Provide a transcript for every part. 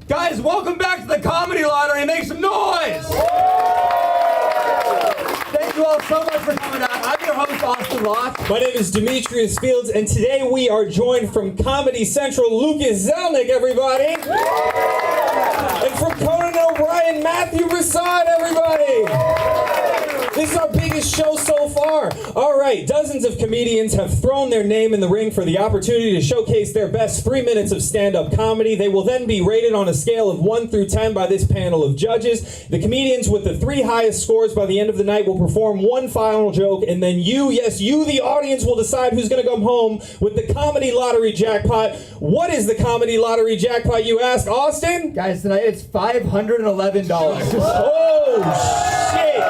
Guys, welcome back to the Comedy Lottery. Make some noise! Thank you all so much for coming out. I'm your host, Austin Locke. My name is Demetrius Fields, and today we are joined from Comedy Central, Lucas Zelnick, everybody! And from Conan O'Brien, Matthew Broussard, everybody! This is our biggest show so far. All right, dozens of comedians have thrown their name in the ring for the opportunity to showcase their best 3 minutes of stand-up comedy. They will then be rated on a scale of 1 through 10 by this panel of judges. The comedians with the 3 highest scores by the end of the night will perform one final joke, and then you, yes, you, the audience, will decide who's going to come home with the Comedy Lottery jackpot. What is the Comedy Lottery jackpot, you ask, Austin? Guys, tonight it's $511. Oh, shit!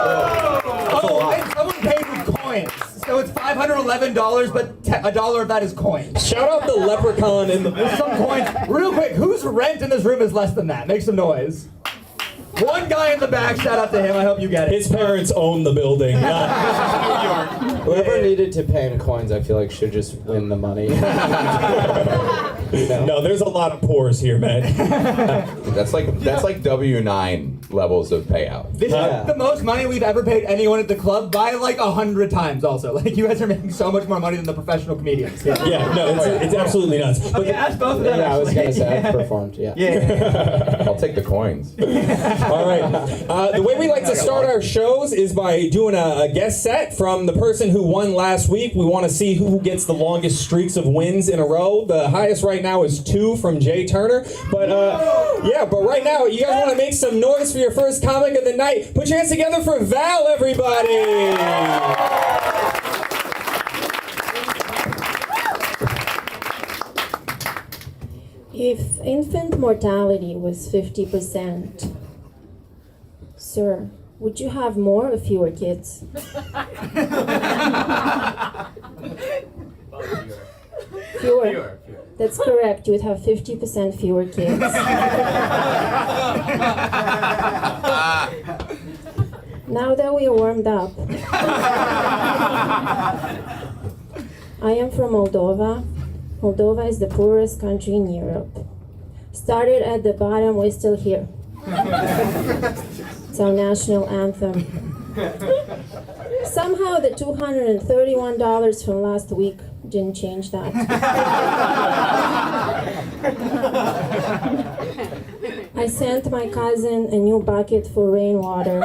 Oh, and someone paid with coins. So it's $511, but $1 of that is coins. Shout out the leprechaun in the... There's some coins. Real quick, whose rent in this room is less than that? Make some noise. One guy in the back, shout out to him. I hope you get it. His parents own the building. Whoever needed to pay in coins, I feel like should just win the money. No, there's a lot of pores here, man. That's like W9 levels of payout. This is the most money we've ever paid anyone at the club by like 100 times also. Like, you guys are making so much more money than the professional comedians. Yeah, no, it's absolutely nuts. But Okay, ask both of them. Yeah, I was actually. gonna say I've performed. Yeah. I'll take the coins. all right, the way we like to start our shows is by doing a guest set from the person who won last week. We want to see who gets the longest streaks of wins in a row. The highest right now is 2 from Jay Turner. But but right now, you guys want to make some noise for your first comic of the night. Put your hands together for Val, everybody. If infant mortality was 50%, sir, would you have more or fewer kids? Fewer. That's correct. You would have 50% fewer kids. Now that we are warmed up, I am from Moldova. Moldova is the poorest country in Europe. Started at the bottom, we're still here. It's our national anthem. Somehow the $231 from last week didn't change that. I sent my cousin a new bucket for rainwater.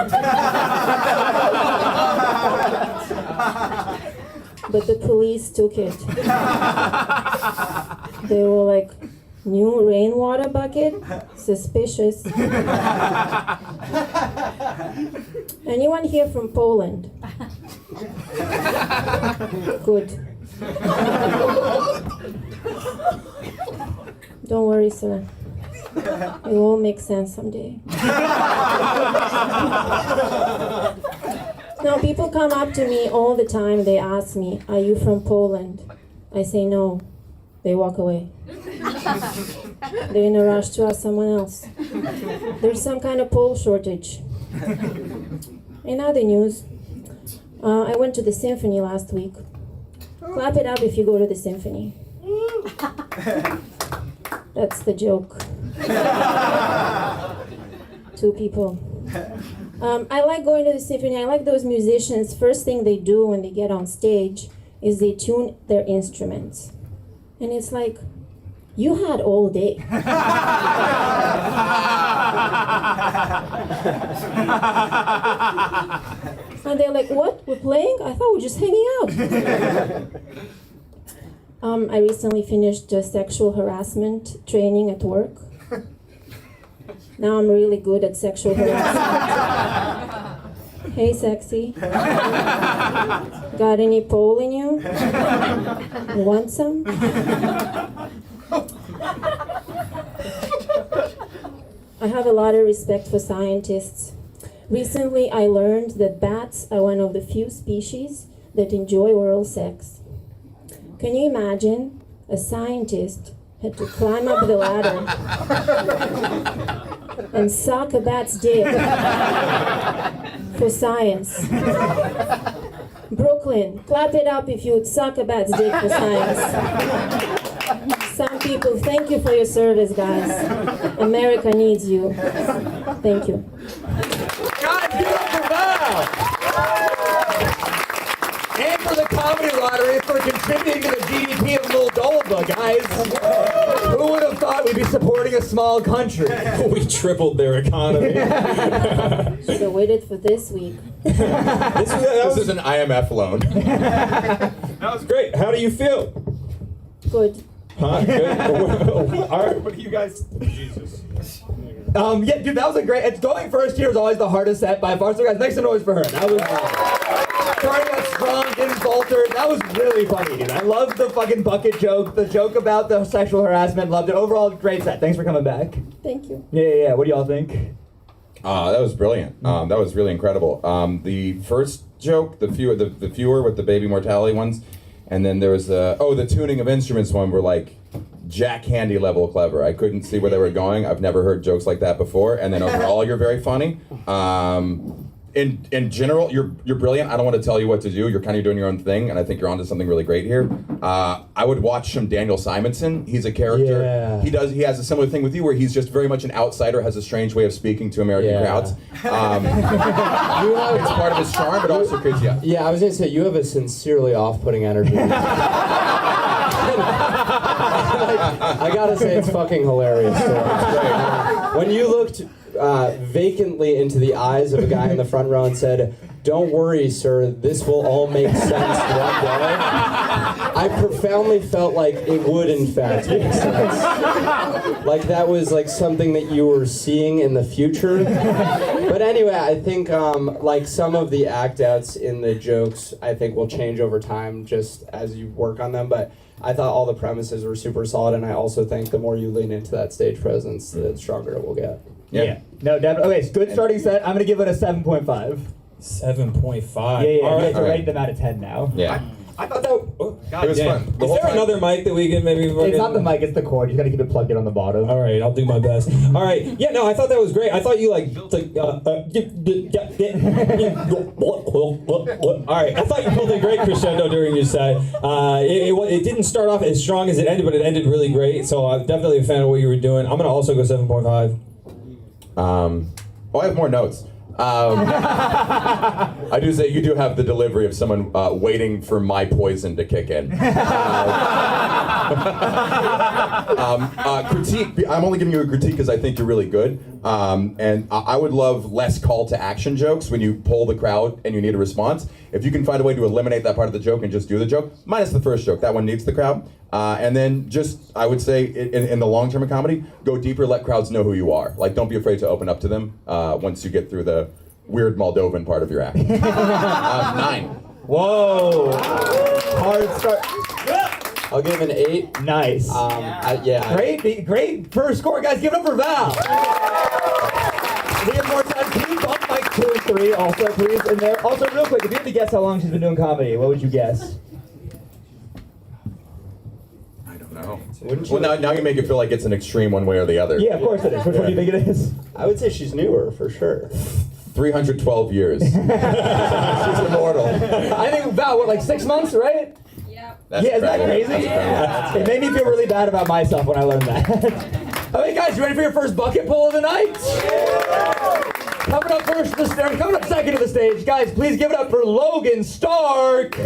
But the police took it. They were like, new rainwater bucket? Suspicious. Anyone here from Poland? Good. Don't worry, sir. It will all make sense someday. Now, people come up to me all the time. They ask me, are you from Poland? I say no. They walk away. They're in a rush to ask someone else. There's some kind of Pole shortage. In other news, I went to the symphony last week. Clap it up if you go to the symphony. That's the joke. 2 people. I like going to the symphony. I like those musicians. First thing they do when they get on stage is they tune their instruments. And it's like, you had all day. And they're like, what? We're playing? I thought we were just hanging out. I recently finished sexual harassment training at work. Now I'm really good at sexual harassment. Hey, sexy. Got any pole in you? Want some? I have a lot of respect for scientists. Recently, I learned that bats are one of the few species that enjoy oral sex. Can you imagine a scientist had to climb up the ladder and suck a bat's dick for science? Brooklyn, clap it up if you would suck a bat's dick for science. Some people, thank you for your service, guys. America needs you. Thank you. Guys, give it up for Val! And for the comedy lottery for contributing to the GDP of Moldova, guys. Who would have thought we'd be supporting a small country? We tripled their economy. Should have waited for this week. This is an IMF loan. That was great. How do you feel? Good. Huh? Good. All right. What do you guys? Jesus. Yeah, dude, that was a great. It's going first here is always the hardest set by far. So guys, make some noise for her. That was starting out strong, didn't falter. That was really funny, dude. I loved the fucking bucket joke, the joke about the sexual harassment. Loved it. Overall, great set. Thanks for coming back. Thank you. Yeah. What do y'all think? That was brilliant. That was really incredible. The first joke, the fewer with the baby mortality ones, and then there was the tuning of instruments one were like Jack Handy level clever. I couldn't see where they were going. I've never heard jokes like that before. And then overall, you're very funny. In general, you're brilliant. I don't want to tell you what to do. You're kind of doing your own thing, and I think you're onto something really great here. I would watch some Daniel Simonson. He's a character. Yeah. He has a similar thing with you, where he's just very much an outsider, has a strange way of speaking to American crowds. It's part of his charm, but also creates Yeah, I was gonna say you have a sincerely off-putting energy. I gotta say it's fucking hilarious. So it's great. When you looked vacantly into the eyes of a guy in the front row and said, "Don't worry, sir, this will all make sense one day," I profoundly felt like it would in fact make sense. Like that was like something that you were seeing in the future. But anyway, I think like some of the act outs in the jokes I think will change over time just as you work on them. But I thought all the premises were super solid, and I also think the more you lean into that stage presence, the stronger it will get. Yeah. No, definitely. Okay, good starting set. I'm gonna give it a 7.5. 7.5. Yeah. You All have to right. rate them out of 10 now. Yeah. I thought that. Oh, It was fun. The Is whole there time- another mic that we can maybe? It's not the mic, it's the cord. You gotta keep it plugged in on the bottom. All right, I'll do my best. All right, yeah, no, I thought that was great. I thought you all right, I thought you pulled a great crescendo during your set. It didn't start off as strong as it ended, but it ended really great. So I'm definitely a fan of what you were doing. I'm gonna also go 7.5. I have more notes. I do say you do have the delivery of someone waiting for my poison to kick in. Critique. I'm only giving you a critique because I think you're really good. And I would love less call to action jokes when you poll the crowd and you need a response. If you can find a way to eliminate that part of the joke and just do the joke, minus the first joke, that one needs the crowd. And then just, I would say, in the long term of comedy, go deeper, let crowds know who you are. Like, don't be afraid to open up to them once you get through the weird Moldovan part of your act. 9. Whoa. Hard start. I'll give an 8. Nice. Yeah. Great first score, guys. Give it up for Val. We have more time. Can you bump mic 2 and 3 also, please? And there. Also, real quick, if you had to guess how long she's been doing comedy, what would you guess? I don't know. Wouldn't you? Well, now you make it feel like it's an extreme one way or the other. Yeah, of course it is. Which one do you think it is? I would say she's newer for sure. 312 years. She's immortal. I think Val, what, like 6 months, right? That's Yeah, is that incredible. crazy? That's It made me feel really bad about myself when I learned that. Okay, guys, you ready for your first bucket pull of the night? Coming up first, coming up second to the stage, guys, please give it up for Logan Stark.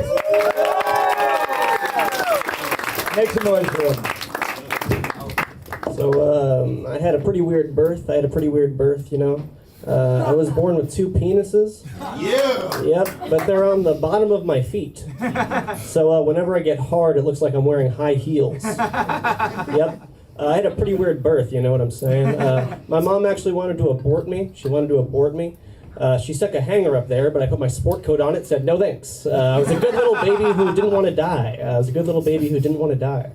Make some noise for him. So I had a pretty weird birth. You know. I was born with 2 penises. Yeah. Yep, but they're on the bottom of my feet. So whenever I get hard, it looks like I'm wearing high heels. Yep. I had a pretty weird birth, you know what I'm saying? My mom actually wanted to abort me. She stuck a hanger up there, but I put my sport coat on it, said no thanks. I was a good little baby who didn't want to die.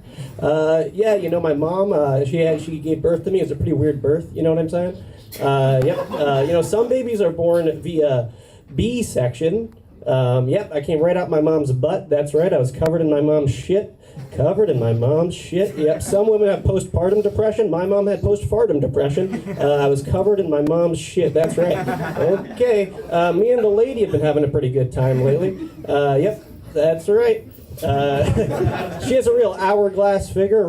Yeah, you know, my mom, she gave birth to me. It was a pretty weird birth, you know what I'm saying? Yep. You know, some babies are born via B-section. Yep, I came right out my mom's butt. That's right, I was covered in my mom's shit. Yep, some women have postpartum depression. My mom had postpartum depression. I was covered in my mom's shit. That's right. Okay, me and the lady have been having a pretty good time lately. Yep, that's right. She has a real hourglass figure,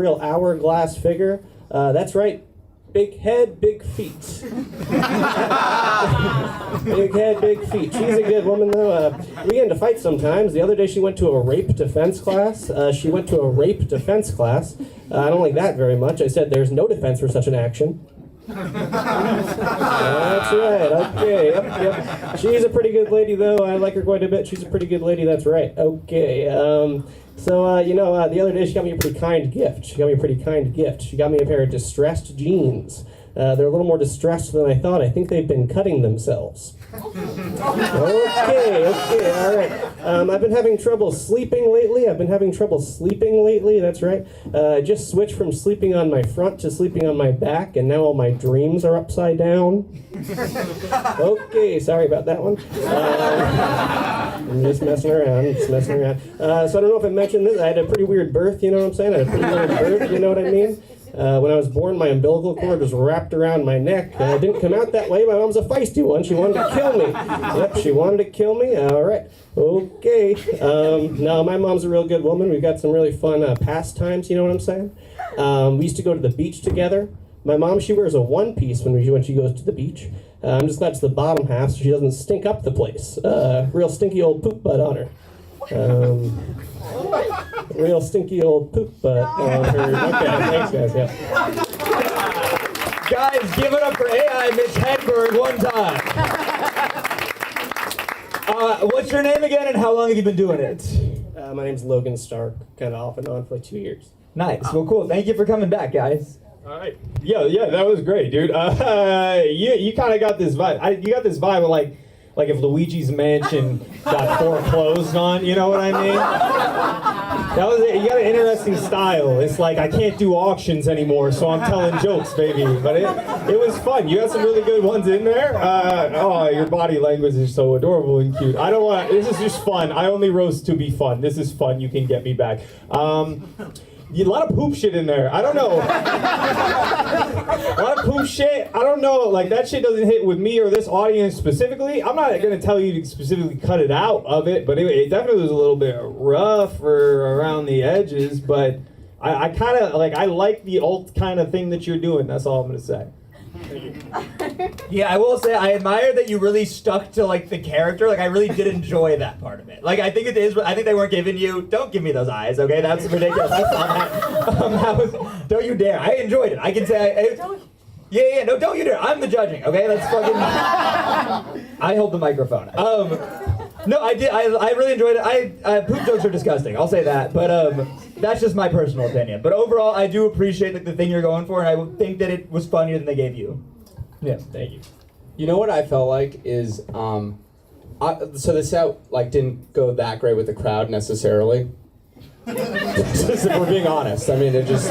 That's right. Big head, big feet. Big head, big feet. She's a good woman, though. We get into fights sometimes. The other day she went to a rape defense class. I don't like that very much. I said there's no defense for such an action. That's right. Okay. Yep. She's a pretty good lady, though. I like her quite a bit. She's a pretty good lady. That's right. Okay. The other day she got me a pretty kind gift. She got me a pair of distressed jeans. They're a little more distressed than I thought. I think they've been cutting themselves. Okay, all right. I've been having trouble sleeping lately. That's right. I just switched from sleeping on my front to sleeping on my back, and now all my dreams are upside down. Okay, sorry about that one. I'm just messing around. So I don't know if I mentioned this. I had a pretty weird birth, you know what I'm saying? You know what I mean? When I was born, my umbilical cord was wrapped around my neck. It didn't come out that way. My mom's a feisty one. She wanted to kill me. Yep, she wanted to kill me. All right. Okay. No, my mom's a real good woman. We've got some really fun pastimes, you know what I'm saying? We used to go to the beach together. My mom, she wears a one-piece when she goes to the beach. I'm just glad it's the bottom half so she doesn't stink up the place. Real stinky old poop butt on her. Real stinky old poop butt on her. Okay, thanks guys, yeah. Guys, give it up for AI Mitch Hedberg one time. What's your name again and how long have you been doing it? My name's Logan Stark, kind of off and on for like 2 years. Nice, well cool. Thank you for coming back, guys. All right. Yeah, that was great, dude. You kind of got this vibe. You got this vibe of like if Luigi's Mansion got foreclosed on, you know what I mean? That was it. You got an interesting style. It's like I can't do auctions anymore, so I'm telling jokes, baby. But it was fun. You had some really good ones in there. Your body language is so adorable and cute. This is just fun. I only roast to be fun. This is fun. You can get me back. A lot of poop shit in there. I don't know. A lot of poop shit. I don't know. Like, that shit doesn't hit with me or this audience specifically. I'm not going to tell you to specifically cut it out of it, but it definitely was a little bit rough or around the edges, but I kind of, like, I like the alt kind of thing that you're doing. That's all I'm going to say. Yeah, I will say I admire that you really stuck to like the character. Like I really did enjoy that part of it. Like I think I think they weren't giving you. Don't give me those eyes, okay? That's ridiculous. I saw that. Don't you dare. I enjoyed it. I can say. No, don't you dare. I'm the judging, okay? That's fucking. I hold the microphone. No, I did. I really enjoyed it. Poop jokes are disgusting. I'll say that, but that's just my personal opinion. But overall, I do appreciate the thing you're going for, and I think that it was funnier than they gave you. Yeah, thank you. You know what I felt like is, so the set like didn't go that great with the crowd necessarily. Just if we're being honest, I mean, it just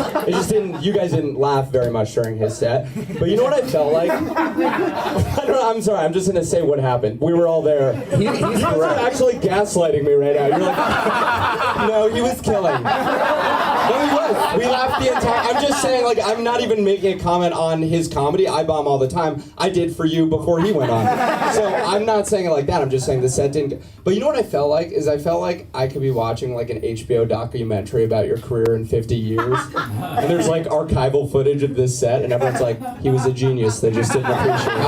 didn't. You guys didn't laugh very much during his set. But you know what I felt like? I'm sorry. I'm just gonna say what happened. We were all there. He's actually gaslighting me right now. You're like, no, he was killing. No, he was. We laughed the entire. I'm just saying, like, I'm not even making a comment on his comedy. I bomb all the time. I did for you before he went on. So I'm not saying it like that. I'm just saying the set didn't. But you know what I felt like is I felt like I could be watching like an HBO documentary about your career in 50 years, and there's like archival footage of this set, and everyone's like, he was a genius. They just didn't appreciate it.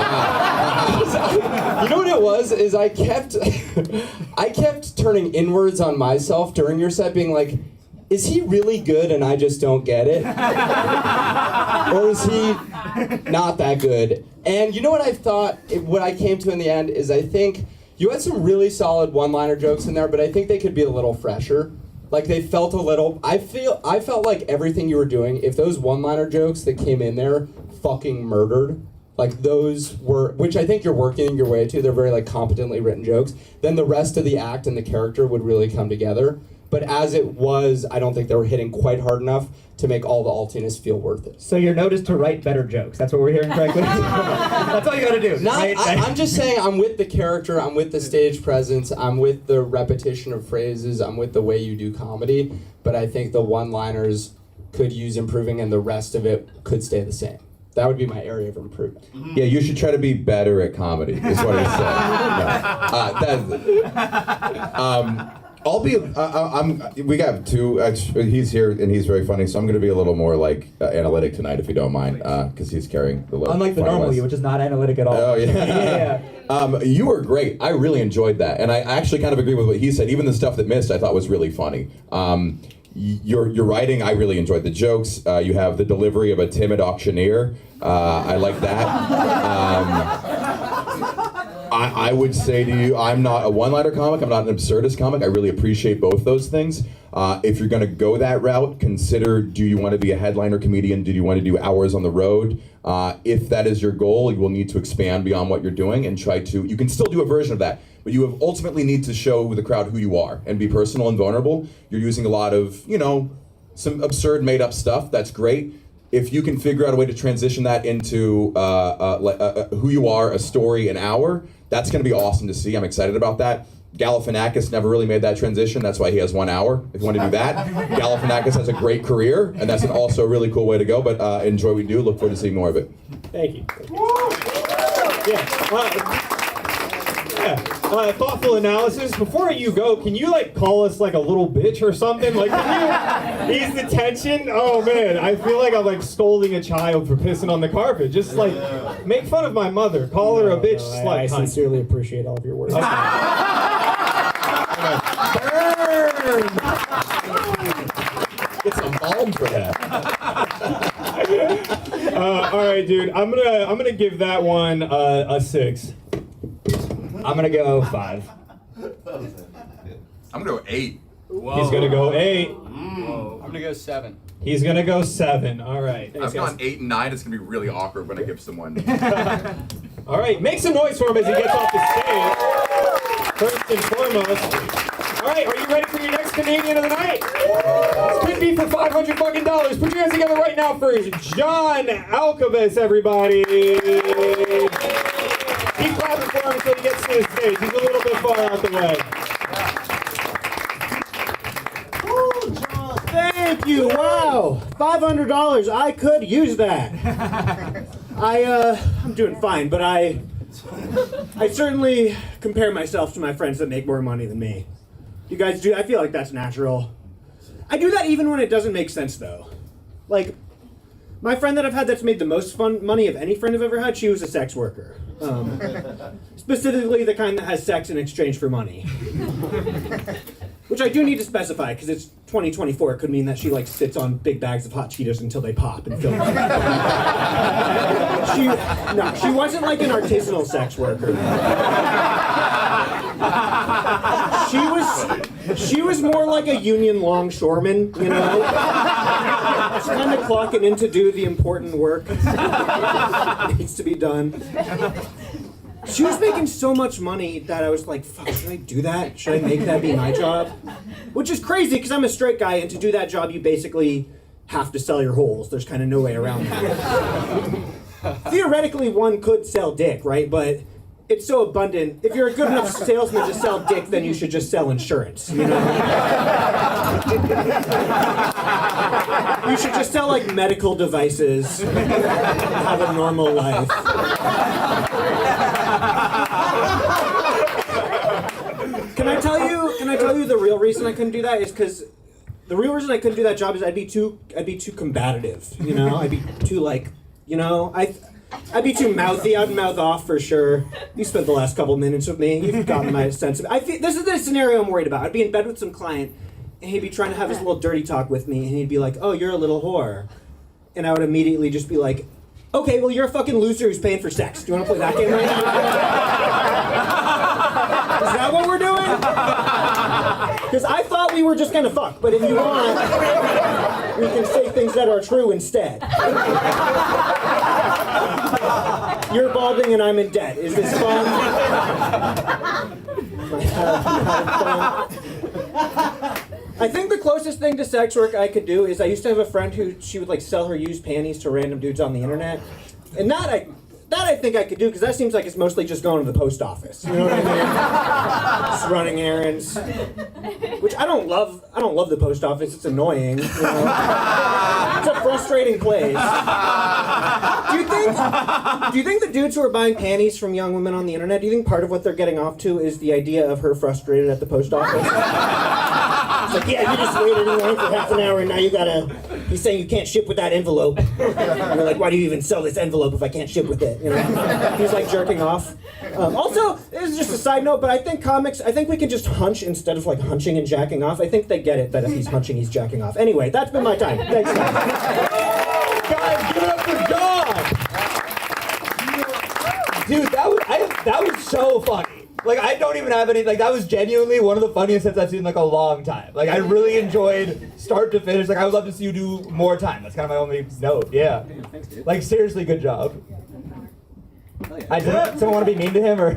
You know what it was? Is I kept turning inwards on myself during your set, being like, is he really good and I just don't get it? Or is he not that good? And you know what I thought, what I came to in the end is I think you had some really solid one-liner jokes in there, but I think they could be a little fresher. Like they felt a little, I felt like everything you were doing, if those one-liner jokes that came in there fucking murdered, like those were, which I think you're working your way to, they're very like competently written jokes, then the rest of the act and the character would really come together. But as it was, I don't think they were hitting quite hard enough to make all the altiness feel worth it. So you're noticed to write better jokes. That's what we're hearing correctly? That's all you gotta do. I'm just saying I'm with the character, I'm with the stage presence, I'm with the repetition of phrases, I'm with the way you do comedy, but I think the one-liners could use improving and the rest of it could stay the same. That would be my area of improvement. Yeah, you should try to be better at comedy, is what I said. I'll be. We got two. He's here and he's very funny, so I'm going to be a little more like analytic tonight, if you don't mind, because he's carrying the load. Unlike the normal you, which is not analytic at all. Oh yeah. You were great. I really enjoyed that, and I actually kind of agree with what he said. Even the stuff that missed, I thought was really funny. Your writing, I really enjoyed the jokes. You have the delivery of a timid auctioneer. I like that. I would say to you, I'm not a one-liner comic, I'm not an absurdist comic. I really appreciate both those things. If you're gonna go that route, consider, do you want to be a headliner comedian? Do you want to do hours on the road? If that is your goal, you will need to expand beyond what you're doing and try to, you can still do a version of that, but you have ultimately need to show the crowd who you are and be personal and vulnerable. You're using a lot of, some absurd made up stuff, that's great. If you can figure out a way to transition that into who you are, a story, an hour, that's going to be awesome to see. I'm excited about that. Galifianakis never really made that transition. That's why he has 1 hour. If you want to do that, Galifianakis has a great career, and that's also a really cool way to go. But enjoy what we do. Look forward to seeing more of it. Thank you. Thoughtful analysis. Before you go, can you call us a little bitch or something? Can you ease the tension? Oh man, I feel like I'm scolding a child for pissing on the carpet. Just make fun of my mother. Call her a bitch. I sincerely appreciate all of your work. Burn! Get some balm for that. All right, dude. I'm gonna give that one a 6. I'm gonna go 5. I'm going to go 8. Whoa. He's gonna go 8. I'm gonna go 7. He's gonna go 7 . All right. I've gone 8 and 9. It's going to be really awkward when I give someone. All right. Make some noise for him as he gets off the stage. First and foremost. All right. Are you ready for your next comedian of the night? This could be for $500 fucking dollars. Put your hands together right now for John Alcabas, everybody. Keep clapping for him until he gets to the stage. He's a little bit far out the way. Thank you. Wow, $500. I could use that. I'm doing fine, but I certainly compare myself to my friends that make more money than me. You guys do? I feel like that's natural. I do that even when it doesn't make sense, though. My friend that I've had that's made the most money of any friend I've ever had, she was a sex worker. Specifically the kind that has sex in exchange for money. Which I do need to specify, because it's 2024. It could mean that she sits on big bags of hot Cheetos until they pop and fills them. She wasn't an artisanal sex worker. She was more like a union longshoreman, Just kind of clocking in to do the important work that needs to be done. She was making so much money that I was like, fuck, should I do that? Should I make that be my job? Which is crazy, because I'm a straight guy, and to do that job, you basically have to sell your holes. There's kind of no way around that. Theoretically, one could sell dick, right? But it's so abundant. If you're a good enough salesman to sell dick, then you should just sell insurance, You should just sell medical devices and have a normal life. Can I tell you the real reason I couldn't do that is because the real reason I couldn't do that job is I'd be too combative, I'd be too I'd be too mouthy. I'd mouth off for sure. You spent the last couple minutes with me. You've gotten my sense of it. This is the scenario I'm worried about. I'd be in bed with some client, and he'd be trying to have his little dirty talk with me, and he'd be like, "Oh, you're a little whore," and I would immediately just be like, "Okay, well, you're a fucking loser who's paying for sex. Do you want to play that game right now?" Is that what we're doing? Because I thought we were just gonna fuck, but if you want, we can say things that are true instead. You're balding and I'm in debt. Is this fun? I think the closest thing to sex work I could do is I used to have a friend who she would sell her used panties to random dudes on the internet, and that I think I could do, because that seems like it's mostly just going to the post office. You know what I mean? Just running errands, which I don't love the post office. It's annoying. It's a frustrating place. Do you think the dudes who are buying panties from young women on the internet, do you think part of what they're getting off to is the idea of her frustrated at the post office? It's like, yeah, you just waited in line for half an hour and now he's saying you can't ship with that envelope. And you're like, why do you even sell this envelope if I can't ship with it? You know? He's like jerking off. Also, this is just a side note, but I think we can just hunch instead of like hunching and jacking off. I think they get it that if he's hunching, he's jacking off. Anyway, that's been my time. Thanks, guys. Guys, give it up for John! Dude, that was so funny. Like, I don't even have any, like, that was genuinely one of the funniest sets I've seen in, like, a long time. Like, I really enjoyed start to finish. Like, I would love to see you do more time. That's kind of my only note, yeah. Thanks, dude. Like, seriously, good job. Someone want to be mean to him, or?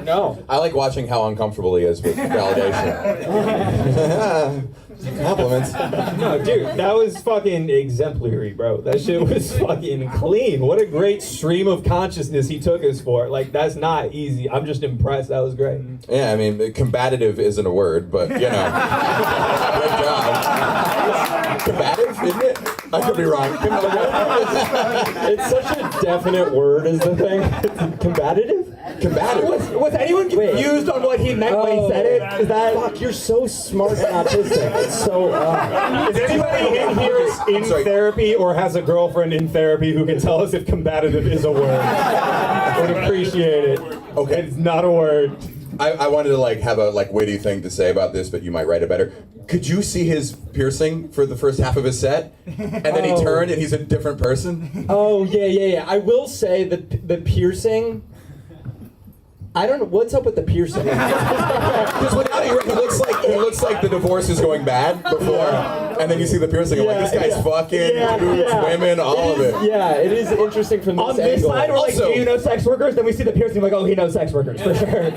No. I like watching how uncomfortable he is with validation. Compliments. No, dude, that was fucking exemplary, bro. That shit was fucking clean. What a great stream of consciousness he took us for. Like, that's not easy. I'm just impressed. That was great. Yeah, I mean, combative isn't a word, but, you know. Good job. Combative, isn't it? I could be wrong. It's such a definite word, is the thing. Combative? Combative. Was anyone confused on what he meant when he said it? Is that? Fuck, you're so smart and autistic. It's so, Is anybody in here in therapy or has a girlfriend in therapy who can tell us if combative is a word? I would appreciate it. Okay. It's not a word. I wanted to like have a like witty thing to say about this, but you might write it better. Could you see his piercing for the first half of his set, and then he turned and he's a different person? Oh, yeah. I will say that the piercing, I don't know, what's up with the piercing? Because without it, he looks like the divorce is going bad before, and then you see the piercing. I'm like, this guy's fucking dudes, women, all of it. Yeah, it is interesting from this On this angle. side, we're like, Also- do you know sex workers? Then we see the piercing, like, oh, he knows sex workers, for sure.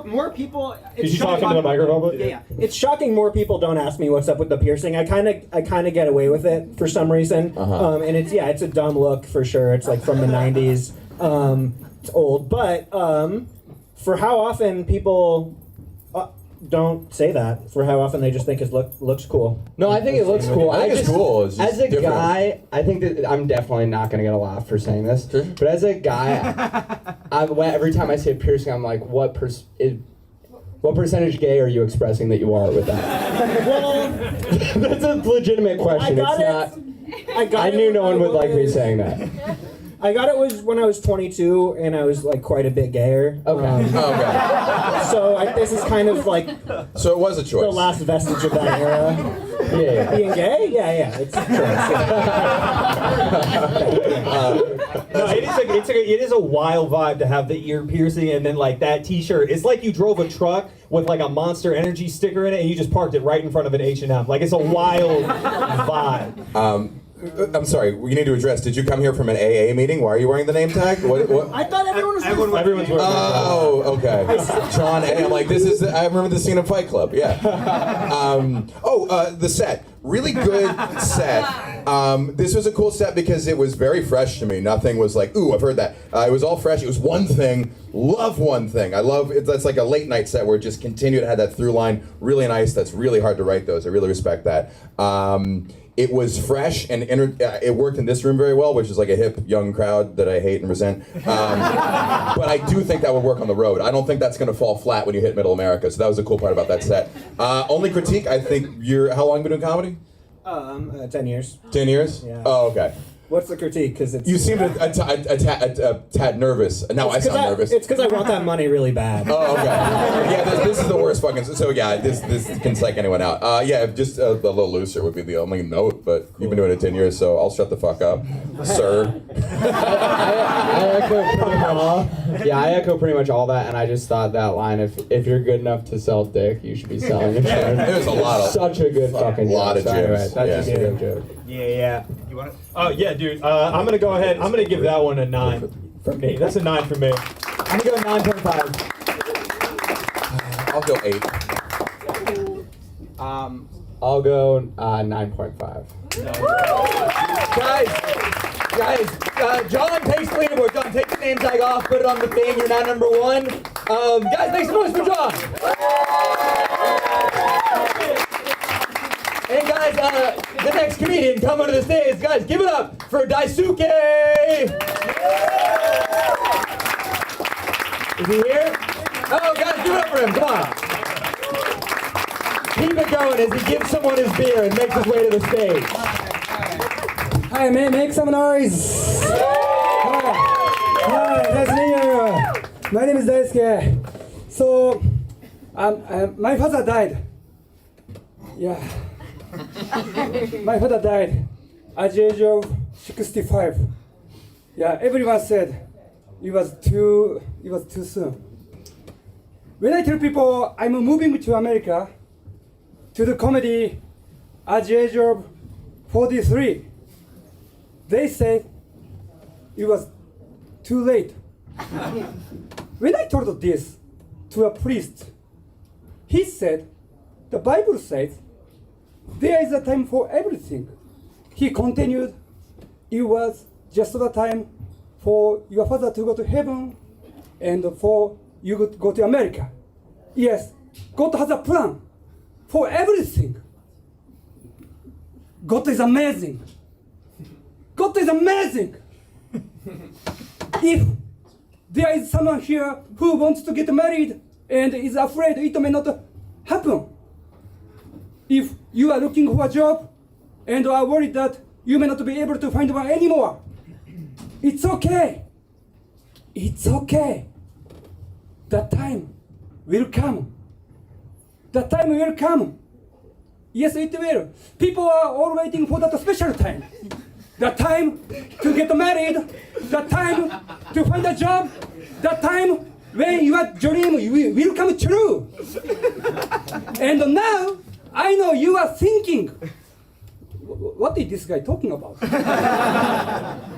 More people. Did you talk into the microphone? Yeah. It's shocking more people don't ask me what's up with the piercing. I kind of get away with it for some reason. And it's a dumb look for sure. It's like from the 90s. It's old, but for how often people don't say that, for how often they just think it looks cool. No, I think it looks cool. I think it's cool. It's just as a different. guy, I think that I'm definitely not going to get a laugh for saying this. Sure. But as a guy, every time I see a piercing, I'm like, what percentage gay are you expressing that you are with that? Well, That's a legitimate question. I knew no one would like me saying that. I got it was when I was 22 and I was like quite a bit gayer. Okay. Okay. So this is kind of like So it was a choice. the last vestige of that era. Yeah. Being gay? Yeah, it's a choice. No, it is a wild vibe to have the ear piercing and then like that T-shirt. It's like you drove a truck with like a Monster Energy sticker in it and you just parked it right in front of an H&M. Like, it's a wild vibe. I'm sorry, we need to address, did you come here from an AA meeting? Why are you wearing the name tag? What? I thought everyone was Everyone's wearing Oh, okay. John A. I'm like, I remember the scene of Fight Club, yeah. The set. Really good set. This was a cool set because it was very fresh to me. Nothing was like, ooh, I've heard that. It was all fresh. It was one thing. Love one thing. I love it. That's like a late night set where it just continued to have that through line. Really nice. That's really hard to write those. I really respect that. It was fresh and it worked in this room very well, which is like a hip, young crowd that I hate and resent. But I do think that would work on the road. I don't think that's going to fall flat when you hit Middle America. So that was a cool part about that set. Only critique, I think how long have you been doing comedy? 10 years. 10 years? Yeah. Oh, okay. What's the critique? Because it's You seemed a tad nervous. Now I sound nervous. It's because I want that money really bad. Oh, okay. Yeah, this is the worst fucking. So yeah, this can psych anyone out. Yeah, just a little looser would be the only note. But you've been doing it 10 years, so I'll shut the fuck up, sir. I echo pretty much all that, and I just thought that line: if you're good enough to sell dick, you should be selling it. There's a lot of such a good fucking lot of joke. So anyway, jokes. that's Yeah. just a good joke. Yeah. You want it? Oh, yeah, dude. I'm going to go ahead. I'm going to give that one a 9 from me. That's a 9 from me. I'm gonna go 9.5. I'll go 8. I'll go 9.5. Guys, John takes the leaderboard. John, take the name tag off, put it on the thing. You're now number 1. Guys, make some noise for John. And guys, the next comedian coming to the stage, guys, give it up for Daisuke! Is he here? Oh, guys, give it up for him, come on. Keep it going as he gives someone his beer and makes his way to the stage. Hi, man, make some noise! Hi, nice to meet you. My name is Daisuke. So, my father died. Yeah. My father died at the age of 65. Yeah, everyone said it was too soon. When I tell people I'm moving to America to do comedy at the age of 43, they say it was too late. When I told this to a priest, he said, the Bible says, there is a time for everything. He continued, it was just the time for your father to go to heaven and for you to go to America. Yes, God has a plan for everything. God is amazing. God is amazing. If there is someone here who wants to get married and is afraid it may not happen, if you are looking for a job and are worried that you may not be able to find one anymore, it's okay. It's okay. The time will come. The time will come. Yes, it will. People are all waiting for that special time. The time to get married, the time to find a job, the time when your dream will come true. And now, I know you are thinking, what is this guy talking about?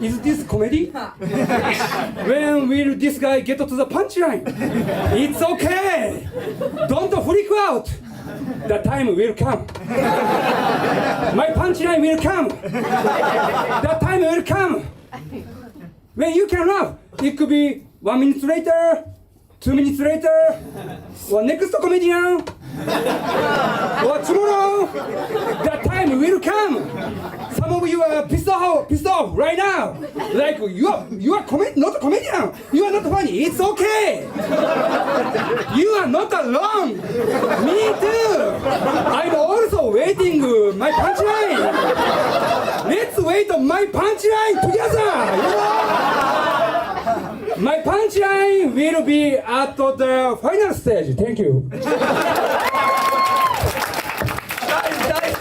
Is this comedy? When will this guy get to the punchline? It's okay. Don't freak out. The time will come. My punchline will come. The time will come. When you can laugh, it could be 1 minute later, 2 minutes later, or next comedian, or tomorrow. The time will come. Some of you are pissed off right now. Like you are not a comedian. You are not funny. It's okay. You are not alone. Me too. I'm also waiting my punchline. Let's wait on my punchline together. You know? My punchline will be at the final stage. Thank you.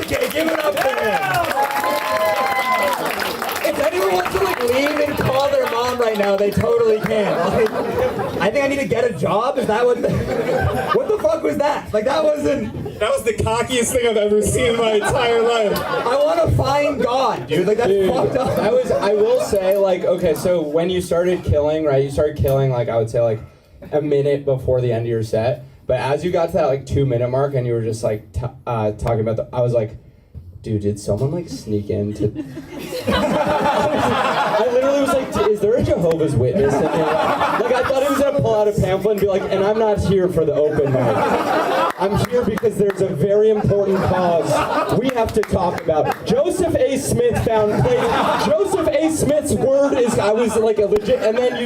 Okay, give it up for him. If anyone wants to leave and call their mom right now, they totally can. I think I need to get a job. Is that what the fuck was that? Like that was the cockiest thing I've ever seen in my entire life. I want to find God, dude. Like that's fucked up. I will say, like, okay, so when you started killing, right? You started killing, like, I would say, like, a minute before the end of your set. But as you got to that, like, 2 minute mark and you were just, like, talking about I was like, dude, did someone, like, sneak into... I literally was like, is there a Jehovah's Witness in here? Like, I thought he was going to pull out a pamphlet and be like, and I'm not here for the open mic. I'm here because there's a very important cause we have to talk about. Joseph A. Smith found place. Joseph A. Smith's word is, I was like a legit, and then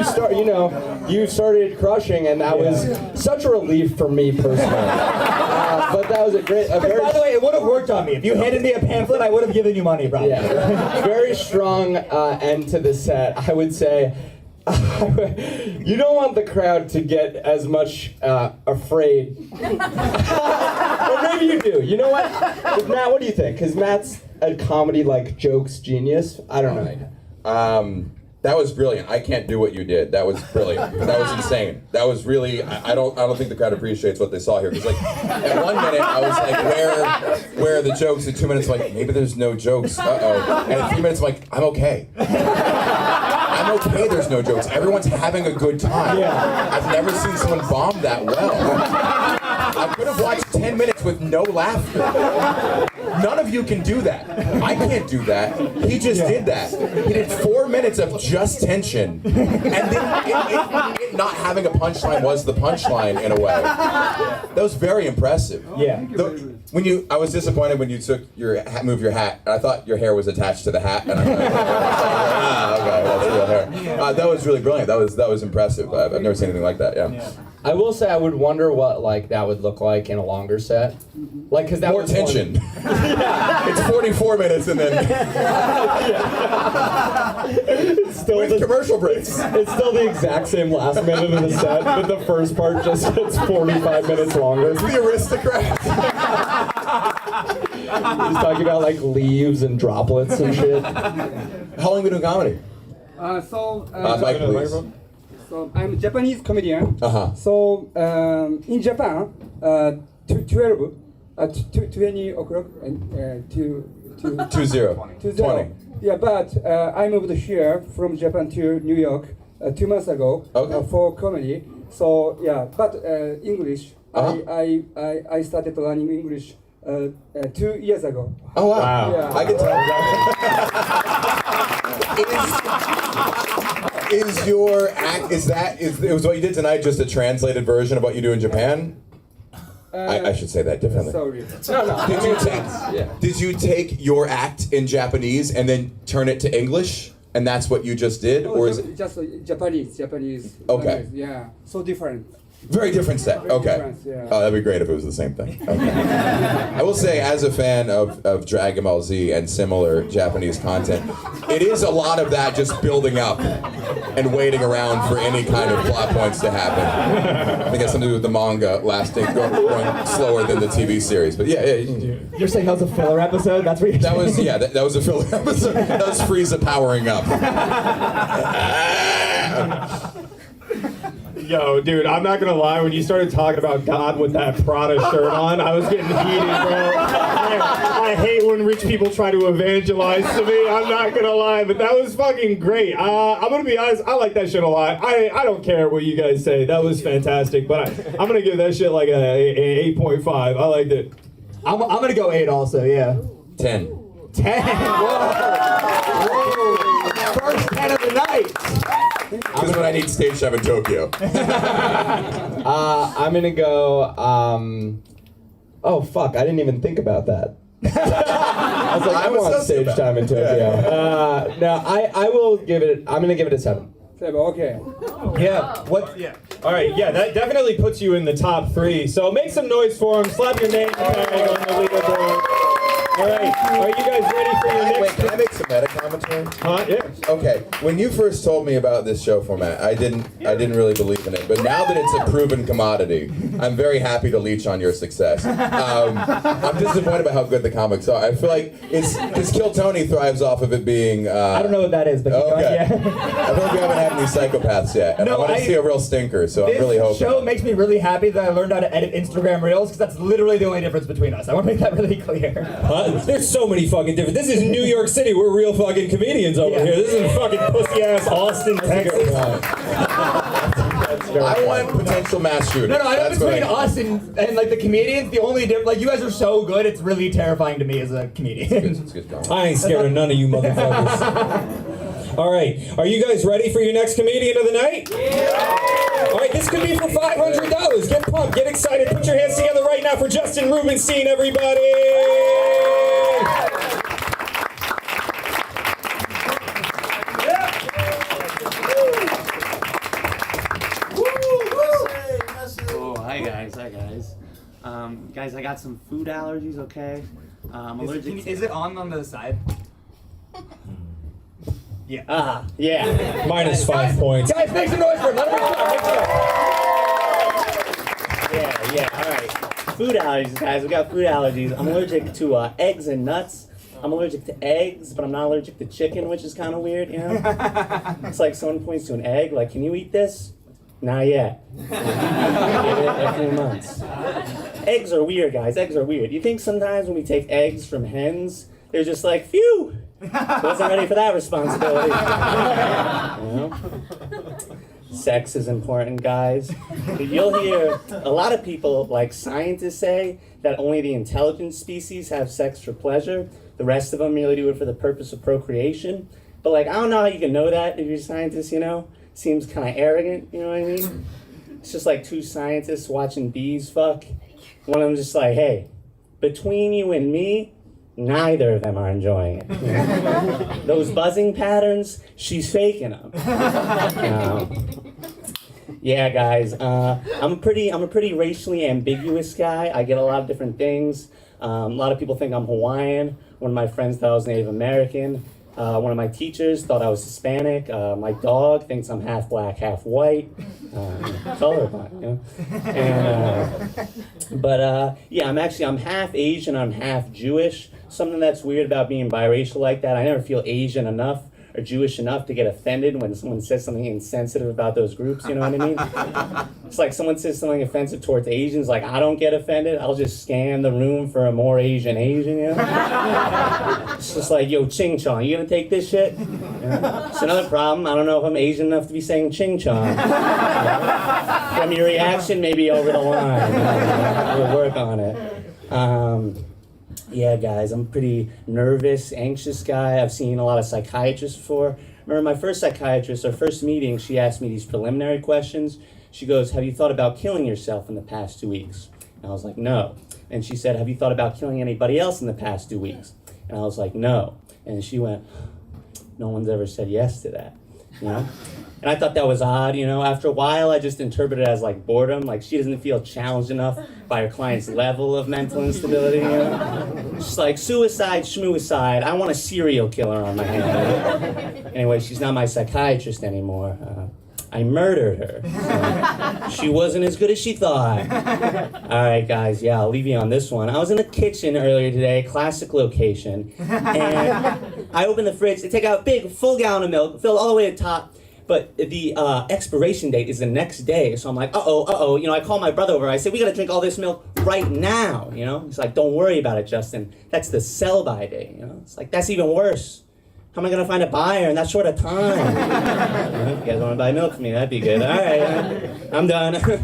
you started crushing, and that was such a relief for me personally. But that was a very... By the way, it would have worked on me. If you handed me a pamphlet, I would have given you money, probably. Yeah. Very strong end to the set. I would say, you don't want the crowd to get as much afraid. Or maybe you do. You know what? Matt, what do you think? Because Matt's a comedy, like, jokes genius. I don't know. That was brilliant. I can't do what you did. That was brilliant. That was insane. That was really. I don't think the crowd appreciates what they saw here. Because like, at 1 minute I was like, where are the jokes? At 2 minutes, I'm like, maybe there's no jokes. And at 3 minutes, I'm like, I'm okay. I'm okay. There's no jokes. Everyone's having a good time. Yeah. I've never seen someone bomb that well. I could have watched 10 minutes with no laughter. None of you can do that. I can't do that. He just did that. He did 4 minutes of just tension. And then it not having a punchline was the punchline in a way. That was very impressive. Yeah. I was disappointed when you took your hat, moved your hat. I thought your hair was attached to the hat, and I'm like, okay, that's real hair. That was really brilliant. That was impressive. I've never seen anything like that. Yeah. I will say I would wonder what like that would look like in a longer set, like because that More was tension. It's 44 minutes and then Still with commercial breaks. It's still the exact same last minute of the set, but the first part just gets 45 minutes longer. It's the aristocrat. He's talking about like leaves and droplets and shit. How long have you been doing comedy? Mike, please. So I'm a Japanese comedian. Uh-huh. So in Japan, 20 o'clock and 20. 20. Yeah, but I moved here from Japan to New York 2 months ago for comedy. So yeah, but English. I started learning English 2 years ago. Oh wow! Yeah. I can tell. Is your act? Is what you did tonight just a translated version of what you do in Japan? I should say that differently. Sorry. No. Did you take your act in Japanese and then turn it to English, and that's what you just did, No, or is it just Japanese? Okay. Language, yeah, so different. very different set? Very Okay. different, yeah. Oh, that'd be great if it was the same thing. Okay. I will say, as a fan of Dragon Ball Z and similar Japanese content, it is a lot of that just building up and waiting around for any kind of plot points to happen. I think it has something to do with the manga going slower than the TV series. But yeah. You're saying that was a filler episode? That's what you're That saying? was that was a filler episode. That was Frieza powering up. Yo, dude, I'm not gonna lie. When you started talking about God with that Prada shirt on, I was getting heated, bro. I hate when rich people try to evangelize to me. I'm not gonna lie, but that was fucking great. I'm gonna be honest. I like that shit a lot. I don't care what you guys say. That was fantastic. But I'm gonna give that shit like a 8.5. I liked it. I'm gonna go 8 also. Yeah. 10. 10. Whoa. First 10 of the night. This is when I need stage 7 Tokyo. I'm gonna go. Oh fuck! I didn't even think about that. I was like, I want stage time in Tokyo. No, I will give it. I'm gonna give it a 7. Okay. Yeah. What? Yeah. All right. Yeah, that definitely puts you in the top 3. So make some noise for him. Slap your name tag on the leaderboard. All right. Are you guys ready for your next? Wait, can I make some meta commentary? Yeah. Okay. When you first told me about this show format, I didn't really believe in it. But now that it's a proven commodity, I'm very happy to leech on your success. I'm disappointed about how good the comics are. I feel like because Kill Tony thrives off of it being. I don't know what that is, but okay. yeah. I feel like we haven't had any psychopaths yet, and No, I want to see a real stinker. So I'm really hoping. This show makes me really happy that I learned how to edit Instagram Reels, because that's literally the only difference between us. I want to make that really clear. There's so many fucking different. This is New York City. We're real fucking comedians over here. This isn't fucking pussy ass Austin, Texas. I want potential mass shooters. No, I know That's what between us and like the comedians, the only difference, like you guys are so good, it's really terrifying to me as a comedian. It's good going. I ain't scared of none of you motherfuckers. All right, are you guys ready for your next comedian of the night? Yeah. All right, this could be for $500. Get pumped, get excited. Put your hands together right now for Justin Rubenstein, everybody. Oh, hi guys. Guys, I got some food allergies, okay? I'm allergic to... Is it on the side? Yeah. Minus 5 points. Guys, make some noise for it. Let me Yeah, alright. Food allergies, guys. We got food allergies. I'm allergic to eggs and nuts. I'm allergic to eggs, but I'm not allergic to chicken, which is kind of weird, you know? It's like someone points to an egg, like, can you eat this? Not yet. Give it a few months. Eggs are weird, guys. Eggs are weird. You think sometimes when we take eggs from hens, they're just like, phew! Wasn't ready for that responsibility. You know? Sex is important, guys. You'll hear a lot of people, like scientists, say that only the intelligent species have sex for pleasure. The rest of them merely do it for the purpose of procreation. But like, I don't know how you can know that if you're a scientist, you know? Seems kind of arrogant, you know what I mean? It's just like two scientists watching bees fuck. One of them's just like, hey, between you and me, neither of them are enjoying it. Those buzzing patterns, she's faking them. Yeah, guys, I'm a pretty racially ambiguous guy. I get a lot of different things. A lot of people think I'm Hawaiian. One of my friends thought I was Native American. One of my teachers thought I was Hispanic. My dog thinks I'm half black, half white. Colorblind, you know? And, yeah, I'm half Asian, I'm half Jewish. Something that's weird about being biracial like that, I never feel Asian enough or Jewish enough to get offended when someone says something insensitive about those groups, you know what I mean? It's like someone says something offensive towards Asians, like I don't get offended, I'll just scan the room for a more Asian, you know? It's just like, yo, ching chong, you gonna take this shit? Yeah. It's another problem, I don't know if I'm Asian enough to be saying ching chong. From your reaction, maybe over the line. We'll work on it. Yeah, guys, I'm a pretty nervous, anxious guy. I've seen a lot of psychiatrists before. Remember my first psychiatrist, our first meeting, she asked me these preliminary questions. She goes, have you thought about killing yourself in the past 2 weeks? And I was like, no. And she said, have you thought about killing anybody else in the past 2 weeks? And I was like, no. And she went, no one's ever said yes to that, you know? And I thought that was odd, you know. After a while, I just interpreted it as like boredom. Like she doesn't feel challenged enough by her client's level of mental instability, you know. She's like, suicide, schmuicide. I want a serial killer on my hand. Anyway, she's not my psychiatrist anymore. I murdered her. So she wasn't as good as she thought. All right, guys, yeah, I'll leave you on this one. I was in the kitchen earlier today, classic location, and I opened the fridge to take out a big, full gallon of milk, filled all the way to the top. But the expiration date is the next day, so I'm like, you know, I call my brother over, I say, we gotta drink all this milk right now, you know? He's like, don't worry about it, Justin. That's the sell-by date, you know? It's like, that's even worse. How am I gonna find a buyer in that short of time? You know, if you guys wanna buy milk from me, that'd be good. All right, I'm done. Guys,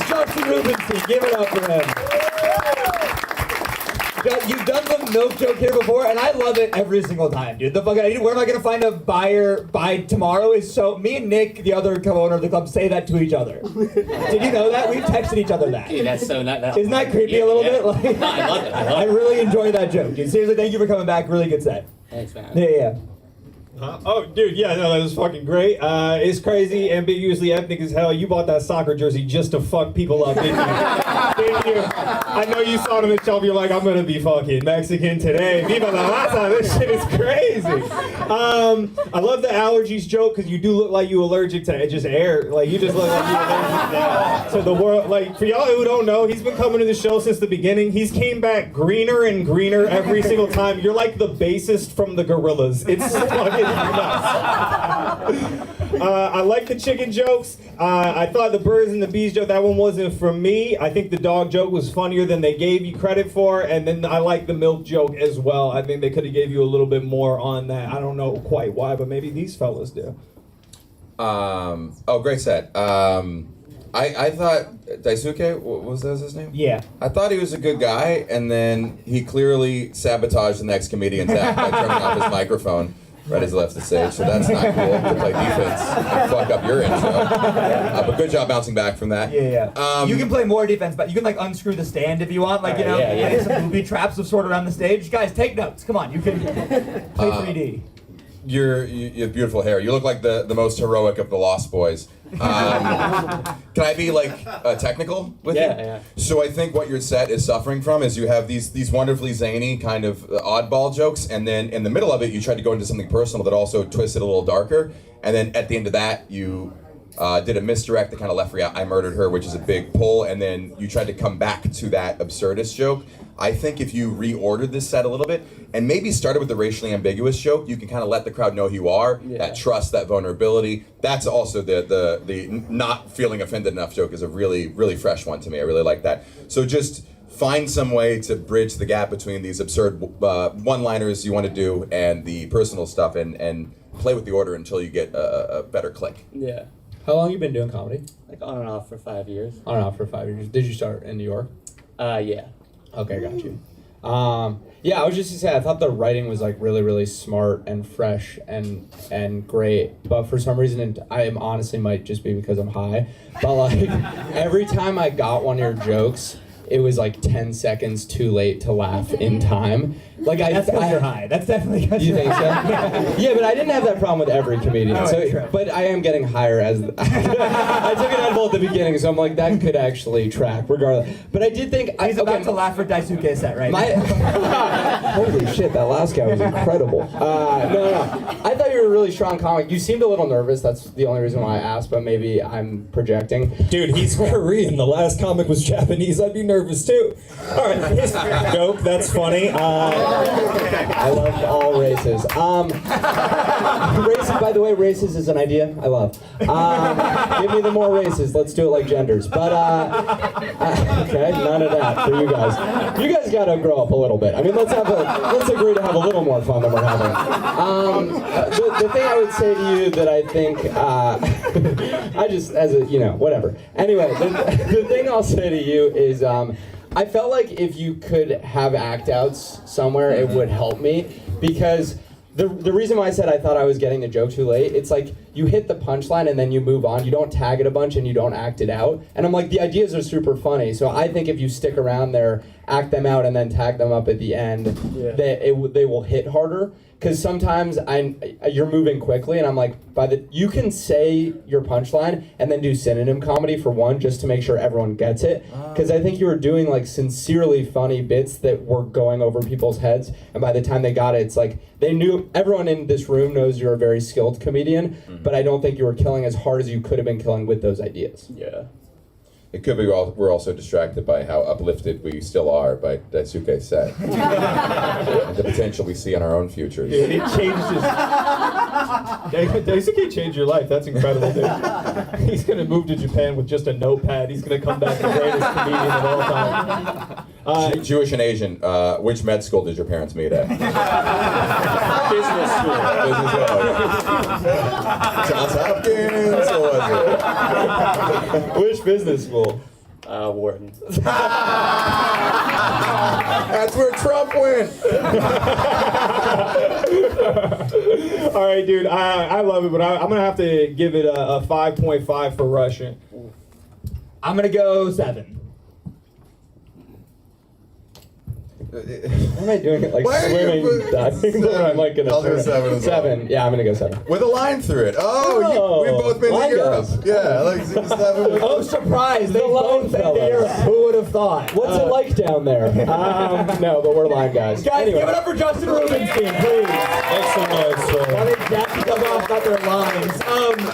Justin Rubenstein, give it up for him. You've done the milk joke here before, and I love it every single time, dude. The fucking, where am I gonna find a buyer by tomorrow is so. Me and Nick, the other co-owner of the club, say that to each other. Did you know that? We've texted each other that. Dude, that's so not. Isn't that creepy a little bit? Like, no, I love it. I really enjoy that joke, dude. Seriously, thank you for coming back. Really good set. Thanks, man. Yeah. Oh, dude, yeah, no, that was fucking great. It's crazy, ambiguously ethnic as hell. You bought that soccer jersey just to fuck people up, didn't you? Didn't you? I know you saw it on the shelf, you're like, I'm gonna be fucking Mexican today. Viva la raza, this shit is crazy. I love the allergies joke, because you do look like you allergic to just air. Like, you just look like you allergic to the world. Like, for y'all who don't know, he's been coming to the show since the beginning. He's came back greener and greener every single time. You're like the bassist from the Gorillas. It's fucking I like the chicken jokes. I thought the birds and the bees joke, that one wasn't from me. I think the dog joke was funnier than they gave you credit for, and then I like the milk joke as well. I think they could have gave you a little bit more on that. I don't know quite why, but maybe these fellas do. Oh, great set. I thought Daisuke, what was that his name? Yeah. I thought he was a good guy, and then he clearly sabotaged the next comedian's act by turning off his microphone right as he left the stage. So that's not cool to play defense and fuck up your intro. But good job bouncing back from that. Yeah. You can play more defense, but you can like unscrew the stand if you want. Like, you know, play some booby traps of sort around the stage. Guys, take notes. Come on, you can play 3D. You have beautiful hair. You look like the most heroic of the Lost Boys. Can I be like technical with you? Yeah. So I think what your set is suffering from is you have these wonderfully zany kind of oddball jokes, and then in the middle of it you tried to go into something personal that also twisted a little darker, and then at the end of that you did a misdirect that kind of left for you. I murdered her, which is a big pull, and then you tried to come back to that absurdist joke. I think if you reordered this set a little bit and maybe started with the racially ambiguous joke, you can kind of let the crowd know who you are. That trust, that vulnerability. That's also the not feeling offended enough joke is a really, really fresh one to me. I really like that. So just find some way to bridge the gap between these absurd one-liners you want to do and the personal stuff, and play with the order until you get a better click. Yeah. How long you been doing comedy? Like on and off for 5 years. On and off for 5 years. Did you start in New York? Yeah. Okay, got you. Yeah, I was just gonna say, I thought the writing was like really, really smart and fresh and great, but for some reason, I honestly might just be because I'm high, but like every time I got one of your jokes, it was like 10 seconds too late to laugh in time. Like That's because you're high. That's definitely because You you're think so? high. Yeah, but I didn't have that problem with every comedian. Oh, So, true. but I am getting higher as I took an edible at the beginning, so I'm like that could actually track regardless. But I did think He's about to laugh for Daisuke set right now. Holy shit, that last guy was incredible. No. I thought you were a really strong comic. You seemed a little nervous. That's the only reason why I asked, but maybe I'm projecting. Dude, he's Korean. The last comic was Japanese. I'd be nervous too. All right, his joke. That's funny. I love all races. Races, by the way, races is an idea I love. Give me the more races. Let's do it like genders. But, okay, none of that for you guys. You guys gotta grow up a little bit. I mean, let's agree to have a little more fun than we're having. The thing I would say to you that I think, I just, as a, whatever. Anyway, the thing I'll say to you is, I felt like if you could have act outs somewhere, it would help me, because the reason why I said I thought I was getting the joke too late, it's like you hit the punchline and then you move on. You don't tag it a bunch and you don't act it out. And I'm like, the ideas are super funny. So I think if you stick around there, act them out, and then tag them up at the end, they will hit harder. Because sometimes you're moving quickly, and I'm like, you can say your punchline and then do synonym comedy for one, just to make sure everyone gets it. Because I think you were doing like sincerely funny bits that were going over people's heads, and by the time they got it, it's like they knew. Everyone in this room knows you're a very skilled comedian, but I don't think you were killing as hard as you could have been killing with those ideas. Yeah. It could be we're also distracted by how uplifted we still are by Daisuke's set. And the potential we see in our own futures. Dude, it changes. Daisuke changed your life. That's incredible, dude. He's gonna move to Japan with just a notepad. He's gonna come back the greatest comedian of all time. Jewish and Asian, which med school did your parents meet at? Business school. Johns Hopkins, or was it? Which business school? Wharton. That's where Trump went. All right, dude. I love it, but I'm gonna have to give it a 5.5 for Russian. I'm gonna go 7. What am I doing? Like Why are you swimming, putting diving? Or am I gonna I'll do swim? 7 as well. 7. Yeah, I'm gonna go 7. With a line through it. Oh, we've both been to line Europe. guys. Yeah, like 7. Oh, surprise! They The line both been to fellas. Europe. Who would have thought? What's it like down there? No, but we're line guys. Guys, Anyway. give it up for Justin Rubenstein, please. Thanks so much. While they jack them off about their lines.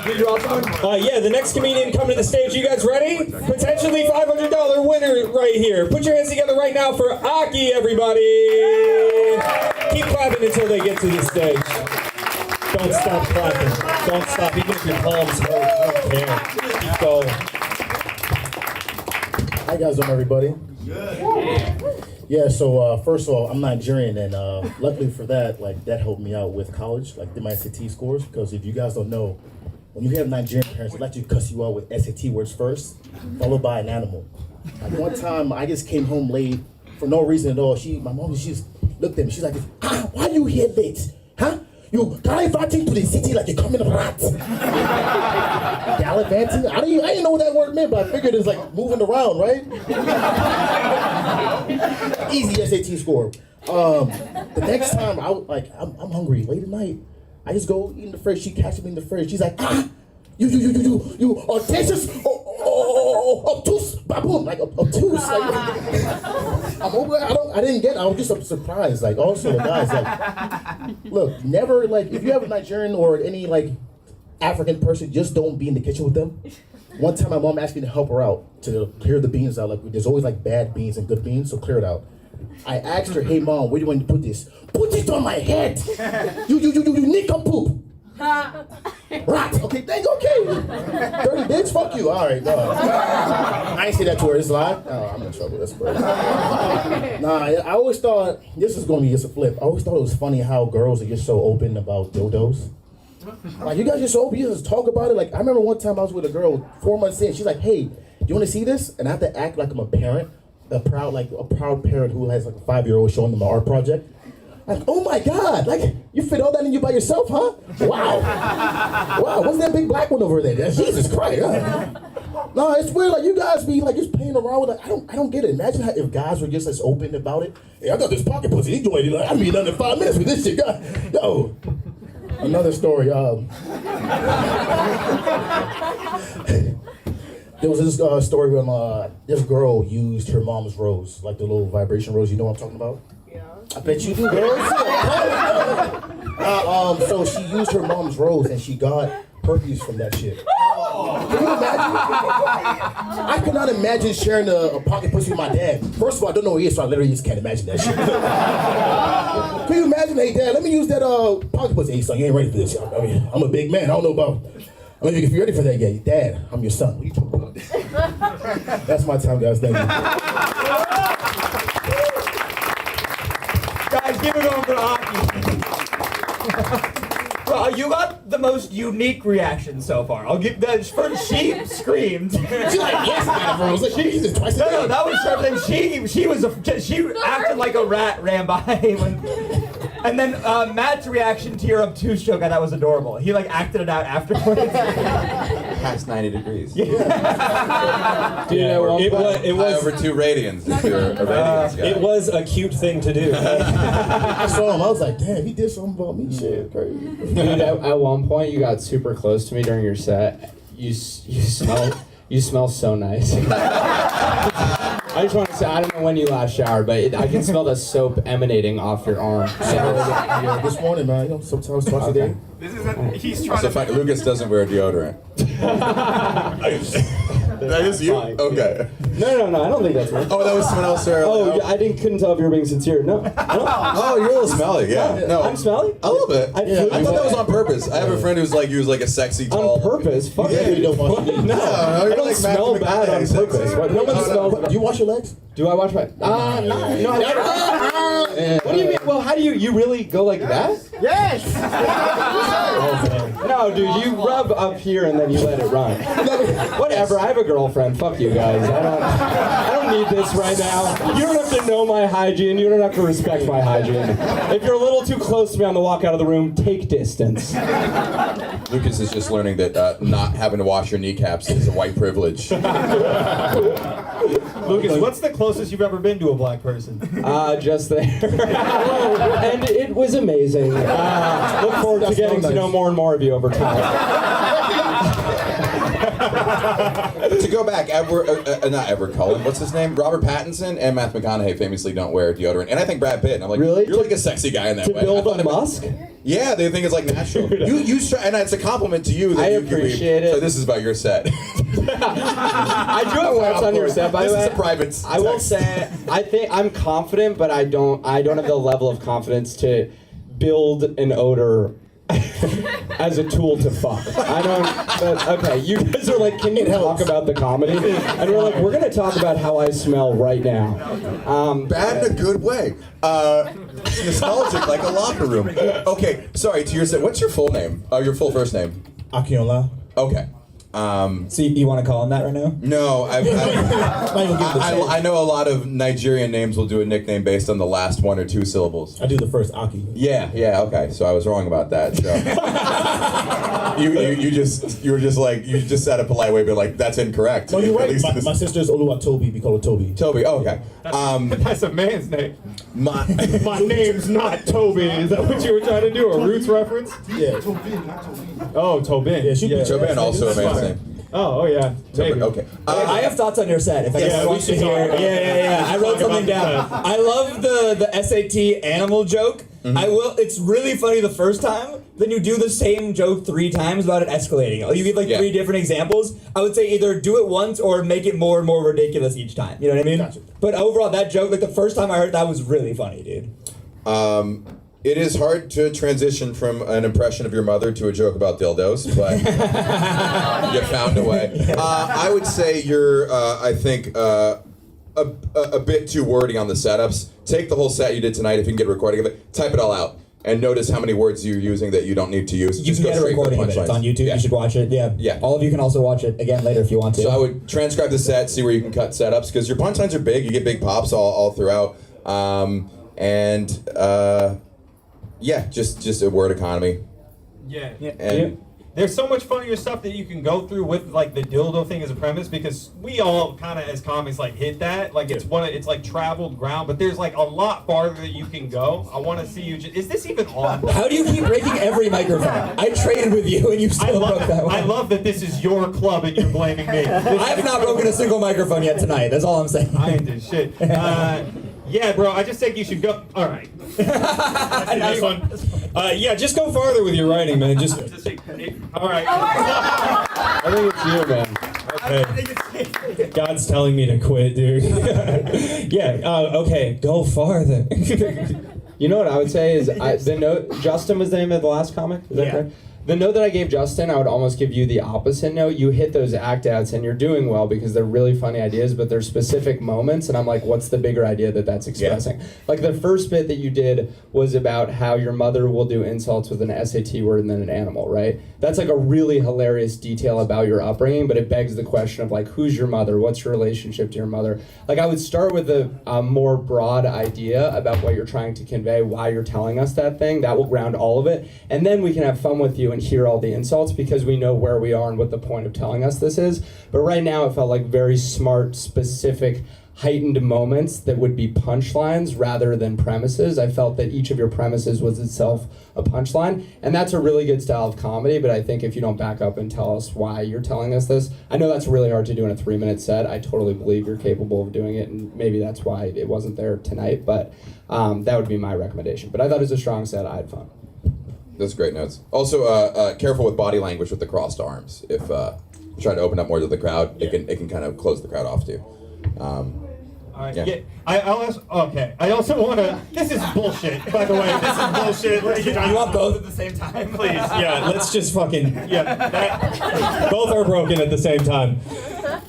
Did you also want? Yeah, the next comedian coming to the stage. You guys ready? Potentially $500 winner right here. Put your hands together right now for Aki, everybody. Keep clapping until they get to the stage. Don't stop clapping. Don't stop. Even if your palms hurt, I don't care. Keep going. Hi guys, everybody. Yeah, so first of all, I'm Nigerian, and luckily for that, like that helped me out with college, like did my SAT scores. Because if you guys don't know, when you have Nigerian parents, they like to cuss you out with SAT words first, followed by an animal. Like one time, I just came home late for no reason at all. My mom, she just looked at me. She's like, why you here late? Huh? You gallivanting to the city like a common rat. Gallivanting? I didn't know what that word meant, but I figured it's like moving around, right? Easy SAT score. The next time I'm hungry late at night. I just go eat in the fridge. She catches me in the fridge. She's like, you audacious, obtuse baboon, like obtuse. Like, I'm over. I didn't get. I was just surprised. Like also the guys like, look, never like if you have a Nigerian or any like African person, just don't be in the kitchen with them. One time my mom asked me to help her out to clear the beans out. Like there's always like bad beans and good beans, so clear it out. I asked her, hey mom, where do you want to put this? Put it on my head. You nincompoop. Rat. Okay, thank you. Okay. Dirty bitch. Fuck you. All right. No. I ain't say that to her. It's live. Oh, I'm in trouble. That's crazy. Nah, I always thought this is gonna be just a flip. I always thought it was funny how girls are just so open about dildos. Like you guys just so open. You just talk about it. Like I remember one time I was with a girl 4 months in. She's like, "Hey, do you want to see this?" And I have to act like I'm a parent, a proud parent who has like a 5-year-old showing them an art project. Like, oh my God, like, you fit all that in you by yourself, huh? Wow. Wow, what's that big black one over there? Jesus Christ. Huh? No, it's weird. Like you guys be like just playing around with it. I don't get it. Imagine how, if guys were just as open about it. Hey, I got this pocket pussy. He joined it. Like I mean, under 5 minutes with this shit. God, yo. Another story. There was this story when this girl used her mom's rose, like the little vibration rose. You know what I'm talking about? Yeah. I bet you do, girls. So she used her mom's rose and she got herpes from that shit. Can you imagine? I could not imagine sharing a pocket pussy with my dad. First of all, I don't know who he is, so I literally just can't imagine that shit. Can you imagine, hey dad, let me use that pocket pussy. Hey son, you ain't ready for this. I mean, I'm a big man. I don't know about. I mean, if you're ready for that, yeah, dad, I'm your son. What are you talking about? That's my time, guys. Thank you. Guys, give it over for Aki. Well, you got the most unique reaction so far. I'll give that. First, she screamed. She's like, yes, I was like, Jesus, twice a day. No, that was her. Then she acted like a rat ran by when. And then Matt's reaction to your obtuse joke, I thought was adorable. He like acted it out afterwards. Past 90 degrees. Dude, it was over 2 radians if you're a radians guy. It was a cute thing to do. I saw him. I was like, damn, he did something about me. Shit, crazy. Dude, at one point you got super close to me during your set. You smell so nice. I just want to say, I don't know when you last showered, but I can smell the soap emanating off your arm. Yeah, this morning, man. You know, sometimes twice a day. He's trying to find. Lucas doesn't wear deodorant. That is you? Okay. No, I don't think that's me. Oh, that was someone else there. Oh, I couldn't tell if you were being sincere. No. Oh, you're a little smelly. Yeah. No. I'm smelly? A little bit. I thought that was on purpose. I have a friend who's like, he was like a sexy tall. On purpose? Fuck yeah, you don't wash your No, I don't smell bad on purpose. No one smells. Do you wash your legs? Do I wash my? No. What do you mean? Well, how do you really go like that? Yes. No, dude, you rub up here and then you let it run. Whatever. I have a girlfriend. Fuck you guys. I don't need this right now. You don't have to know my hygiene. You don't have to respect my hygiene. If you're a little too close to me on the walk out of the room, take distance. Lucas is just learning that not having to wash your kneecaps is a white privilege. Lucas, what's the closest you've ever been to a black person? Just there. And it was amazing. Look forward to getting to know more and more of you over time. To go back, not Edward Cullen, what's his name? Robert Pattinson and Matthew McConaughey famously don't wear deodorant. And I think Brad Pitt, and I'm like, really? You're like a sexy guy in that way. To build a musk? Yeah, they think it's like natural. And it's a compliment to you that I you appreciate it. So this is about your set. I do have what's on your set, by the way. This is a private text. I will say, I think I'm confident, but I don't have the level of confidence to build an odor as a tool to fuck. I don't. But, okay, you guys are like, can you talk about the comedy? And we're like, we're gonna talk about how I smell right now. Bad in a good way. It's nostalgic, like a locker room. Okay, sorry. To your set, what's your full name? Your full first name? Akinola. Okay. So you want to call him that right now? No, I know a lot of Nigerian names will do a nickname based on the last 1 or 2 syllables. I do the first Aki. Yeah, okay. So I was wrong about that. So you just said a polite way, but like that's incorrect. No, you're right. My sister's Oluwatobi. We call her Toby. Toby. Oh, okay. That's a man's name. My name's not Toby. Is that what you were trying to do? A Roots reference? Yeah. Oh, Tobin. Yeah, Tobin also a man's name. Oh yeah. Maybe. Okay. I have thoughts on your set. If anyone wants to hear. Yeah. I wrote something down. I love the SAT animal joke. Mm-hmm. It's really funny the first time. Then you do the same joke 3 times without it escalating. You give like 3 different examples. I would say either do it once or make it more and more ridiculous each time. You know what I mean? Gotcha. But overall, that joke, like the first time I heard that was really funny, dude. It is hard to transition from an impression of your mother to a joke about dildos, but you found a way. I would say you're, I think, a bit too wordy on the setups. Take the whole set you did tonight, if you can get a recording of it, type it all out, and notice how many words you're using that you don't need to use. You can get a recording of it. It's on YouTube. Yeah. You should watch it. Yeah. All of you can also watch it again later if you want to. So I would transcribe the set, see where you can cut setups, because your punchlines are big. You get big pops all throughout. Yeah, just a word economy. Yeah. And there's so much funnier stuff that you can go through with like the dildo thing as a premise, because we all kind of as comics like hit that, like it's like traveled ground, but there's like a lot farther that you can go. I want to see you. Is this even on? How do you keep breaking every microphone? I traded with you and you still broke that one. I love that this is your club and you're blaming me. I've not broken a single microphone yet tonight. That's all I'm saying. I ain't do shit. Yeah, bro, I just think you should go. All right. This one. Yeah, just go farther with your writing, man. Just. All right. I think it's you, man. Okay. God's telling me to quit, dude. Yeah. Okay. Go farther. You know what I would say is the note. Justin was the name of the last comic. Is that correct? The note that I gave Justin, I would almost give you the opposite note. You hit those act outs and you're doing well because they're really funny ideas, but they're specific moments. And I'm like, what's the bigger idea that's expressing? Yeah. Like the first bit that you did was about how your mother will do insults with an SAT word and then an animal, right? That's like a really hilarious detail about your upbringing, but it begs the question of like, who's your mother? What's your relationship to your mother? Like I would start with a more broad idea about what you're trying to convey, why you're telling us that thing. That will ground all of it. And then we can have fun with you and hear all the insults because we know where we are and what the point of telling us this is. But right now it felt like very smart, specific, heightened moments that would be punchlines rather than premises. I felt that each of your premises was itself a punchline, and that's a really good style of comedy, but I think if you don't back up and tell us why you're telling us this, I know that's really hard to do in a 3-minute set. I totally believe you're capable of doing it, and maybe that's why it wasn't there tonight, but that would be my recommendation. But I thought it was a strong set. I had fun. That's great notes. Also, careful with body language with the crossed arms. If you're trying to open up more to the crowd, it can kind of close the crowd off too. Yeah. I'll also, okay. I also want to. This is bullshit. By the way, this is bullshit. You want both at the same time, please? Yeah, let's just fucking. Yeah, both are broken at the same time.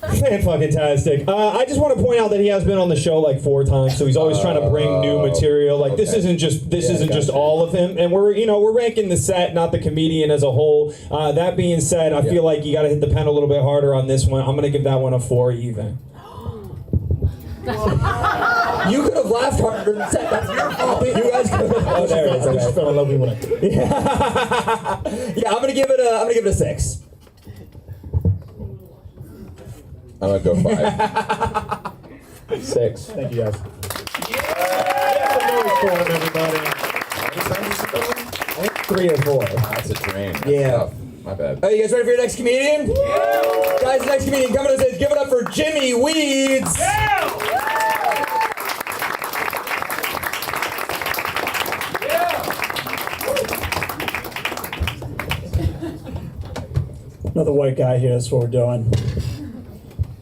Fantastic. I just want to point out that he has been on the show like 4 times, so he's always trying to bring new material. Like this isn't just all of him, and we're ranking the set, not the comedian as a whole. That being said, I feel like you got to hit the pen a little bit harder on this one. I'm gonna give that one a 4 even. You could have laughed harder than said that's your fault. You guys could have. Oh, there it is. I just fell in love with it. Yeah, I'm gonna give it a 6. I'm gonna go 5. 6. Thank you guys. I think 3 or 4. That's a drain. That's Yeah. tough. My bad. Are you guys ready for your next comedian? Yeah. Guys, the next comedian coming to the stage. Give it up for Jimmy Weeds. Yeah. Another white guy here, that's what we're doing.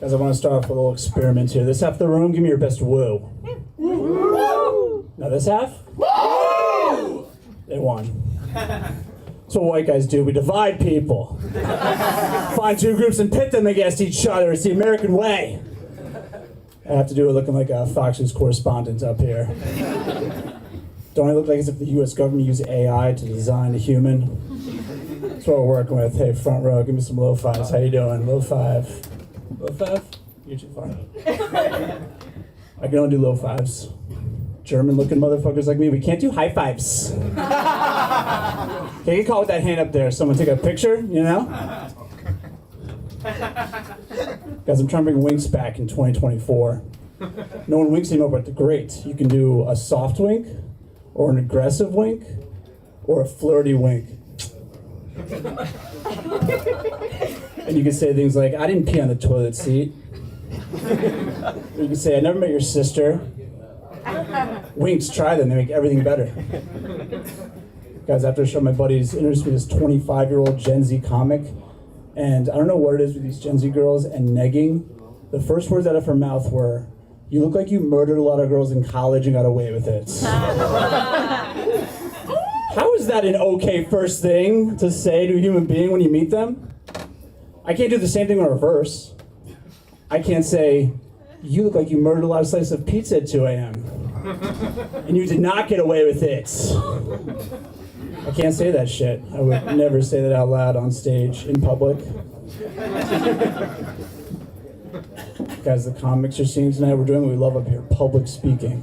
Guys, I want to start off with a little experiment here. This half of the room, give me your best woo. Woo! Now this half? Woo! They won. That's what white guys do. We divide people. Find 2 groups and pit them against each other. It's the American way. I have to do it looking like a Fox News correspondent up here. Don't I look like as if the U.S. government used AI to design a human? That's what we're working with. Hey, front row, give me some low fives. How you doing? Low 5. Low 5? You're too far. I can only do low 5s. German-looking motherfuckers like me, we can't do high fives. Okay, you can call with that hand up there. Someone take a picture, you know? Guys, I'm trying to bring winks back in 2024. No one winks anymore, but great. You can do a soft wink, or an aggressive wink, or a flirty wink. And you can say things like, I didn't pee on the toilet seat. Or you can say, I never met your sister. Winks, try them, they make everything better. Guys, after the show, my buddies introduced me to this 25-year-old Gen Z comic, and I don't know what it is with these Gen Z girls and negging. The first words out of her mouth were, you look like you murdered a lot of girls in college and got away with it. How is that an okay first thing to say to a human being when you meet them? I can't do the same thing in reverse. I can't say, you look like you murdered a lot of slices of pizza at 2 a.m. and you did not get away with it. I can't say that shit. I would never say that out loud on stage, in public. Guys, the comics you're seeing tonight, we're doing what we love up here, public speaking.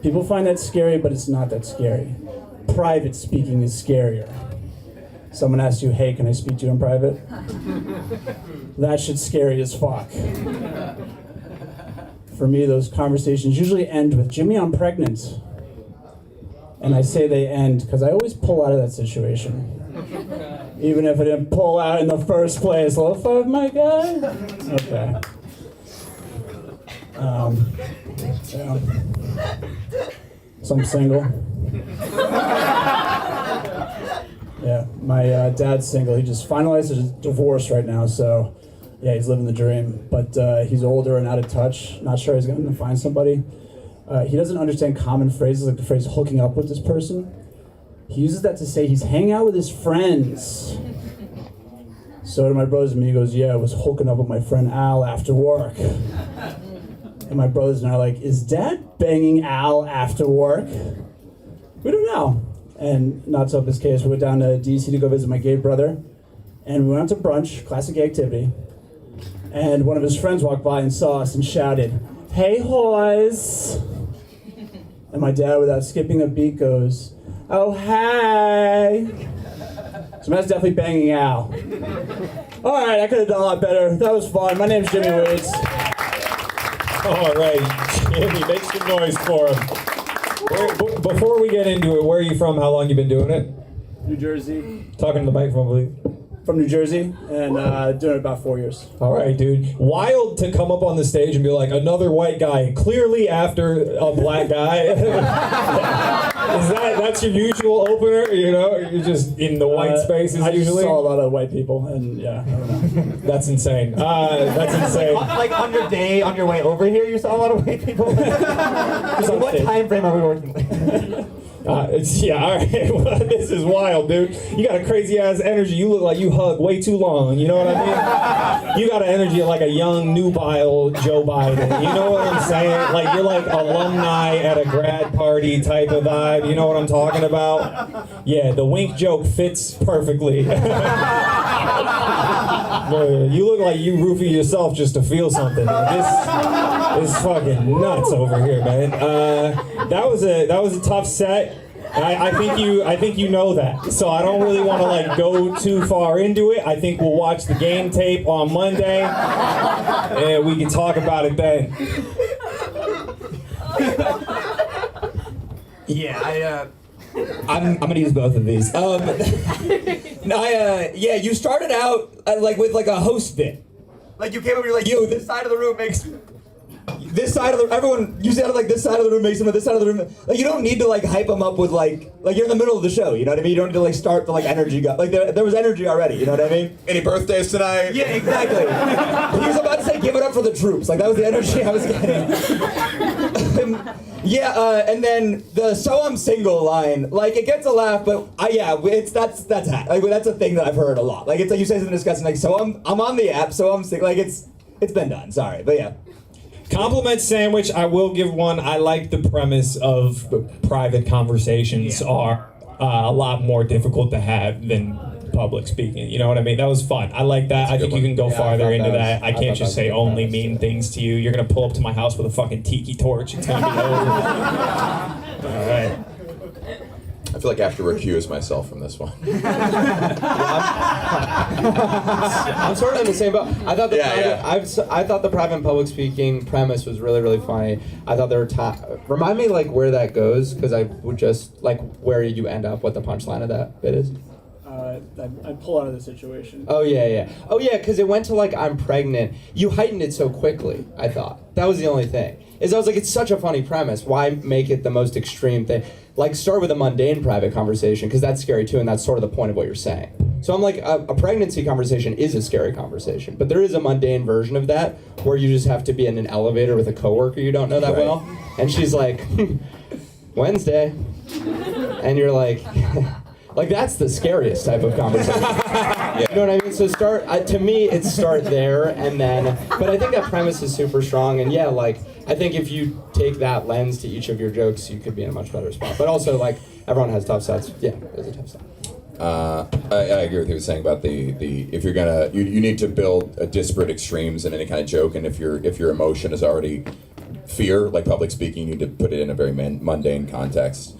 People find that scary, but it's not that scary. Private speaking is scarier. Someone asks you, hey, can I speak to you in private? That shit's scary as fuck. For me, those conversations usually end with, Jimmy, I'm pregnant. And I say they end because I always pull out of that situation. Even if I didn't pull out in the first place. Low five, my guy? Okay. Yeah. So I'm single. Yeah, my dad's single. He just finalized his divorce right now, so yeah, he's living the dream. But he's older and out of touch. Not sure he's going to find somebody. He doesn't understand common phrases like the phrase hooking up with this person. He uses that to say he's hanging out with his friends. So to my brothers and me, he goes, yeah, I was hooking up with my friend Al after work. And my brothers and I are like, is Dad banging Al after work? We don't know. And not so this case, we went down to DC to go visit my gay brother. And we went out to brunch, classic gay activity. And one of his friends walked by and saw us and shouted, hey, hoys. And my dad, without skipping a beat, goes, oh, hey. So that's definitely banging Al. All right, I could have done a lot better. That was fun. My name's Jimmy Waits. All right, Jimmy, make some noise for him. Before we get into it, where are you from? How long you been doing it? New Jersey. Talking to the microphone, please. From New Jersey, and doing it about 4 years. All right, dude. Wild to come up on the stage and be like, another white guy, clearly after a black guy. That's your usual opener? You know, you're just in the white spaces I usually? saw a lot of white people, and yeah, I don't know. That's insane. That's insane. Like on your day, on your way over here, you saw a lot of white people? What time frame are we working with? All right. Well, this is wild, dude. You got a crazy ass energy. You look like you hug way too long. You know what I mean? You got an energy like a young, nubile Joe Biden. You know what I'm saying? Like you're like alumni at a grad party type of vibe. You know what I'm talking about? Yeah, the wink joke fits perfectly. You look like you roofie yourself just to feel something. This is fucking nuts over here, man. That was a tough set. I think you know that. So I don't really want to like go too far into it. I think we'll watch the game tape on Monday, and we can talk about it then. Yeah, I'm gonna use both of these. Yeah, you started out like with like a host bit. Like you came up and you're like, yo, this side of the room makes this side of the everyone. You sounded like this side of the room makes them. This side of the room. Like you don't need to like hype them up with like you're in the middle of the show. You know what I mean? You don't need to like start the like energy. Like there was energy already. You know what I mean? Any birthdays tonight? Yeah, exactly. He was about to say, "Give it up for the troops." Like that was the energy I was getting. And then the "so I'm single" line, like it gets a laugh, but that's a thing that I've heard a lot. Like it's like you say something disgusting, like "so I'm on the app, so I'm single." Like it's been done. Sorry, but yeah. Compliment sandwich, I will give one. I like the premise of private conversations are a lot more difficult to have than public speaking. You know what I mean? That was fun. I like that. I think you can go farther into that. I can't just say only mean things to you. You're going to pull up to my house with a fucking tiki torch. It's going to be over. All right. I feel like I have to recuse myself from this one. I'm sort of in the same boat. I thought I thought the private and public speaking premise was really, really funny. I thought they were remind me like where that goes, because I would just like where you end up, what the punchline of that bit is. I pull out of the situation. Oh yeah, because it went to like I'm pregnant. You heightened it so quickly. I thought that was the only thing. I was like, it's such a funny premise. Why make it the most extreme thing? Like start with a mundane private conversation, because that's scary too, and that's sort of the point of what you're saying. So I'm like, a pregnancy conversation is a scary conversation, but there is a mundane version of that where you just have to be in an elevator with a coworker you don't know that well, and she's like, Wednesday, and you're like. Like that's the scariest type of conversation. You know what I mean? So to me, it's start there and then, but I think that premise is super strong, and like, I think if you take that lens to each of your jokes, you could be in a much better spot. But also, like, everyone has tough sets. Yeah, it's a tough set. I agree with you saying about the if you're gonna, you need to build a disparate extremes in any kind of joke, and if your emotion is already fear, like public speaking, you need to put it in a very mundane context.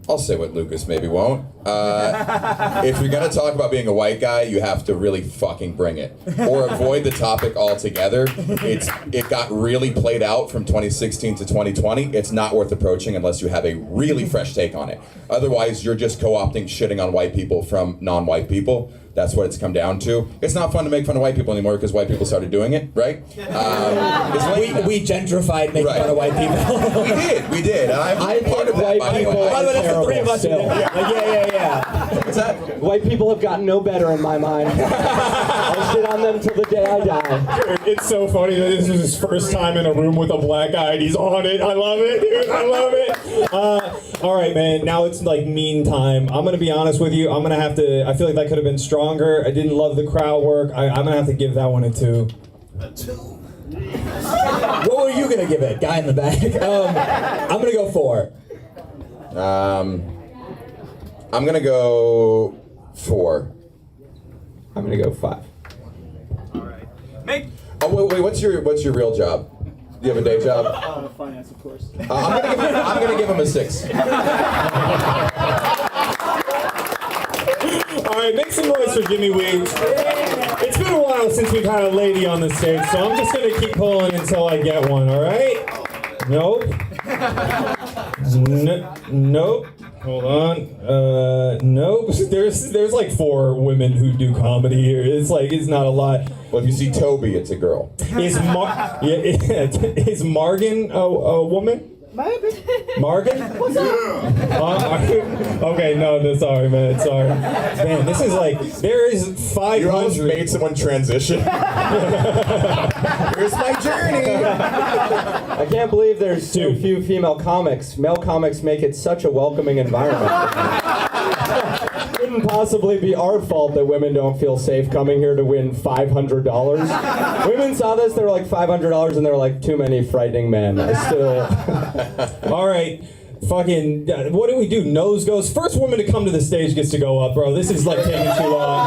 I'll say what Lucas maybe won't. If you're gonna talk about being a white guy, you have to really fucking bring it, or avoid the topic altogether. It got really played out from 2016 to 2020. It's not worth approaching unless you have a really fresh take on it. Otherwise, you're just co-opting shitting on white people from non-white people. That's what it's come down to. It's not fun to make fun of white people anymore because white people started doing it, right? We gentrified making fun of white people. we did. I'm part of that, white by the people way. By the way, that's the three of us. Still. Yeah. What's that? White people have gotten no better in my mind. I'll shit on them till the day I die. Dude, it's so funny that this is his first time in a room with a black guy and he's on it. I love it, dude. I love it. All right, man. Now it's like mean time. I'm gonna be honest with you. I'm gonna have to. I feel like that could have been stronger. I didn't love the crowd work. I'm gonna have to give that one a 2. A 2. What were you gonna give it, guy in the back? I'm gonna go 4. I'm gonna go 4. I'm gonna go 5. Oh wait, what's your real job? Do you have a day job? Finance, of course. I'm gonna give him a 6. All right, make some noise for Jimmy Wiggs. It's been a while since we've had a lady on the stage, so I'm just gonna keep pulling until I get one. All right? Nope. Nope. Hold on. Nope. There's like 4 women who do comedy here. It's not a lot. Well, if you see Toby, it's a girl. Is Margan a woman? Margan? What's up? Okay, no, sorry, man. Sorry. Man, this is like, there is 500. You almost made someone transition. Here's my journey. I can't believe there's so few female comics. Male comics make it such a welcoming environment. Couldn't possibly be our fault that women don't feel safe coming here to win $500. Women saw this, they were like $500, and they were like, too many frightening men. I still... All right. Fucking, what do we do? Nose goes. First woman to come to the stage gets to go up, bro. This is like taking too long.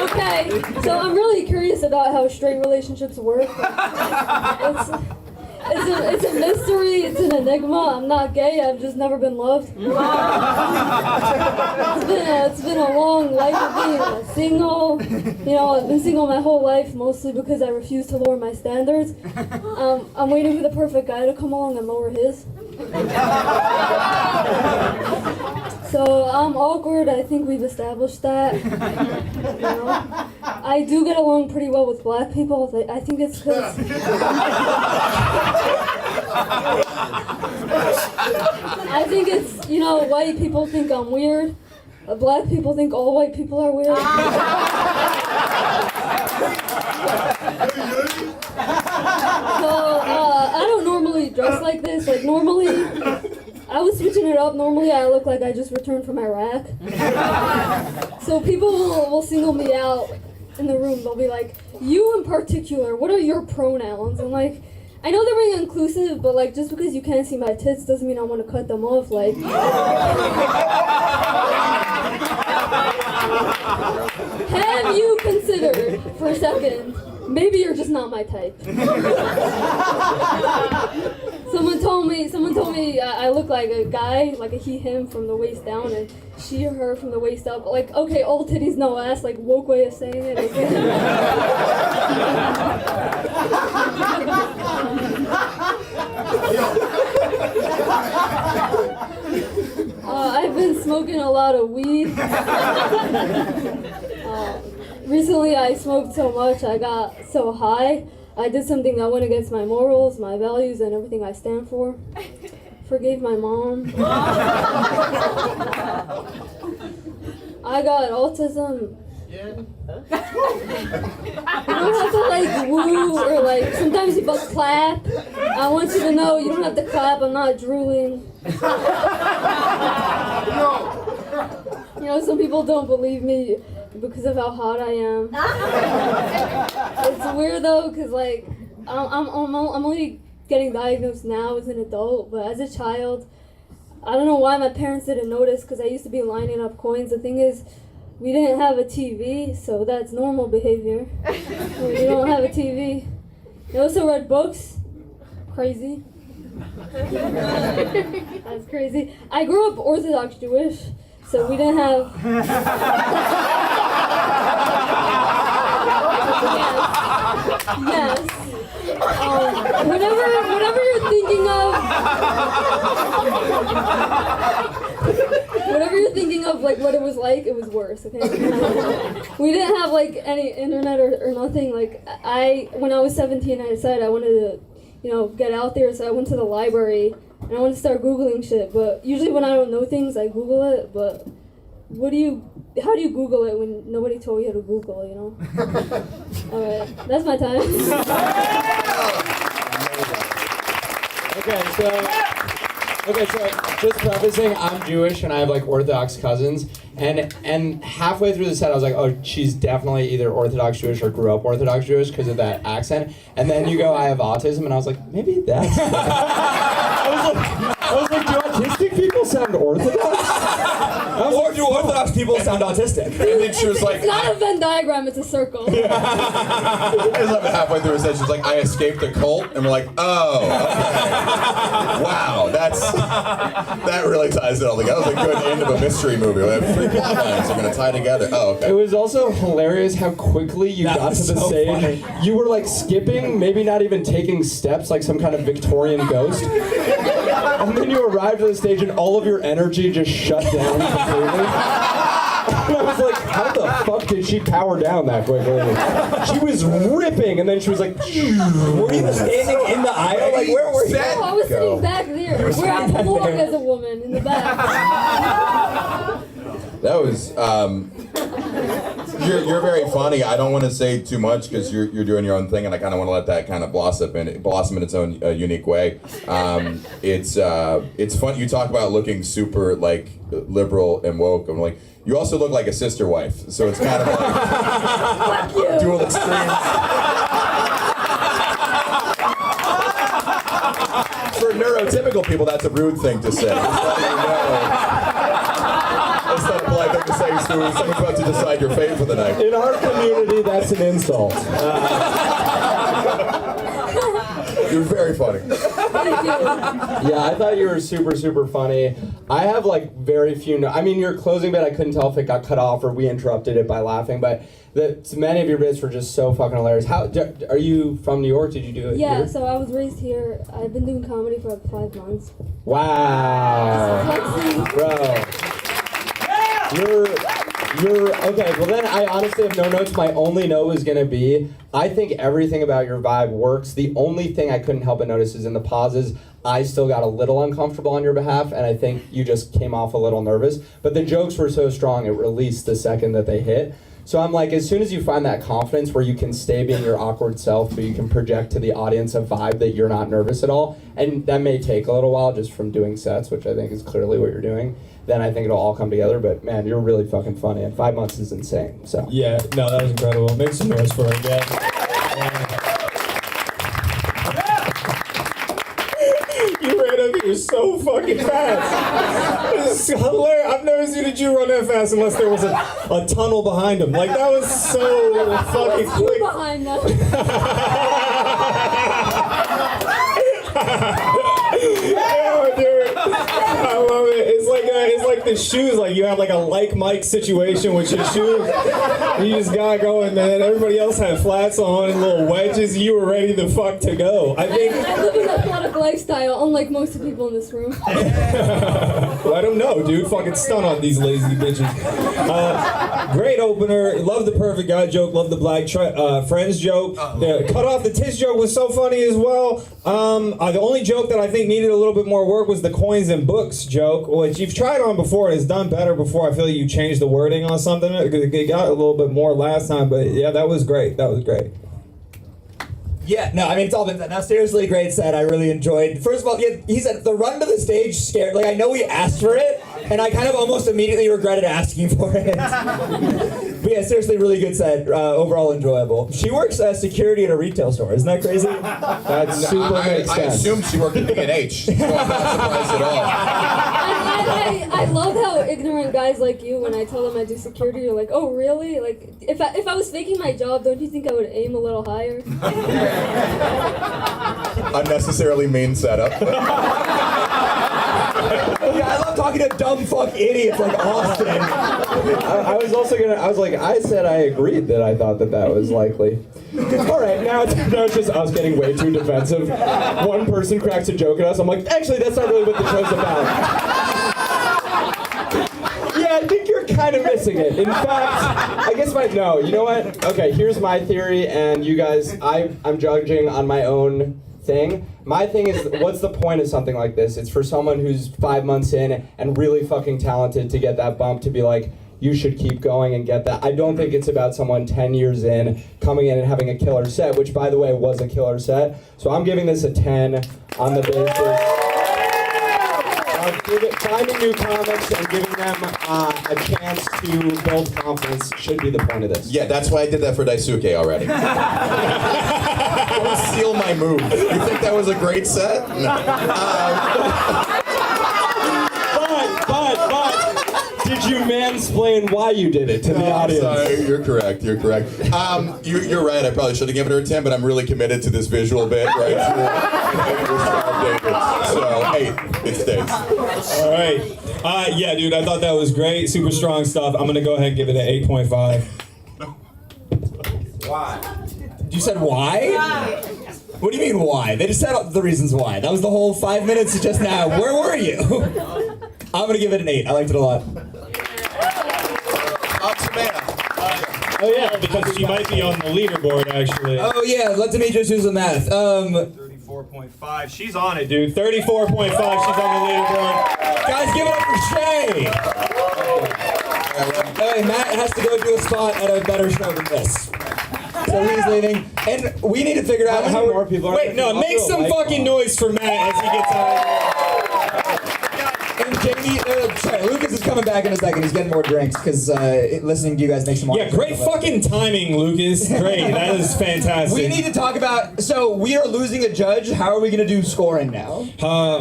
Okay, so I'm really curious about how straight relationships work. It's a mystery, it's an enigma. I'm not gay, I've just never been loved. It's been a long life of being single. You know, I've been single my whole life, mostly because I refuse to lower my standards. I'm waiting for the perfect guy to come along and lower his. So I'm awkward, I think we've established that. You know? I do get along pretty well with black people. I think it's because... I think it's, you know, white people think I'm weird. Black people think all white people are weird. So, I don't normally dress like this. Like, normally... I was switching it up. Normally I look like I just returned from Iraq. So people will single me out in the room. They'll be like, you in particular, what are your pronouns? And like, I know they're being inclusive, but like, just because you can't see my tits doesn't mean I want to cut them off. Like, have you considered for a second, maybe you're just not my type. Someone told me I look like a guy, like a he, him from the waist down, and she or her from the waist up. Like, okay, all titties, no ass, like woke way of saying it. Okay? I've been smoking a lot of weed. Recently I smoked so much, I got so high. I did something that went against my morals, my values, and everything I stand for. Forgave my mom. I got autism. You don't have to like woo or like, sometimes you both clap. I want you to know you don't have to clap, I'm not drooling. You know, some people don't believe me because of how hot I am. It's weird though, cause like I'm only getting diagnosed now as an adult, but as a child, I don't know why my parents didn't notice, cause I used to be lining up coins. The thing is, we didn't have a TV, so that's normal behavior. When you don't have a TV. I also read books. Crazy. That's crazy. I grew up Orthodox Jewish, so we didn't have. Yes. Whatever you're thinking of. Whatever you're thinking of, like what it was like, it was worse. Okay. We didn't have like any internet or nothing. Like when I was 17, I decided I wanted to, get out there. So I went to the library and I wanted to start Googling shit. But usually when I don't know things, I Google it. But how do you Google it when nobody told you how to Google? All right, that's my time. Okay, so just prefacing, I'm Jewish and I have like Orthodox cousins, and halfway through the set I was like, oh, she's definitely either Orthodox Jewish or grew up Orthodox Jewish because of that accent. And then you go, I have autism, and I was like, maybe that's. I was like, do autistic people sound Orthodox? Or do Orthodox people sound autistic? And then she was like, It's not a Venn diagram, it's a circle. I just love it halfway through her set. She's like, I escaped a cult, and we're like, oh, okay. Wow, that really ties it all together. That was a good end of a mystery movie. We have 3 plot lines are gonna tie together. Oh, okay. It was also hilarious how quickly you got to the stage. Funny. You were like skipping, maybe not even taking steps like some kind of Victorian ghost. And then you arrived at the stage and all of your energy just shut down completely. And I was like, how the fuck did she power down that quickly? She was ripping, and then she was like, were you standing in the aisle? Like, where were you? No, I was sitting back there. Where I belong as a woman in the back. That was, you're very funny. I don't want to say too much because you're doing your own thing, and I kind of want to let that kind of blossom in its own unique way. It's fun. You talk about looking super like liberal and woke. I'm like, you also look like a sister wife, so it's kind of like dual extremes. For neurotypical people, that's a rude thing to say. Just letting you know. It's not a polite thing to say to someone's about to decide your fate for the night. in our community, that's an insult. You're very funny. Thank you. Yeah, I thought you were super, super funny. I have like very few. I mean, your closing bit, I couldn't tell if it got cut off or we interrupted it by laughing, but many of your bits were just so fucking hilarious. Are you from New York? Did you do it Yeah, here? so I was raised here. I've been doing comedy for like 5 months. Wow, bro. You're okay. Well, then I honestly have no notes. My only note is gonna be, I think everything about your vibe works. The only thing I couldn't help but notice is in the pauses, I still got a little uncomfortable on your behalf, and I think you just came off a little nervous. But the jokes were so strong, it released the second that they hit. So I'm like, as soon as you find that confidence where you can stay being your awkward self, but you can project to the audience a vibe that you're not nervous at all, and that may take a little while just from doing sets, which I think is clearly what you're doing, then I think it'll all come together. But man, you're really fucking funny, and 5 months is insane. So Yeah, no, that was incredible. Make some noise for it, guys. You ran up here so fucking fast. It's hilarious. I've never seen a Jew run that fast unless there was a tunnel behind him. Like, that was so fucking You quick. behind them. Oh, dude. I love it. It's like the shoes. Like, you have like a like Mike situation with your shoes. You just gotta go, and then everybody else had flats on and little wedges. You were ready the fuck to go. I think. I live an athletic lifestyle, unlike most of the people in this room. Let them know, dude. Fucking stun on these lazy bitches. Great opener. Love the perfect guy joke. Love the black friends joke. The cut off the tits joke was so funny as well. The only joke that I think needed a little bit more work was the coins and books joke, which you've tried on before. It's done better before. I feel like you changed the wording on something. It got a little bit more last time, but yeah, that was great. That was great. Yeah, no, I mean, it's all been said. Now, seriously, great set. I really enjoyed. First of all, yeah, he said the run to the stage scared. Like, I know we asked for it, and I kind of almost immediately regretted asking for it. But yeah, seriously, really good set. Overall enjoyable. She works as security at a retail store. Isn't that crazy? that super makes I sense. assumed she worked at B&H, so I'm not surprised at all. I love how ignorant guys like you, when I tell them I do security, you're like, oh really? Like, if I was faking my job, don't you think I would aim a little higher? Unnecessarily mean setup. Yeah, I love talking to dumb fuck idiots like Austin. I was also gonna. I was like, I said I agreed that I thought that was likely. All right, now it's just us getting way too defensive. One person cracks a joke at us. I'm like, actually, that's not really what the show's about. Yeah, I think you're kind of missing it. In fact, I guess no. You know what? Okay, here's my theory, and you guys, I'm judging on my own thing. My thing is, what's the point of something like this? It's for someone who's 5 months in and really fucking talented to get that bump, to be like, you should keep going and get that. I don't think it's about someone 10 years in coming in and having a killer set, which, by the way, was a killer set. So I'm giving this a 10 on the basis of finding new comics and giving them a chance to build confidence should be the point of this. Yeah, that's why I did that for Daisuke already. Don't steal my move. You think that was a great set? No. But did you mansplain why you did it to the audience? Sorry, you're correct. You're right. I probably should have given her a 10, but I'm really committed to this visual bit right here. So, hey, it stays. All right. Yeah, dude, I thought that was great. Super strong stuff. I'm going to go ahead and give it an 8.5. Why? You said why? What do you mean why? They just said the reasons why. That was the whole 5 minutes just now. Where were you? I'm going to give it an 8. I liked it a lot. Oh yeah, because she might be on the leaderboard actually. Oh yeah, let Demetrius do some math. 34.5. She's on it, dude. 34.5. She's on the leaderboard. Guys, give it up for Shay. Hey, Matt has to go do a spot at a better show than this. So he's leaving, and we need to figure out how more people are. Wait, no, make some fucking noise for Matt as he gets out. And Jamie, sorry, Lucas is coming back in a second. He's getting more drinks because listening to you guys makes him more. Yeah, great fucking timing, Lucas. Great, that is fantastic. We need to talk about. So we are losing a judge. How are we going to do scoring now?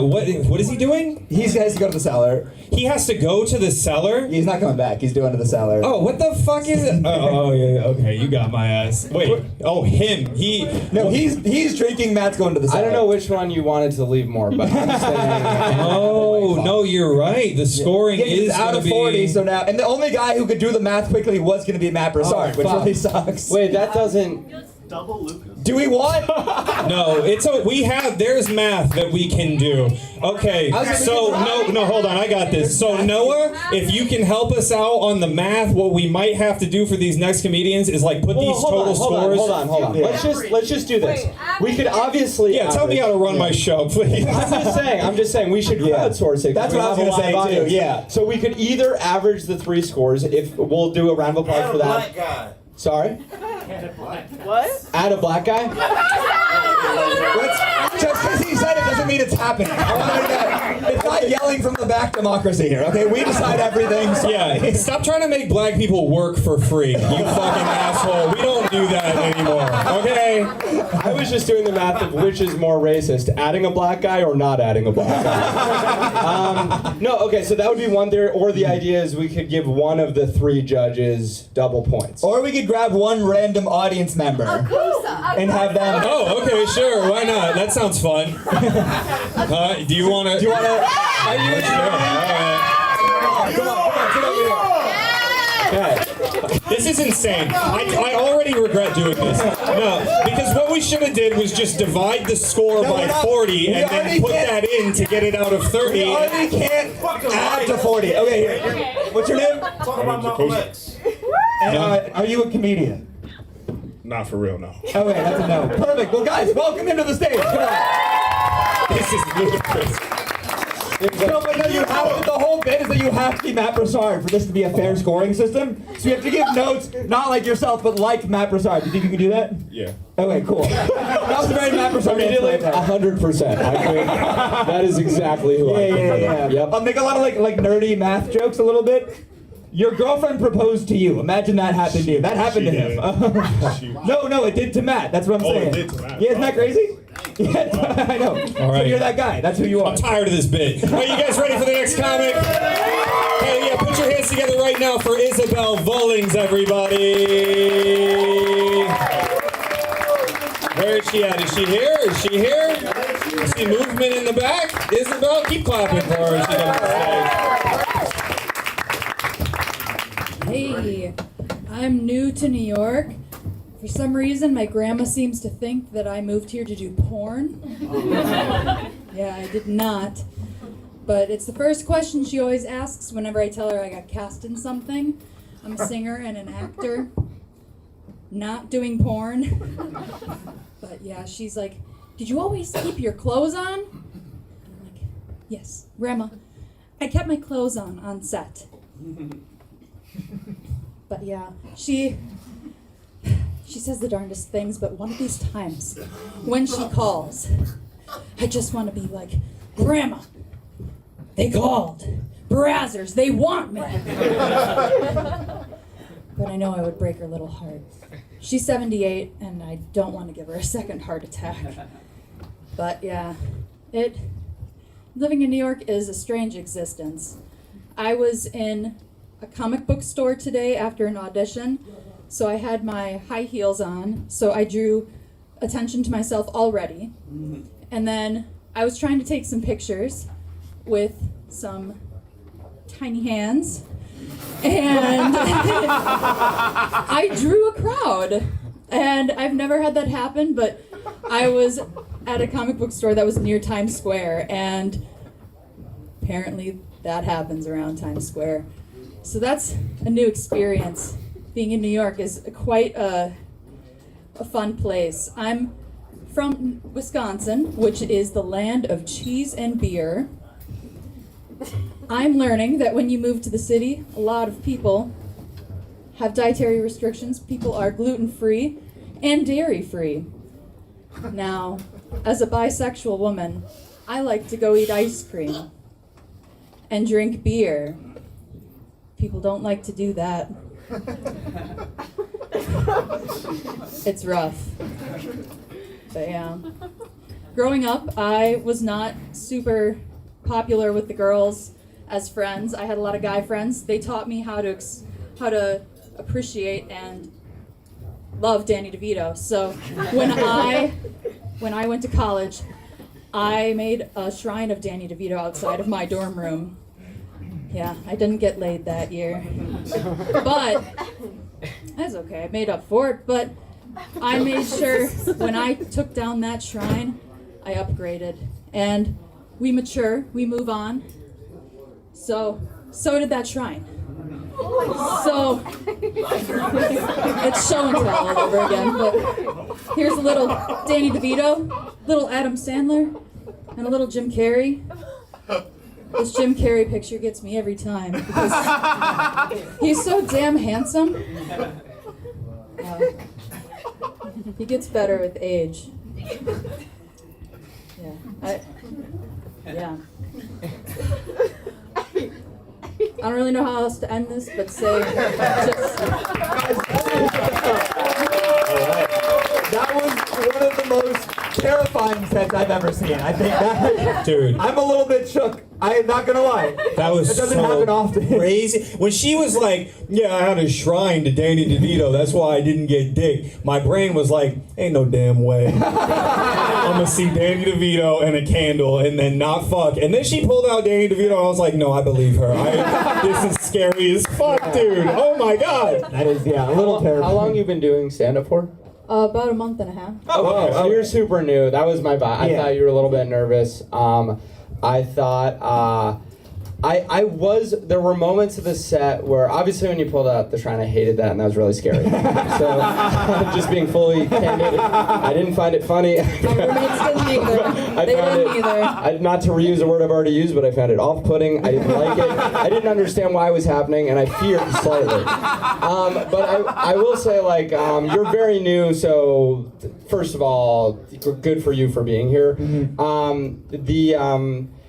What is he doing? He has to go to the cellar. He has to go to the cellar? He's not coming back. He's doing to the cellar. Oh, what the fuck is it? Oh yeah, okay, you got my ass. Wait, oh him? He's drinking. Matt's going to the cellar. I don't know which one you wanted to leave more, but I'm saying. Oh no, you're right. The scoring is out of 40. So now, and the only guy who could do the math quickly was going to be Matt Broussard, which really sucks. Wait, that doesn't. Double Lucas. Do we want? No, there's math that we can do. Okay, so hold on, I got this. So Noah, if you can help us out on the math, what we might have to do for these next comedians is like put these total scores. Hold on. Yeah. Let's just do this. We could obviously. Yeah, tell me how to run my show, please. I'm just saying we should crowdsource it. That's what I was going to say too. Yeah. So we could either average the 3 scores. If we'll do a round of applause for that. Black guy. Sorry? What? Add a black guy? Just because he said it doesn't mean it's happening. It's not yelling from the back democracy here, okay? We decide everything. So. Yeah, stop trying to make black people work for free, you fucking asshole. We don't do that anymore, okay? I was just doing the math of which is more racist, adding a black guy or not adding a black guy. No, okay, so that would be one theory, or the idea is we could give one of the 3 judges double points. Or we could grab one random audience member and have them. Oh, okay, sure, why not? That sounds fun. Do you want to? Are you sure? All right. Come on, sit over here. Okay. This is insane. I already regret doing this. No, because what we should have did was just divide the score by 40 and then put that in to get it out of 30. We already can't add to 40. Okay, here. What's your name? Talk about my flex. And, are you a comedian? Not for real, no. Okay, that's a no. Perfect. Well, guys, welcome into the stage. Come on. This is ludicrous. No, but no, you have to, the whole bit is that you have to be Matt Broussard for this to be a fair scoring system. So you have to give notes, not like yourself, but like Matt Broussard. Do you think you can do that? Yeah. Okay, cool. That was a very Matt Broussard. 100%. I think that is exactly who I am. Yeah. Yep. I'll make a lot of like nerdy math jokes a little bit. Your girlfriend proposed to you. Imagine that happened to you. That happened to him. No, it did to Matt. That's what I'm saying. It did to Matt. Yeah, isn't that crazy? Yeah, I know. All So right. you're that guy. That's who you are. I'm tired of this bit. Are you guys ready for the next comic? Hey, yeah, put your hands together right now for Isabel Vullings, everybody. Where is she at? Is she here? Is she here? I see movement in the back. Isabel, keep clapping for her. She comes on stage. Hey, I'm new to New York. For some reason, my grandma seems to think that I moved here to do porn. Yeah, I did not. But it's the first question she always asks whenever I tell her I got cast in something. I'm a singer and an actor, not doing porn. But yeah, she's like, did you always keep your clothes on? And I'm like, yes, Grandma, I kept my clothes on set. But yeah, she says the darndest things, but one of these times, when she calls, I just want to be like, Grandma, they called. Brazzers, they want me. But I know I would break her little heart. She's 78, and I don't want to give her a second heart attack. But yeah, living in New York is a strange existence. I was in a comic book store today after an audition, so I had my high heels on, so I drew attention to myself already. And then I was trying to take some pictures with some tiny hands, and I drew a crowd. And I've never had that happen, but I was at a comic book store that was near Times Square, and apparently that happens around Times Square. So that's a new experience. Being in New York is quite a fun place. I'm from Wisconsin, which is the land of cheese and beer. I'm learning that when you move to the city, a lot of people have dietary restrictions. People are gluten-free and dairy-free. Now, as a bisexual woman, I like to go eat ice cream and drink beer. People don't like to do that. It's rough. But yeah. Growing up, I was not super popular with the girls as friends. I had a lot of guy friends. They taught me how to appreciate and love Danny DeVito. So when I went to college, I made a shrine of Danny DeVito outside of my dorm room. Yeah, I didn't get laid that year. But that's okay. I made up for it. But I made sure when I took down that shrine, I upgraded. And we mature, we move on. So did that shrine. So it's show and tell all over again. But here's a little Danny DeVito, little Adam Sandler, and a little Jim Carrey. This Jim Carrey picture gets me every time because he's so damn handsome. He gets better with age. Yeah. I don't really know how else to end this, but say just. That was one of the most terrifying sets I've ever seen. I think that. Dude. I'm a little bit shook. I am not gonna lie. That was it doesn't so happen often. crazy. When she was like, yeah, I had a shrine to Danny DeVito, that's why I didn't get dick. My brain was like, ain't no damn way. I'm gonna see Danny DeVito and a candle and then not fuck. And then she pulled out Danny DeVito and I was like, no, I believe her. This is scary as fuck, dude. Oh my god. That is, a little terrifying. How long you been doing stand-up for? About a month and a half. Oh, so you're super new. That was my vibe. I thought you were a little bit nervous. I thought, there were moments of the set where, obviously when you pulled out the shrine, I hated that and that was really scary. So, just being fully candid, I didn't find it funny. My roommates didn't either. Not to reuse a word I've already used, but I found it off-putting. I didn't like it. I didn't understand why it was happening, and I feared slightly. But I will say, you're very new, so first of all, good for you for being here.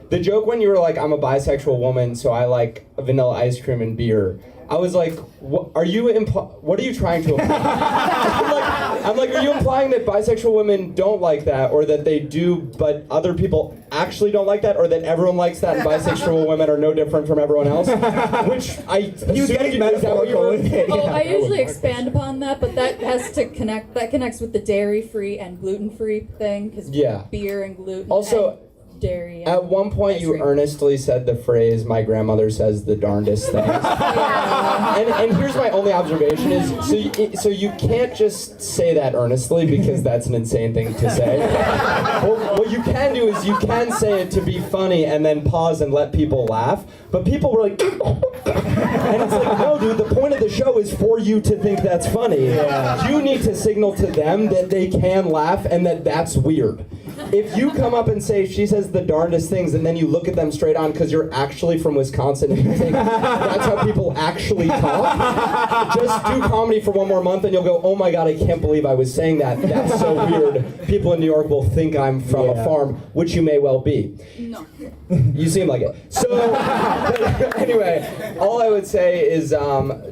The joke when you were like, I'm a bisexual woman, so I like vanilla ice cream and beer. I was like, what are you trying to imply? I'm like, are you implying that bisexual women don't like that, or that they do, but other people actually don't like that, or that everyone likes that and bisexual women are no different from everyone else? Which I You getting metaphorical with it. Oh, I usually expand upon that, but that has to connect. That connects with the dairy-free and gluten-free thing, because beer and gluten. Also, and dairy. And at one point, you earnestly said the phrase, "My grandmother says the darndest things." and here's my only observation is, so you can't just say that earnestly, because that's an insane thing to say. What you can do is you can say it to be funny and then pause and let people laugh. But people were like, and it's like, no, dude, the point of the show is for you to think that's funny. You need to signal to them that they can laugh and that that's weird. If you come up and say, she says the darndest things, and then you look at them straight on because you're actually from Wisconsin and you think that's how people actually talk, just do comedy for one more month and you'll go, oh my God, I can't believe I was saying that. That's so weird. People in New York will think I'm from a farm, which you may well be. No. You seem like it. So, anyway, all I would say is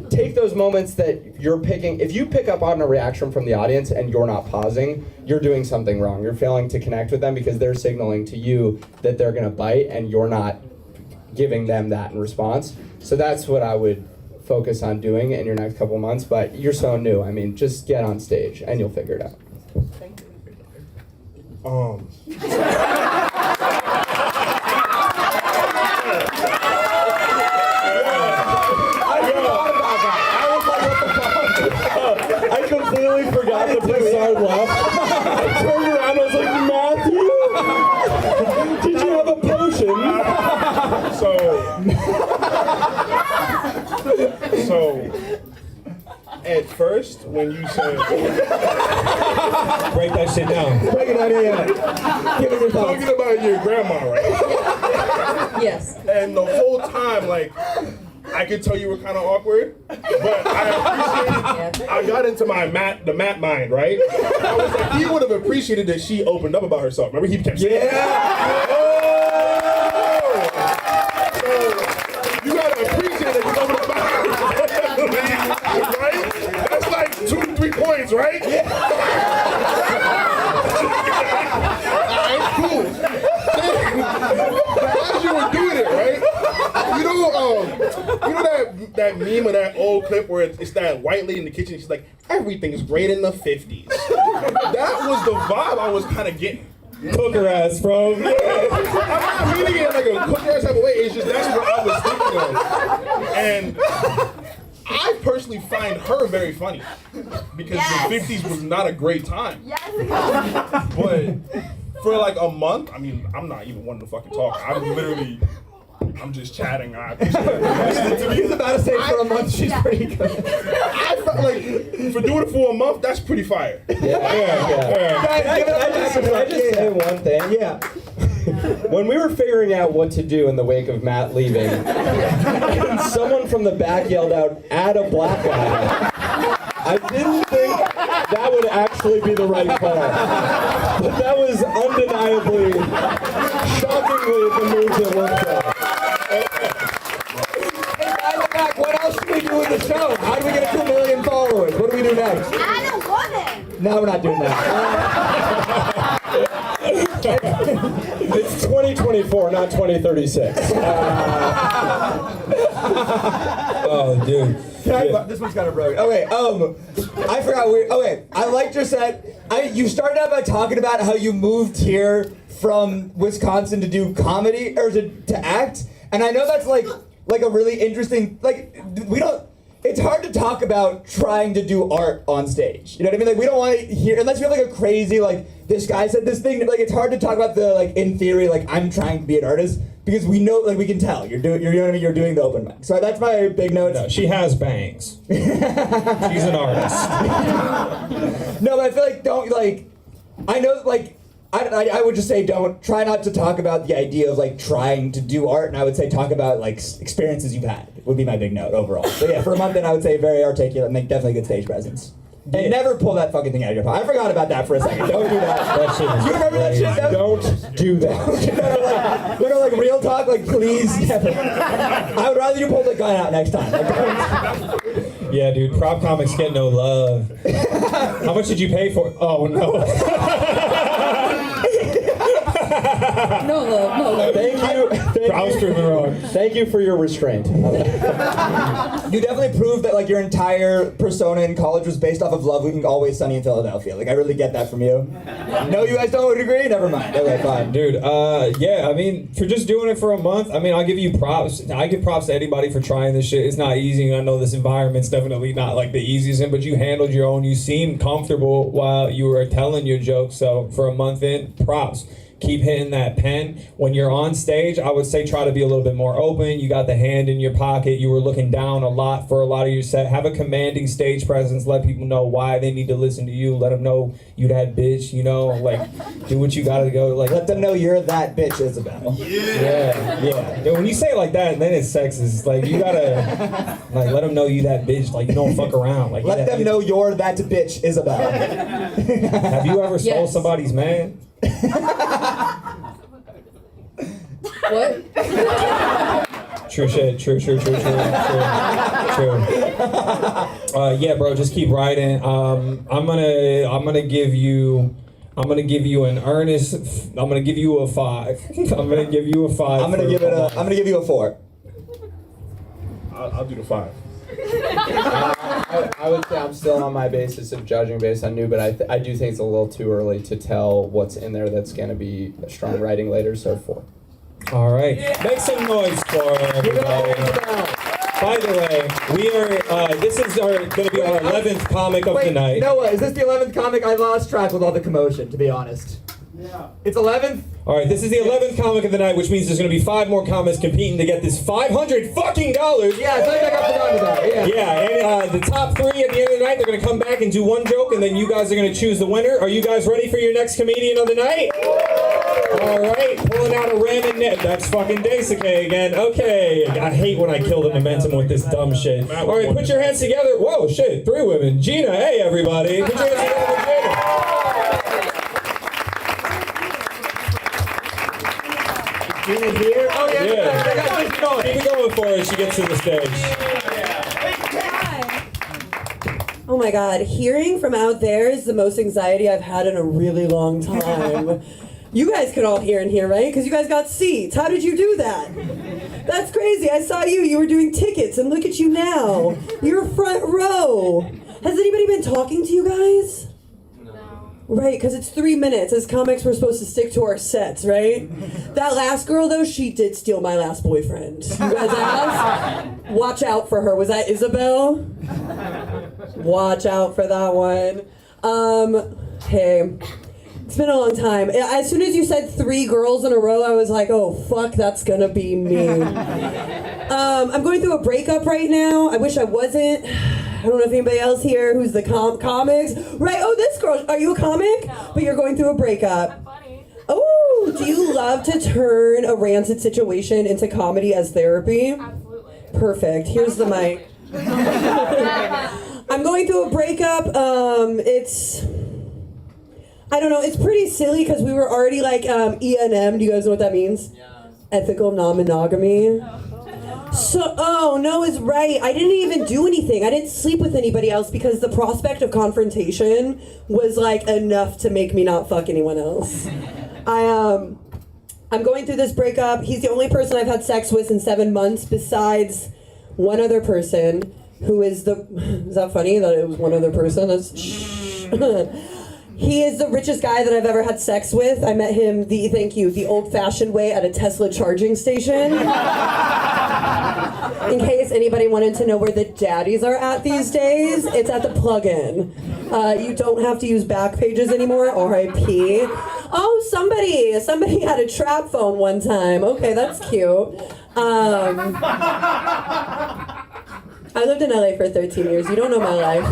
take those moments that you're picking. If you pick up on a reaction from the audience and you're not pausing, you're doing something wrong. You're failing to connect with them because they're signaling to you that they're going to bite and you're not giving them that in response. So that's what I would focus on doing in your next couple months. But you're so new. I mean, just get on stage and you'll figure it out. Thank you. I completely forgot the Broussard laugh. I turned around and I was like, Matthew, did you have a potion? So, at first, when you said, break that shit down. Break it out here. Give us your thoughts. Talking about your grandma, right? Yes. And the whole time, like, I could tell you were kind of awkward, but I appreciated. I got into the Matt mind, right? I was like, he would have appreciated that she opened up about herself. Remember, he kept saying, So you gotta appreciate that you opened up about herself, right? That's like 2 to 3 points, right? Alright, cool. But as you were doing it, right? You know that meme of that old clip where it's that white lady in the kitchen, she's like, everything is great in the 50s. That was the vibe I was kind of getting. Cooker ass, bro. I'm not meaning it like a cooker ass type of way, it's just that's what I was thinking of. And I personally find her very funny because the 50s was not a great time. But for like a month, I mean, I'm not even one to fucking talk. I'm just chatting. I appreciate it. He's about to say for a month she's pretty good. I felt like for doing it for a month, that's pretty fire. Can I just say one thing? Yeah. When we were figuring out what to do in the wake of Matt leaving, someone from the back yelled out, add a black guy. I didn't think that would actually be the right call. But that was undeniably, shockingly, the move that worked out. What else should we do with the show? How do we get to 2 million followers? What do we do next? Add a woman! No, we're not doing that. It's 2024, not 2036. Oh, dude. This one's kind of broken. Okay, I forgot. I liked your set. You started out by talking about how you moved here from Wisconsin to do comedy or to act, and I know that's like a really interesting. It's hard to talk about trying to do art on stage. You know what I mean? Like, we don't want to hear, unless you have like a crazy, like, this guy said this thing, like, it's hard to talk about the, like, in theory, like, I'm trying to be an artist, because we know, like, we can tell, you know what I mean? You're doing the open mic. So that's my big note. No, she has bangs. She's an artist. No, but I feel like, I know, like, I would just say try not to talk about the idea of like trying to do art, and I would say talk about like experiences you've had would be my big note overall. So yeah, for a month then I would say very articulate, make definitely good stage presence. And never pull that fucking thing out of your pocket. I forgot about that for a second. Don't do that. Do you remember that shit? Don't do that. like real talk, like please never. I would rather you pull the gun out next time. Like, Yeah, dude, prop comics get no love. How much did you pay for it? Oh, no. No love, no love. Thank you for your restraint. You definitely proved that like your entire persona in college was based off of Love Week and Always Sunny in Philadelphia. Like I really get that from you. No, you guys don't agree? Never mind. Okay, fine. Dude, yeah, I mean, for just doing it for a month, I mean, I'll give you props. I give props to anybody for trying this shit. It's not easy, and I know this environment's definitely not like the easiest, but you handled your own. You seemed comfortable while you were telling your jokes, so for a month in, props. Keep hitting that pen. When you're on stage, I would say try to be a little bit more open. You got the hand in your pocket. You were looking down a lot for a lot of your set. Have a commanding stage presence. Let people know why they need to listen to you. Let them know you that bitch, you know? Like, do what you gotta go. Like, let them know you're that bitch, Isabel. Yeah. Dude, when you say it like that, then it's sexist. Like, you gotta, like, let them know you that bitch. Like, you don't fuck around. Like, let them know you're that bitch, Isabel. Have you ever stole somebody's man? What? True shit. True. Yeah, bro, just keep writing. I'm gonna give you an earnest. I'm gonna give you a 5. I'm gonna give you a 5. I'm gonna give you a 4. I'll do the 5. I would say I'm still on my basis of judging based on new, but I do think it's a little too early to tell what's in there that's going to be strong writing later, so 4. All right. Make some noise for everybody. By the way, we are, this is going to be our 11th comic of the night. Noah, is this the 11th comic? I lost track with all the commotion, to be honest. Yeah. It's 11th? All right, this is the 11th comic of the night, which means there's going to be 5 more comics competing to get this $500 fucking dollars. Yeah, I thought I got forgotten about it. Yeah, and the top 3 at the end of the night, they're going to come back and do one joke, and then you guys are going to choose the winner. Are you guys ready for your next comedian of the night? All right, pulling out a ramen net. That's fucking Daisuke again. Okay, I hate when I kill the momentum with this dumb shit. All right, put your hands together. Whoa, shit, 3 women. Gina, hey, everybody. Put your hands together for Gina. Gina's here? Oh, yeah. Keep it going for her as she gets to the stage. Oh my god, hearing from out there is the most anxiety I've had in a really long time. You guys can all hear in here, right? Because you guys got seats. How did you do that? That's crazy. I saw you. You were doing tickets, and look at you now. You're front row. Has anybody been talking to you guys? Right, because it's 3 minutes. As comics, we're supposed to stick to our sets, right? That last girl, though, she did steal my last boyfriend. You guys asked? Watch out for her. Was that Isabel? Watch out for that one. Hey, it's been a long time. As soon as you said 3 girls in a row, I was like, oh, fuck, that's gonna be me. I'm going through a breakup right now. I wish I wasn't. I don't know if anybody else here who's the comics. Right, oh, this girl, are you a comic? No. But you're going through a breakup. I'm funny. Oh, do you love to turn a rancid situation into comedy as therapy? Absolutely. Perfect, here's the mic. I'm going through a breakup. I don't know, it's pretty silly because we were already like E&M. Do you guys know what that means? Yeah. Ethical non-monogamy. So, oh, Noah's right. I didn't even do anything. I didn't sleep with anybody else because the prospect of confrontation was like enough to make me not fuck anyone else. I'm going through this breakup. He's the only person I've had sex with in 7 months besides one other person who is that funny that it was one other person? He is the richest guy that I've ever had sex with. I met him the old-fashioned way at a Tesla charging station. In case anybody wanted to know where the daddies are at these days, it's at the plug-in. You don't have to use back pages anymore, R.I.P. Oh, somebody had a trap phone one time. Okay, that's cute. I lived in LA for 13 years. You don't know my life.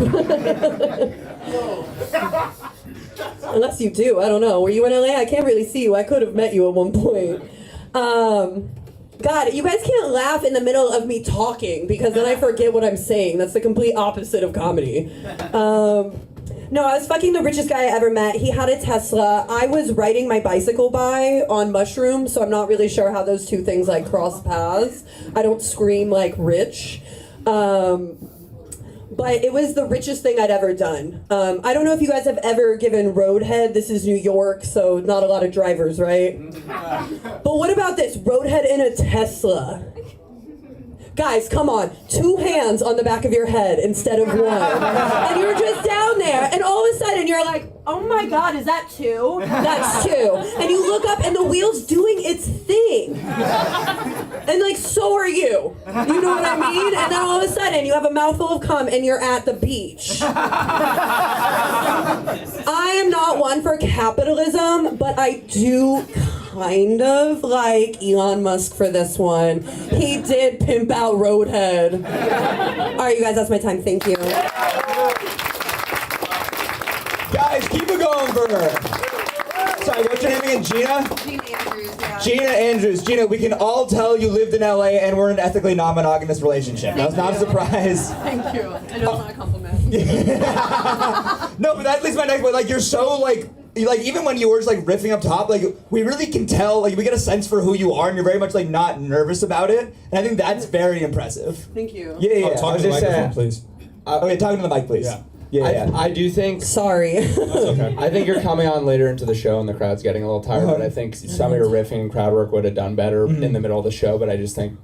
Unless you do, I don't know. Were you in LA? I can't really see you. I could have met you at one point. God, you guys can't laugh in the middle of me talking because then I forget what I'm saying. That's the complete opposite of comedy. No, I was fucking the richest guy I ever met. He had a Tesla. I was riding my bicycle by on mushrooms, so I'm not really sure how those two things like cross paths. I don't scream like rich. but it was the richest thing I'd ever done. I don't know if you guys have ever given roadhead. This is New York, so not a lot of drivers, right? But what about this? Roadhead in a Tesla. Guys, come on. 2 hands on the back of your head instead of 1. And you're just down there, and all of a sudden you're like, oh my God, is that 2? That's 2. And you look up and the wheel's doing its thing. And like, so are you. You know what I mean? And then all of a sudden you have a mouthful of cum and you're at the beach. I am not one for capitalism, but I do kind of like Elon Musk for this one. He did pimp out Roadhead. All right, you guys, that's my time. Thank you. Guys, keep it going for her. Sorry, what's your name again? Gina? Gina Andrews, yeah. Gina Andrews. Gina, we can all tell you lived in LA and we're in an ethically non-monogamous relationship. That was not a surprise. Thank you. I know it's not a compliment. No, but that leads to my next point. Like, you're so, like, even when you were just, like, riffing up top, like, we really can tell, like, we get a sense for who you are, and you're very much, like, not nervous about it. And I think that's very impressive. Thank you. Yeah. Oh, talk to the microphone, please. Okay, talking to the mic, please. Yeah. I do think. Sorry. That's okay. I think you're coming on later into the show and the crowd's getting a little tired, but I think some of your riffing and crowd work would have done better in the middle of the show, but I just think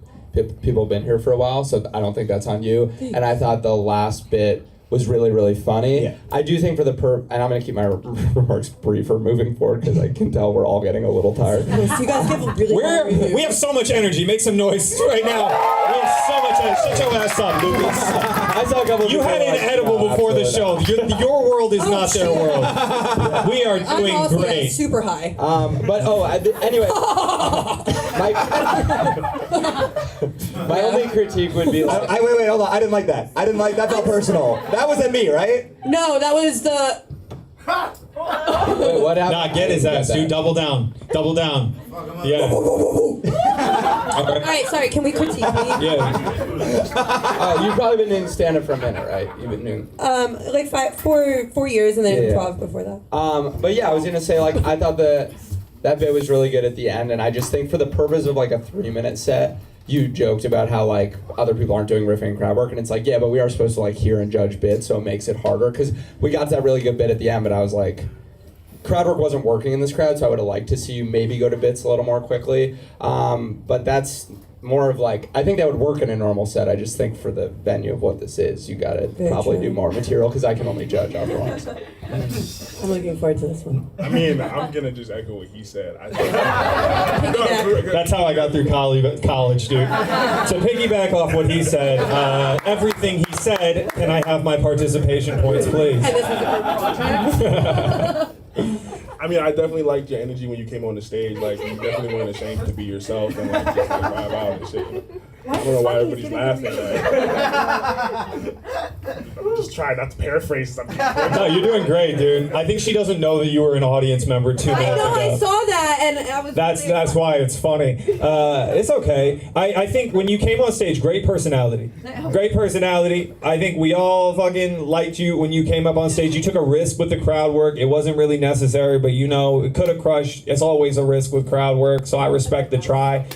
people have been here for a while, so I don't think that's on you. And I thought the last bit was really, really funny. Yeah. I do think for the and I'm going to keep my remarks briefer moving forward because I can tell we're all getting a little tired. You guys give really We have so much energy. Make some noise right now. We have so much energy. Shut your ass up, Lucas. I saw a couple You had an edible before the show. Your world is not their world. We are doing I'm also great. super high. Anyway, my only critique would be like, Wait, hold on. I didn't like that. That felt personal. That was at me, right? No, that was the... wait, what happened? Nah, get his ass, dude. Double down. Double down. Yeah. All right, sorry, can we critique me? Yeah. You've probably been doing stand-up for a minute, right? You've been doing... Like 4 years and then Yeah. improv before that. But yeah, I was gonna say, like, I thought that bit was really good at the end, and I just think for the purpose of like a 3-minute set, you joked about how like other people aren't doing riffing and crowd work, and it's like, yeah, but we are supposed to like hear and judge bits, so it makes it harder, because we got to that really good bit at the end, but I was like, crowd work wasn't working in this crowd, so I would have liked to see you maybe go to bits a little more quickly, but that's more of like, I think that would work in a normal set. I just think for the venue of what this is, you gotta probably do more material, because I can only judge otherwise. I'm looking forward to this one. I mean, I'm gonna just echo what he said. That's how I got through college, dude. To piggyback off what he said, everything he said, can I have my participation points, please? I mean, I definitely liked your energy when you came on the stage. Like, you definitely weren't ashamed to be yourself and like just like vibe out and shit. I don't know why everybody's laughing. Like, just try not to paraphrase something. No, you're doing great, dude. I think she doesn't know that you were an audience member 2 minutes ago. I saw that and I was... That's why it's funny. It's okay. I think when you came on stage, great personality. Great personality. I think we all fucking liked you when you came up on stage. You took a risk with the crowd work. It wasn't really necessary, but you know, it could have crushed. It's always a risk with crowd work, so I respect the try.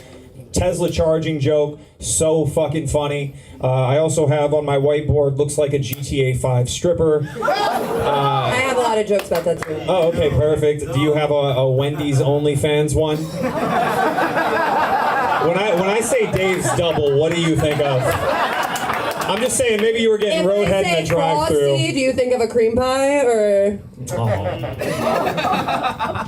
Tesla charging joke, so fucking funny. I also have on my whiteboard, looks like a GTA 5 stripper. I have a lot of jokes about that too. Oh, okay, perfect. Do you have a Wendy's OnlyFans one? When I say Dave's double, what do you think of? I'm just saying, maybe you were getting roadhead in the drive-thru. Do you think of a cream pie or?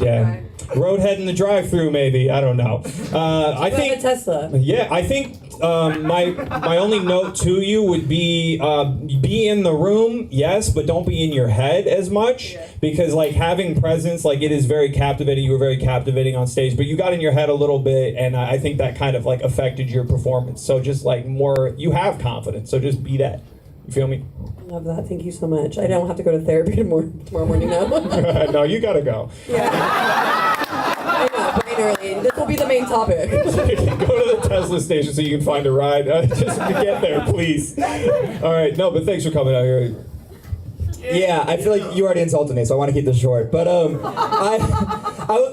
Yeah. Roadhead in the drive-thru, maybe. I don't know. I think a Tesla. Yeah, I think my only note to you would be in the room, yes, but don't be in your head as much, because like having presence, like it is very captivating. You were very captivating on stage, but you got in your head a little bit, and I think that kind of like affected your performance. So just like more, you have confidence, so just be that. You feel me? I love that. Thank you so much. I don't have to go to therapy tomorrow morning now. No, you gotta go. I know, brain early. This will be the main topic. Go to the Tesla station so you can find a ride. Just to get there, please. All right, no, but thanks for coming out here. Yeah, I feel like you already insulted me, so I want to keep this short. But I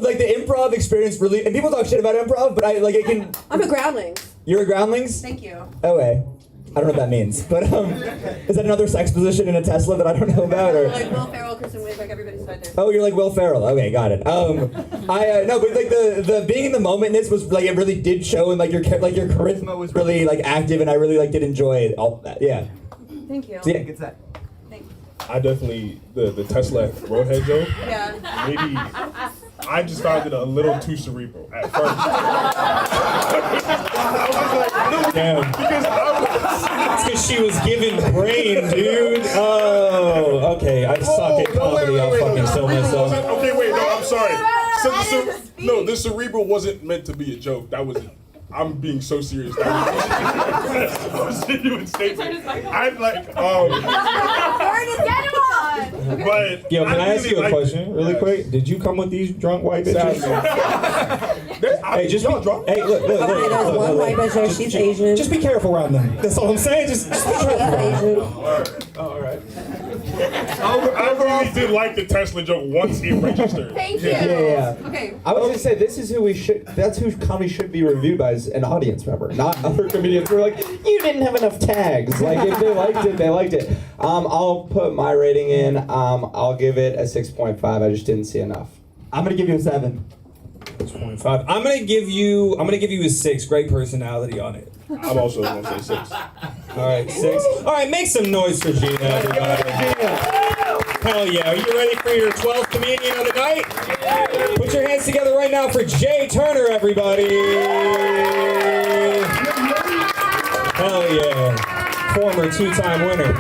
like the improv experience really, and people talk shit about improv, but I like it can. I'm a groundling. You're a groundlings? Thank you. Okay. I don't know what that means, but is that another sex position in a Tesla that I don't know about? Or Like Will Ferrell, Kristen Wiig, like everybody's right there. oh, you're like Will Ferrell. Okay, got it. I no, but like the being in the momentness was like it really did show, and like your charisma was really like active, and I really like did enjoy all that. Yeah. Thank you. So, yeah, good set. I definitely the Tesla roadhead joke. Yeah. Maybe I just found it a little too cerebral at first. Damn. It's because she was given brain, dude. Oh, okay. I suck at comedy. I'll fucking kill myself. Okay, wait, no, I'm sorry. No, the cerebral wasn't meant to be a joke. That was. I'm being so serious. That was a genuine statement. I'm like, but Yo, can I ask you a like question really quick? Did you come with these drunk white bitches? Hey, just be drunk. Hey, look. Okay, there's one white bitch there. She's Asian. Just be careful around them. That's all I'm saying. Just be careful. Asian. All right. I really did like the Tesla joke once it registered. Thank you. Yeah. Okay. I was gonna say this is who we should. That's who comedy should be reviewed by as an audience member, not other comedians who are like, you didn't have enough tags. Like if they liked it, they liked it. I'll put my rating in. I'll give it a 6.5. I just didn't see enough. I'm gonna give you a 7. 6.5. I'm gonna give you a 6. Great personality on it. I'm also gonna say 6. All right, 6. All right, make some noise for Gina, everybody. Hell yeah! Are you ready for your 12th comedian of the night? Put your hands together right now for Jay Turner, everybody. Hell yeah! Former 2-time winner.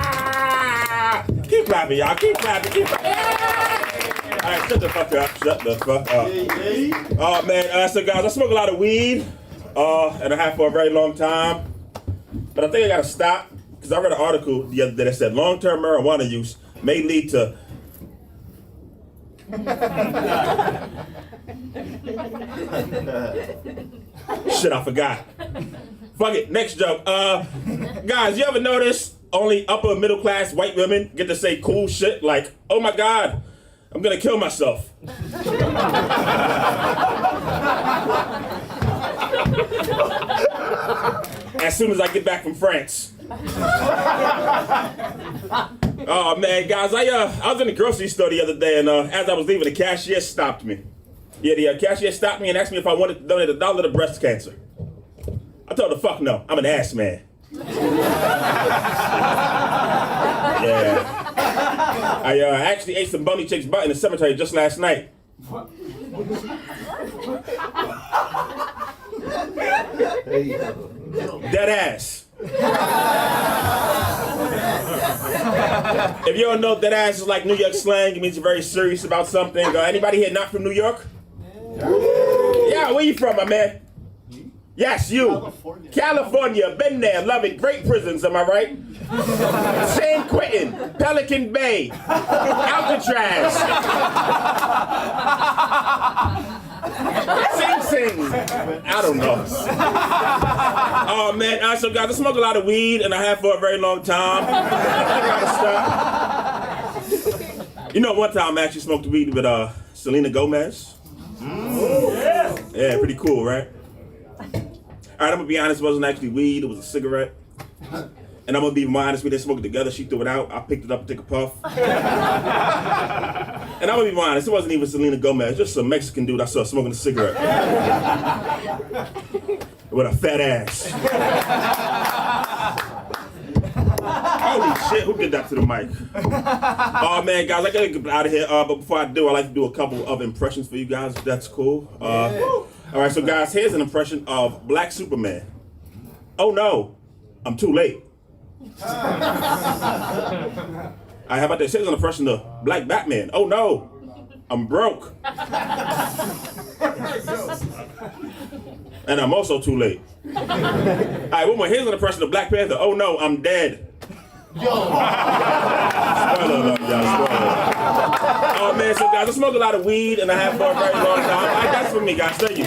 Keep clapping, y'all. Keep clapping. All right, shut the fuck up. Shut the fuck up. Oh man, so guys, I smoke a lot of weed, and I have for a very long time. But I think I gotta stop because I read an article the other day that said long-term marijuana use may lead to shit, I forgot. Fuck it, next joke. Guys, you ever notice only upper middle class white women get to say cool shit like, oh my god, I'm gonna kill myself. As soon as I get back from France. Oh man, guys, I was in the grocery store the other day, and as I was leaving, the cashier stopped me. Yeah, the cashier stopped me and asked me if I wanted to donate $1 to breast cancer. I told her, fuck no, I'm an ass man. Yeah. I actually ate some bony chick's butt in the cemetery just last night. Dead ass. If you don't know, dead ass is like New York slang. It means you're very serious about something. Anybody here not from New York? Yeah, where you from, my man? Yes, you. California. Been there. Love it. Great prisons, am I right? San Quentin. Pelican Bay. Alcatraz. Sing Sing. I don't know. Oh man, so guys, I smoke a lot of weed and I have for a very long time. I gotta stop. You know, one time I actually smoked weed with Selena Gomez. Yeah, pretty cool, right? Alright, I'm gonna be honest, it wasn't actually weed, it was a cigarette. And I'm gonna be more honest, we didn't smoke it together, she threw it out, I picked it up to take a puff. And I'm gonna be more honest, it wasn't even Selena Gomez, just some Mexican dude I saw smoking a cigarette. With a fat ass. Holy shit, who did that to the mic? Oh man, guys, I gotta get out of here, but before I do, I like to do a couple of impressions for you guys, if that's cool. Alright, so guys, here's an impression of Black Superman. Oh no, I'm too late. Alright, how about this? Here's an impression of Black Batman. Oh no, I'm broke. And I'm also too late. Alright, one more. Here's an impression of Black Panther. Oh no, I'm dead. Spoiler alert, y'all. Spoiler alert. Oh man, so guys, I smoke a lot of weed and I have for a very long time. Alright, that's for me, guys. Thank you.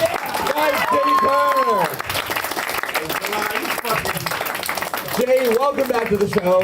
Jay, welcome back to the show.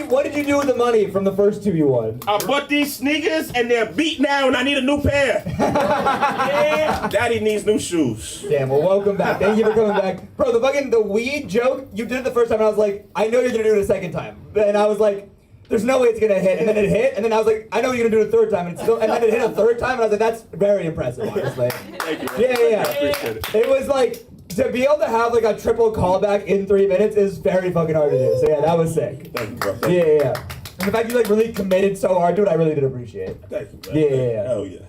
What did you do with the money from the first two you won? I bought these sneakers and they're beat now and I need a new pair. Yeah, Daddy needs new shoes. Damn, well, welcome back. Thank you for coming back. Bro, the weed joke, you did it the first time and I was like, I know you're gonna do it a second time. And I was like, there's no way it's gonna hit. And then it hit, and then I was like, I know you're gonna do it a third time, and then it hit a third time, and I was like, that's very impressive, honestly. Thank you. Yeah. I appreciate it. It was like, to be able to have like a triple callback in 3 minutes is very fucking hard to do. So yeah, that was sick. Thank you, bro. Yeah. And the fact you like really committed so hard to it, I really did appreciate. Thank you, bro. Yeah. Hell yeah.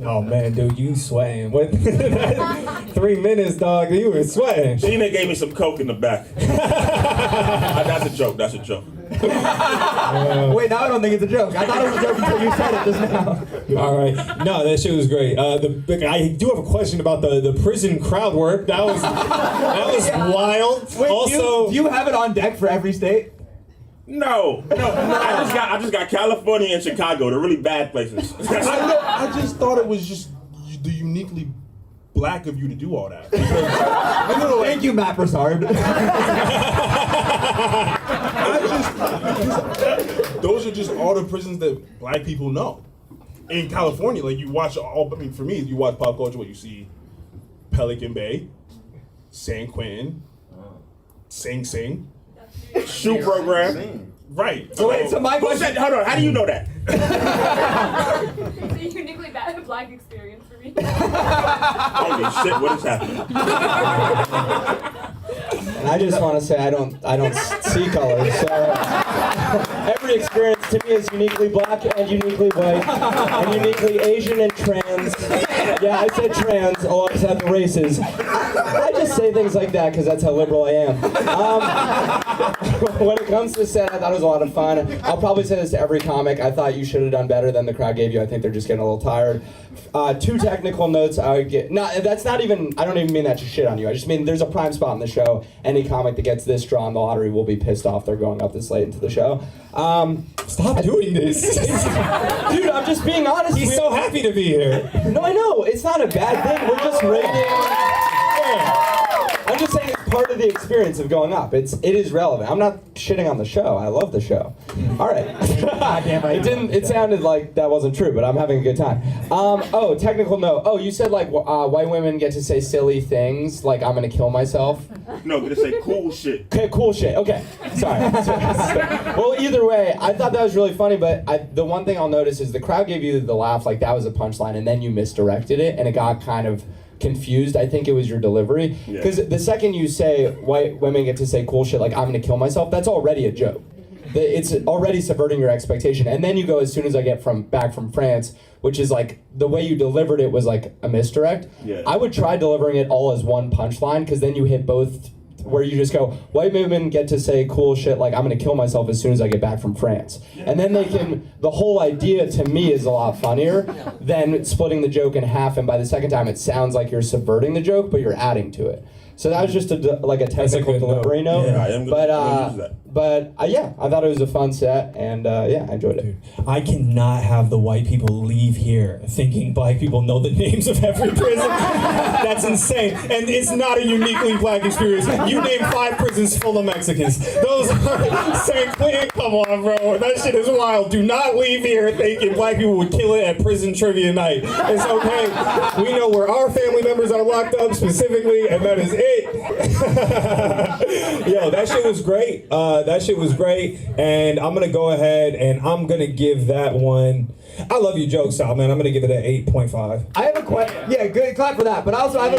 Oh man, dude, you sweating. What? 3 minutes, dog. You were sweating. Gina gave me some coke in the back. That's a joke. That's a joke. Wait, now I don't think it's a joke. I thought it was a joke until you said it just now. All right. No, that shit was great. I do have a question about the prison crowd work. That was wild. Wait, also, do you have it on deck for every state? No. I just got California and Chicago. They're really bad places. I just thought it was just the uniquely black of you to do all that. Thank you, Matt Broussard. Those are just all the prisons that black people know. In California, like you watch for me, you watch pop culture, what you see Pelican Bay, San Quentin, Sing Sing. Shoe program. Right. So wait, so my question. Hold on, how do you know that? It's a uniquely bad black experience for me. Holy shit, what is happening? And I just want to say I don't see colors. So every experience to me is uniquely black and uniquely white and uniquely Asian and trans. Yeah, I said trans alongside the races. I just say things like that because that's how liberal I am. When it comes to set, I thought it was a lot of fun. I'll probably say this to every comic. I thought you should have done better than the crowd gave you. I think they're just getting a little tired. 2 technical notes I would get. That's not even. I don't even mean that to shit on you. I just mean there's a prime spot in the show. Any comic that gets this draw in the lottery will be pissed off. They're going up this late into the show. Stop doing this. Dude, I'm just being honest. He's so happy to be here. No, I know. It's not a bad thing. We're just rating. I'm just saying it's part of the experience of going up. It is relevant. I'm not shitting on the show. I love the show. All right. It sounded like that wasn't true, but I'm having a good time. Technical note. Oh, you said like white women get to say silly things, like I'm gonna kill myself. No, I'm gonna say cool shit. Okay, cool shit. Okay, sorry. Well, either way, I thought that was really funny, but the one thing I'll notice is the crowd gave you the laugh like that was a punchline, and then you misdirected it, and it got kind of confused. I think it was your delivery. Because the second you say white women get to say cool shit like I'm gonna kill myself, that's already a joke. It's already subverting your expectation. And then you go, as soon as I get back from France, which is like, the way you delivered it was like a misdirect. Yeah. I would try delivering it all as one punchline, because then you hit both, where you just go, white women get to say cool shit like I'm gonna kill myself as soon as I get back from France. And then the whole idea to me is a lot funnier than splitting the joke in half, and by the second time it sounds like you're subverting the joke, but you're adding to it. So that was just a technical delivery note. Yeah, I am gonna use that. But yeah, I thought it was a fun set, and yeah, I enjoyed it. Dude, I cannot have the white people leave here thinking black people know the names of every prison. That's insane. And it's not a uniquely black experience. You name 5 prisons full of Mexicans. Those are San Quentin. Come on, bro. That shit is wild. Do not leave here thinking black people would kill it at prison trivia night. It's okay. We know where our family members are locked up specifically, and that is it. Yo, that shit was great. And I'm gonna go ahead and I'm gonna give that one. I love you, jokes out, man. I'm gonna give it an 8.5. I have a question. Yeah, good clap for that. But also, what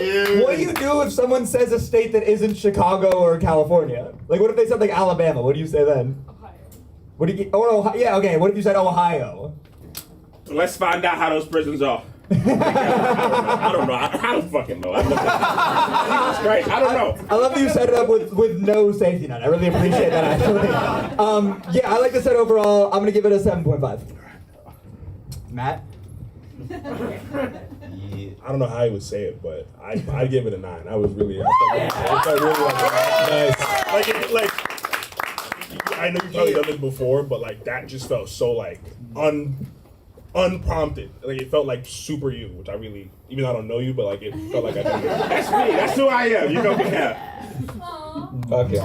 do you do if someone says a state that isn't Chicago or California? Like, what if they said like Alabama? What do you say then? Ohio. What do you? Oh, Ohio. Yeah, okay. What if you said Ohio? Let's find out how those prisons are. I don't know. I don't fucking know. Jesus Christ, I don't know. I love that you set it up with no safety net. I really appreciate that, actually. Yeah, I like the set overall. I'm going to give it a 7.5. Matt? I don't know how he would say it, but I'd give it a 9. I felt really nice. I know you've probably done this before, but like that just felt so like unprompted. Like it felt like super you, which I really, even though I don't know you, but like it felt like I do. That's me. That's who I am. You know me now. Okay.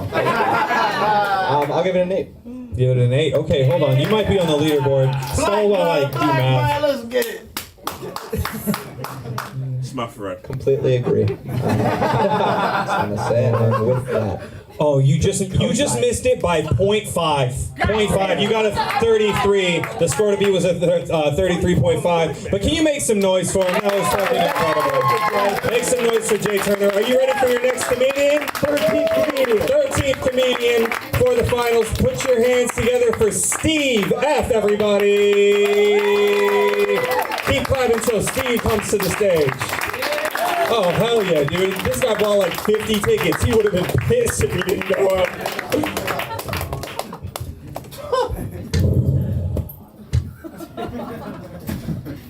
I'll give it an 8. Give it an 8. Okay, hold on. You might be on the leaderboard. Stall while I do math. Let's get it. It's my friend. Completely agree. Just gonna say it with that. Oh, you just missed it by 0.5. 0.5. You got a 33. The score to beat was a 33.5. But can you make some noise for him? That was fucking incredible. Make some noise for Jay Turner. Are you ready for your next comedian? 13th comedian. 13th comedian for the finals. Put your hands together for Steve F. Everybody. Keep clapping until Steve comes to the stage. Oh, hell yeah, dude. This guy bought like 50 tickets. He would have been pissed if he didn't go up.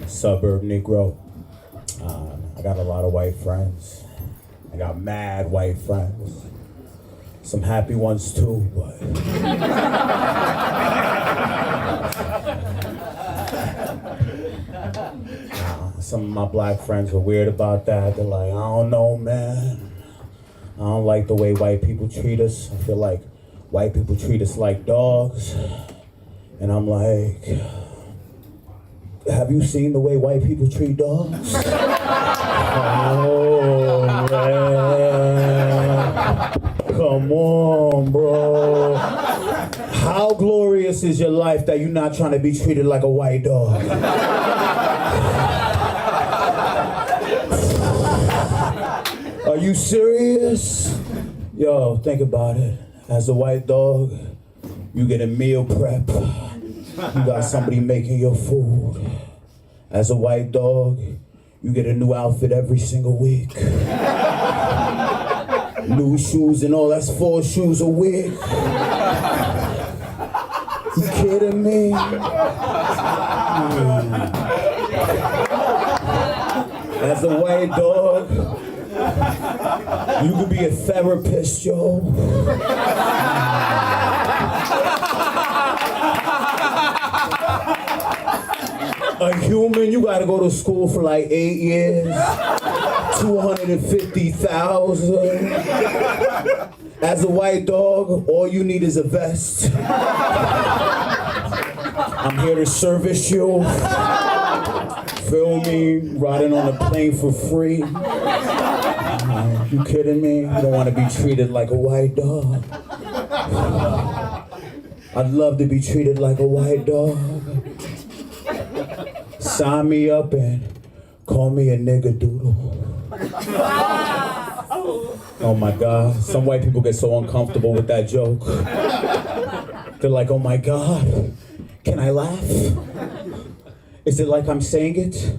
Suburb Negro. I got a lot of white friends. I got mad white friends. Some happy ones too, but... Some of my black friends are weird about that. They're like, I don't know, man. I don't like the way white people treat us. I feel like white people treat us like dogs. And I'm like, have you seen the way white people treat dogs? Oh, man. Come on, bro. How glorious is your life that you're not trying to be treated like a white dog? Are you serious? Yo, think about it. As a white dog, you get a meal prep. You got somebody making your food. As a white dog, you get a new outfit every single week. New shoes and all, that's 4 shoes a week. You kidding me? As a white dog, you could be a therapist, yo. A human, you gotta go to school for like 8 years. 250,000. As a white dog, all you need is a vest. I'm here to service you. Feel me? Riding on a plane for free. You kidding me? You don't want to be treated like a white dog. I'd love to be treated like a white dog. Sign me up and call me a nigga doodle. Oh my God, some white people get so uncomfortable with that joke. They're like, oh my God, can I laugh? Is it like I'm saying it?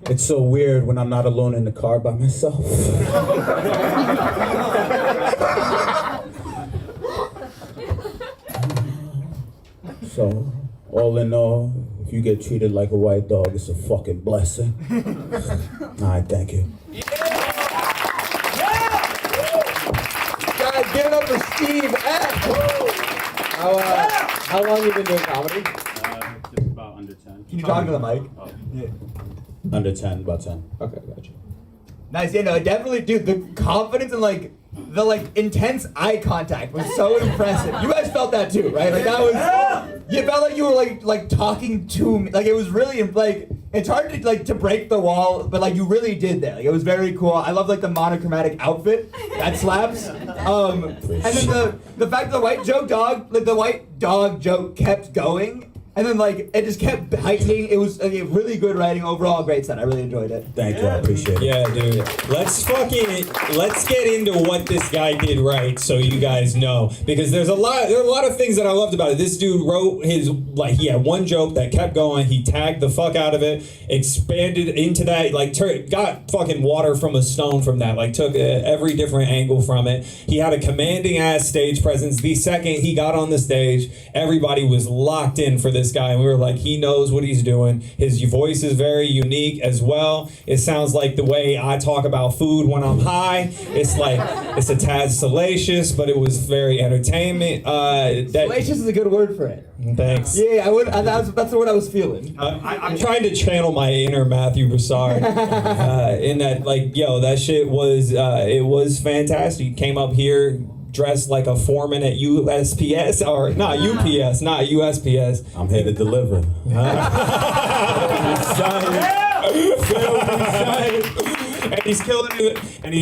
It's so weird when I'm not alone in the car by myself. So, all in all, if you get treated like a white dog, it's a fucking blessing. All right, thank you. Guys, give it up for Steve F. How long have you been doing comedy? Just about under 10. Can you talk to the mic? Oh. Yeah. Under 10, about 10. Okay, gotcha. Nice, yeah, no, definitely, dude, the confidence and the intense eye contact was so impressive. You guys felt that too, right? Like that was, you felt like you were like talking to me. Like it was really it's hard to break the wall, but you really did that. Like it was very cool. I love the monochromatic outfit. That slaps. And then the fact that the white dog joke kept going. And then it just kept heightening. It was really good writing overall. Great set. I really enjoyed it. Thank you. I appreciate it. Yeah, dude. Let's get into what this guy did right, so you guys know, because there are a lot of things that I loved about it. This dude wrote he had one joke that kept going. He tagged the fuck out of it, expanded into that, got fucking water from a stone from that. Took every different angle from it. He had a commanding ass stage presence. The second he got on the stage, everybody was locked in for this this guy, and we were like, he knows what he's doing. His voice is very unique as well. It sounds like the way I talk about food when I'm high. It's like, it's a tad salacious, but it was very entertainment. Salacious is a good word for it. Thanks. Yeah, I would. That's the word I was feeling. I'm trying to channel my inner Matthew Broussard in that, like, yo, that shit was, it was fantastic. You came up here dressed like a foreman at USPS, or not UPS, not USPS. I'm here to deliver. And he's killing it, and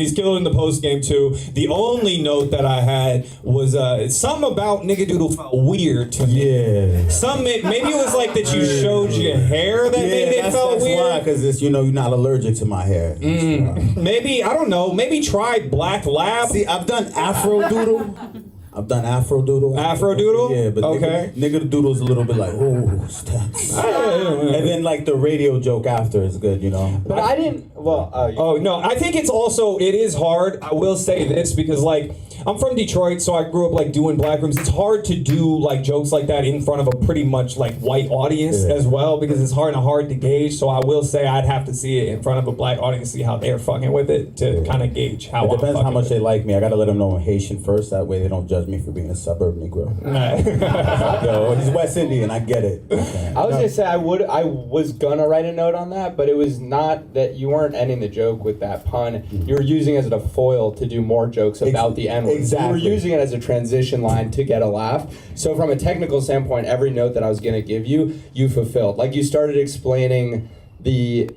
he's killing the post game too. The only note that I had was something about Nigga Doodle felt weird to me. Yeah. Maybe it was like that you showed your hair that made it felt weird. Why? Because it's, you know, you're not allergic to my hair. Maybe, I don't know. Maybe try Black Lab. See, I've done Afro Doodle. Afro Doodle. Yeah, but okay. Nigga Doodle's a little bit like, oh, stop. And then like the radio joke after is good, you know. But I didn't. Well, oh no, I think it is hard. I will say this because like I'm from Detroit, so I grew up like doing black rooms. It's hard to do like jokes like that in front of a pretty much like white audience as well because it's hard to gauge. So I will say I'd have to see it in front of a black audience, see how they're fucking with it to kind of gauge how. It depends how much they like me. I gotta let them know I'm Haitian first. That way they don't judge me for being a suburb Negro. Yo, he's West Indian. I get it. Okay. I was gonna say I was gonna write a note on that, but it was not that you weren't ending the joke with that pun. You were using it as a foil to do more jokes about the N-word. Exactly. You were using it as a transition line to get a laugh. So from a technical standpoint, every note that I was gonna give you, you fulfilled. Like you started explaining the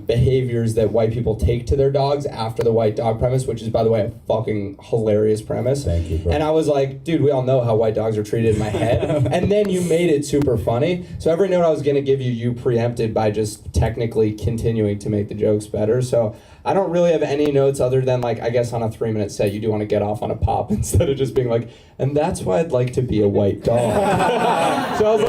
behaviors that white people take to their dogs after the white dog premise, which is, by the way, a fucking hilarious premise. Thank you, bro. And I was like, dude, we all know how white dogs are treated in my head. And then you made it super funny. So every note I was gonna give you, you preempted by just technically continuing to make the jokes better. So I don't really have any notes other than, like, I guess on a 3-minute set, you do want to get off on a pop instead of just being like, and that's why I'd like to be a white dog. So I was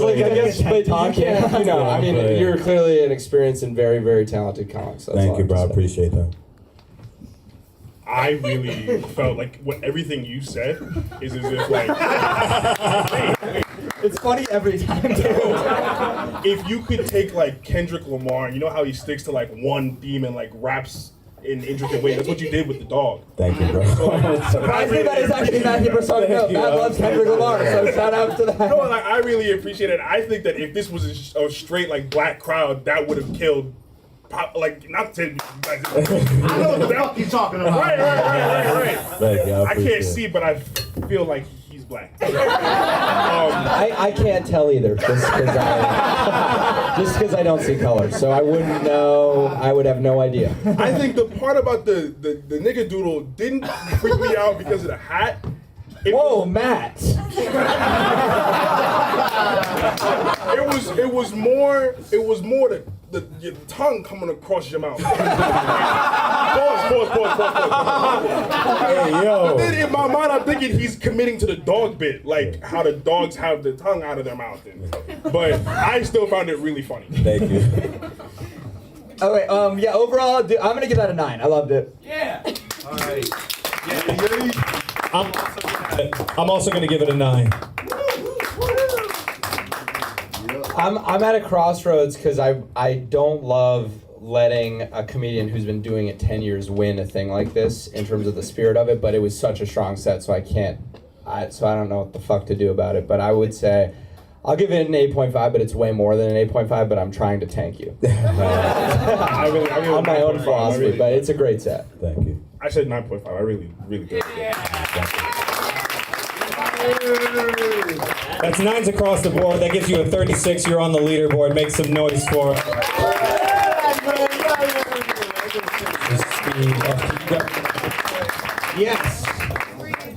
like, I guess, but you can't, you know, I mean, you're clearly an experienced and very, very talented comic. So Thank you, bro. I appreciate that. I really felt like everything you said is as if like it's funny every time. If you could take like Kendrick Lamar, you know how he sticks to like one theme and like raps in intricate ways. That's what you did with the dog. Thank you, bro. Surprisingly, that is actually Matthew Broussard. No, Matt loves Kendrick Lamar, so shout out to that. No, like I really appreciate it. I think that if this was a straight like black crowd, that would have killed. Like, not to you guys. I know what the fuck you're talking about. Right. Thank you, I can't see, but I feel like he's black. I can't tell either, just because I don't see color. So I wouldn't know. I would have no idea. I think the part about the nigga doodle didn't freak me out because of the hat. Whoa, Matt. It was more your tongue coming across your mouth. Pause. Hey, yo. But then in my mind, I'm thinking he's committing to the dog bit, like how the dogs have the tongue out of their mouth. But I still found it really funny. Thank you. Okay, yeah, overall, I'm gonna give that a 9. I loved it. Yeah. All right. I'm also gonna give it a 9. I'm at a crossroads because I don't love letting a comedian who's been doing it 10 years win a thing like this in terms of the spirit of it, but it was such a strong set, so I don't know what the fuck to do about it. But I would say I'll give it an 8.5, but it's way more than an 8.5, but I'm trying to tank you. I really on my own philosophy, but it's a great set. Thank you. I said 9.5. I really did. That's 9s across the board. That gives you a 36. You're on the leaderboard. Make some noise for it. Yes.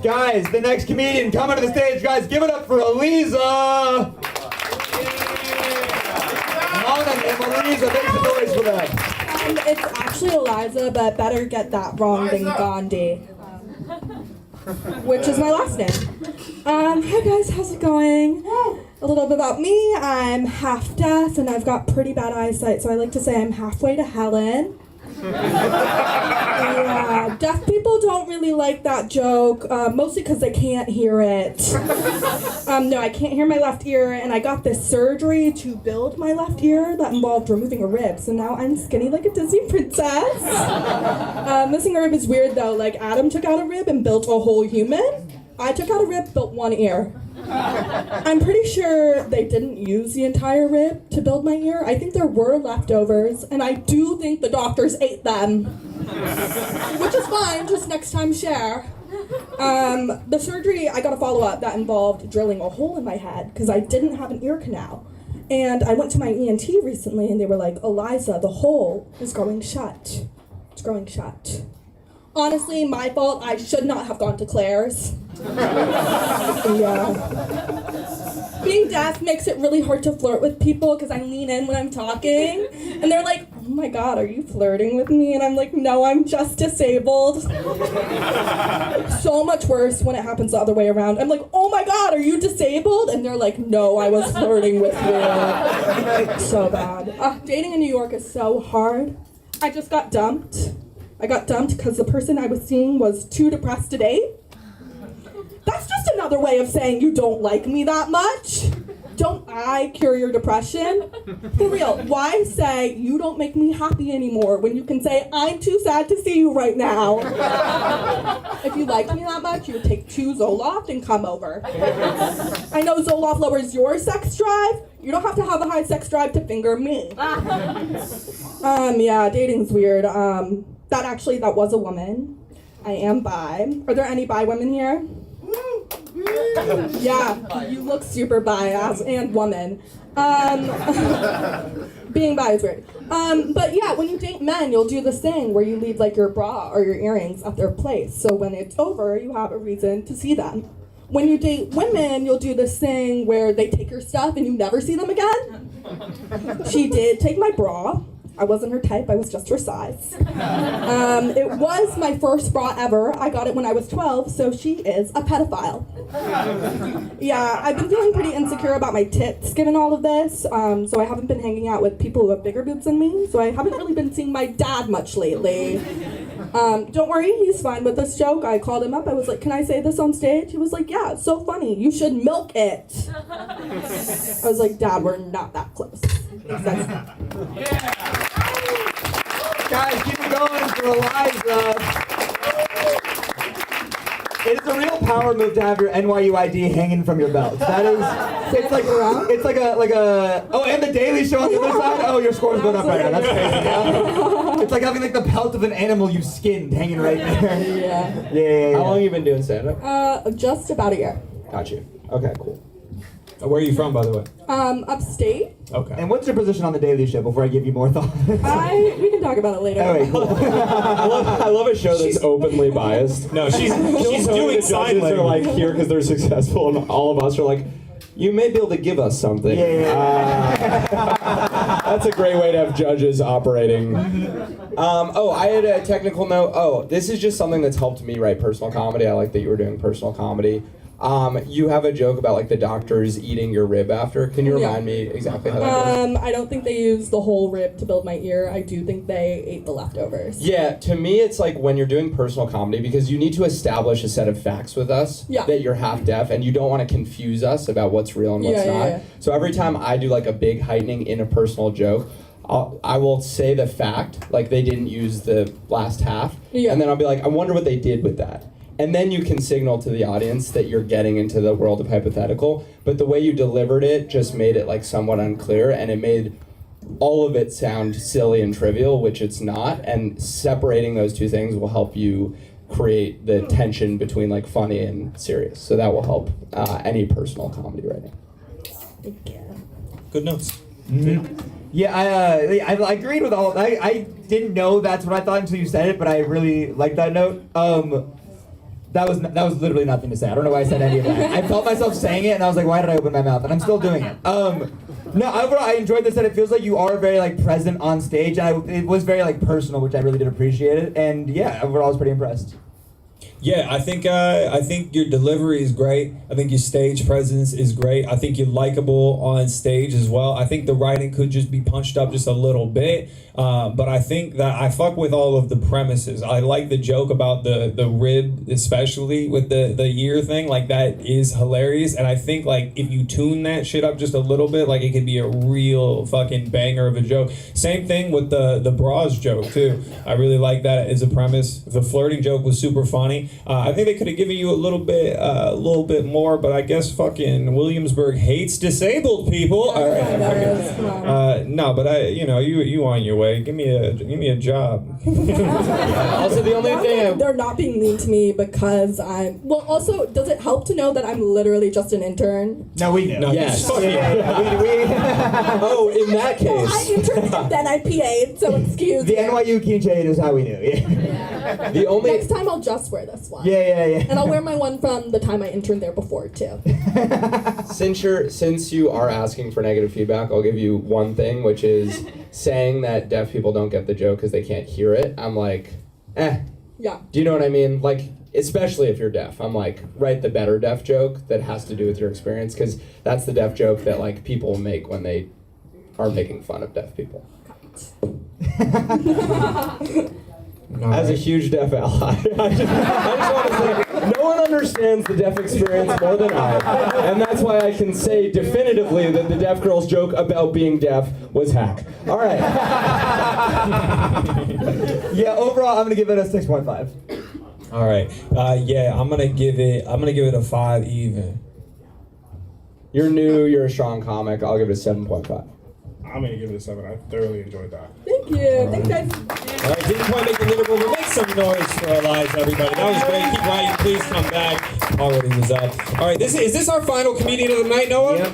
Guys, the next comedian coming to the stage. Guys, give it up for Eliza. Mona and Eliza, make some noise for them. It's actually Eliza, but better get that wrong than Gandhi. Which is my last name. Hi guys, how's it going? A little bit about me. I'm half deaf and I've got pretty bad eyesight, so I like to say I'm halfway to Helen. Yeah, deaf people don't really like that joke, mostly because they can't hear it. No, I can't hear my left ear, and I got this surgery to build my left ear that involved removing a rib, so now I'm skinny like a Disney princess. Missing a rib is weird though, like Adam took out a rib and built a whole human. I took out a rib, built one ear. I'm pretty sure they didn't use the entire rib to build my ear. I think there were leftovers, and I do think the doctors ate them. Which is fine, just next time share. The surgery, I got a follow-up that involved drilling a hole in my head because I didn't have an ear canal. And I went to my ENT recently, and they were like, Eliza, the hole is growing shut. It's growing shut. Honestly, my fault. I should not have gone to Claire's. Yeah. Being deaf makes it really hard to flirt with people because I lean in when I'm talking. And they're like, oh my God, are you flirting with me? And I'm like, no, I'm just disabled. So much worse when it happens the other way around. I'm like, oh my God, are you disabled? And they're like, no, I was flirting with you. So bad. Dating in New York is so hard. I just got dumped. I got dumped because the person I was seeing was too depressed to date. That's just another way of saying you don't like me that much. Don't I cure your depression? For real, why say you don't make me happy anymore when you can say I'm too sad to see you right now? If you liked me that much, you would take 2 Zoloft and come over. I know Zoloft lowers your sex drive. You don't have to have a high sex drive to finger me. Yeah, dating's weird. That was a woman. I am bi. Are there any bi women here? Yeah, you look super bi and woman. Being bi is weird. But yeah, when you date men, you'll do this thing where you leave like your bra or your earrings at their place. So when it's over, you have a reason to see them. When you date women, you'll do this thing where they take your stuff and you never see them again. She did take my bra. I wasn't her type, I was just her size. It was my first bra ever. I got it when I was 12, so she is a pedophile. Yeah, I've been feeling pretty insecure about my tits given all of this, so I haven't been hanging out with people who have bigger boobs than me, so I haven't really been seeing my dad much lately. Don't worry, he's fine with this joke. I called him up, I was like, can I say this on stage? He was like, yeah, it's so funny, you should milk it. I was like, Dad, we're not that close. Guys, keep it going for Eliza. It is a real power move to have your NYU ID hanging from your belt. That is, it's like a. Oh, and the Daily Show on the other side. Oh, your score's going up right now. That's crazy. Yeah. It's like having like the pelt of an animal you skinned hanging right there. Yeah. How long have you been doing stand-up? Just about a year. Got you. Okay, cool. Where are you from, by the way? Upstate. Okay. And what's your position on the Daily Show before I give you more thought? We can talk about it later. Anyway, cool. I love a show that's openly biased. No, she's doing sign language. Are like here because they're successful, and all of us are like, you may be able to give us something. That's a great way to have judges operating. I had a technical note. This is just something that's helped me write personal comedy. I like that you were doing personal comedy. You have a joke about like the doctors eating your rib after. Can you remind me exactly how that goes? I don't think they used the whole rib to build my ear. I do think they ate the leftovers. Yeah, to me it's like when you're doing personal comedy because you need to establish a set of facts with us that you're half deaf and you don't want to confuse us about what's real and what's not. Yeah. So every time I do like a big heightening in a personal joke, I will say the fact, like they didn't use the last half, and then I'll be like, I wonder what they did with that. And then you can signal to the audience that you're getting into the world of hypothetical, but the way you delivered it just made it like somewhat unclear, and it made all of it sound silly and trivial, which it's not, and separating those two things will help you create the tension between like funny and serious. So that will help any personal comedy writing. Thank you. Good notes. Mm-hmm. Yeah, I agreed with all. I didn't know that's what I thought until you said it, but I really liked that note. That was literally nothing to say. I don't know why I said any of that. I felt myself saying it, and I was like, why did I open my mouth? And I'm still doing it. No, overall, I enjoyed this, and it feels like you are very like present on stage, and it was very like personal, which I really did appreciate it. And yeah, overall, I was pretty impressed. Yeah, I think your delivery is great. I think your stage presence is great. I think you're likable on stage as well. I think the writing could just be punched up just a little bit. But I think that I fuck with all of the premises. I like the joke about the rib, especially with the ear thing. Like, that is hilarious. And I think, like, if you tune that shit up just a little bit, like, it could be a real fucking banger of a joke. Same thing with the bras joke too. I really like that as a premise. The flirting joke was super funny. I think they could have given you a little bit more, but I guess fucking Williamsburg hates disabled people. All right, no, but you on your way. Give me a job. Also, the only thing they're not being mean to me because I'm. Well, also, does it help to know that I'm literally just an intern? No, we know. Yes. We Oh, in that case. Well, I interned and then I PA'd, so excuse me. The NYU keychain is how we knew. The only Next time I'll just wear this one. Yeah. And I'll wear my one from the time I interned there before too. Since you are asking for negative feedback, I'll give you one thing, which is saying that deaf people don't get the joke because they can't hear it. I'm like, Yeah. Do you know what I mean? Like, especially if you're deaf, I'm like, write the better deaf joke that has to do with your experience, because that's the deaf joke that, like, people make when they are making fun of deaf people. As a huge deaf ally, I just want to say, no one understands the deaf experience more than I, and that's why I can say definitively that the deaf girl's joke about being deaf was hack. All right. Yeah, overall, I'm gonna give it a 6.5. All right. Yeah, I'm gonna give it a 5 even. You're new. You're a strong comic. I'll give it a 7.5. I'm gonna give it a 7. I thoroughly enjoyed that. Thank you. Thanks, guys. All right, didn't quite make the leaderboard, but make some noise for Eliza, everybody. That was great. Keep writing. Please come back. Already was up. All right, is this our final comedian of the night, Noah? Yep.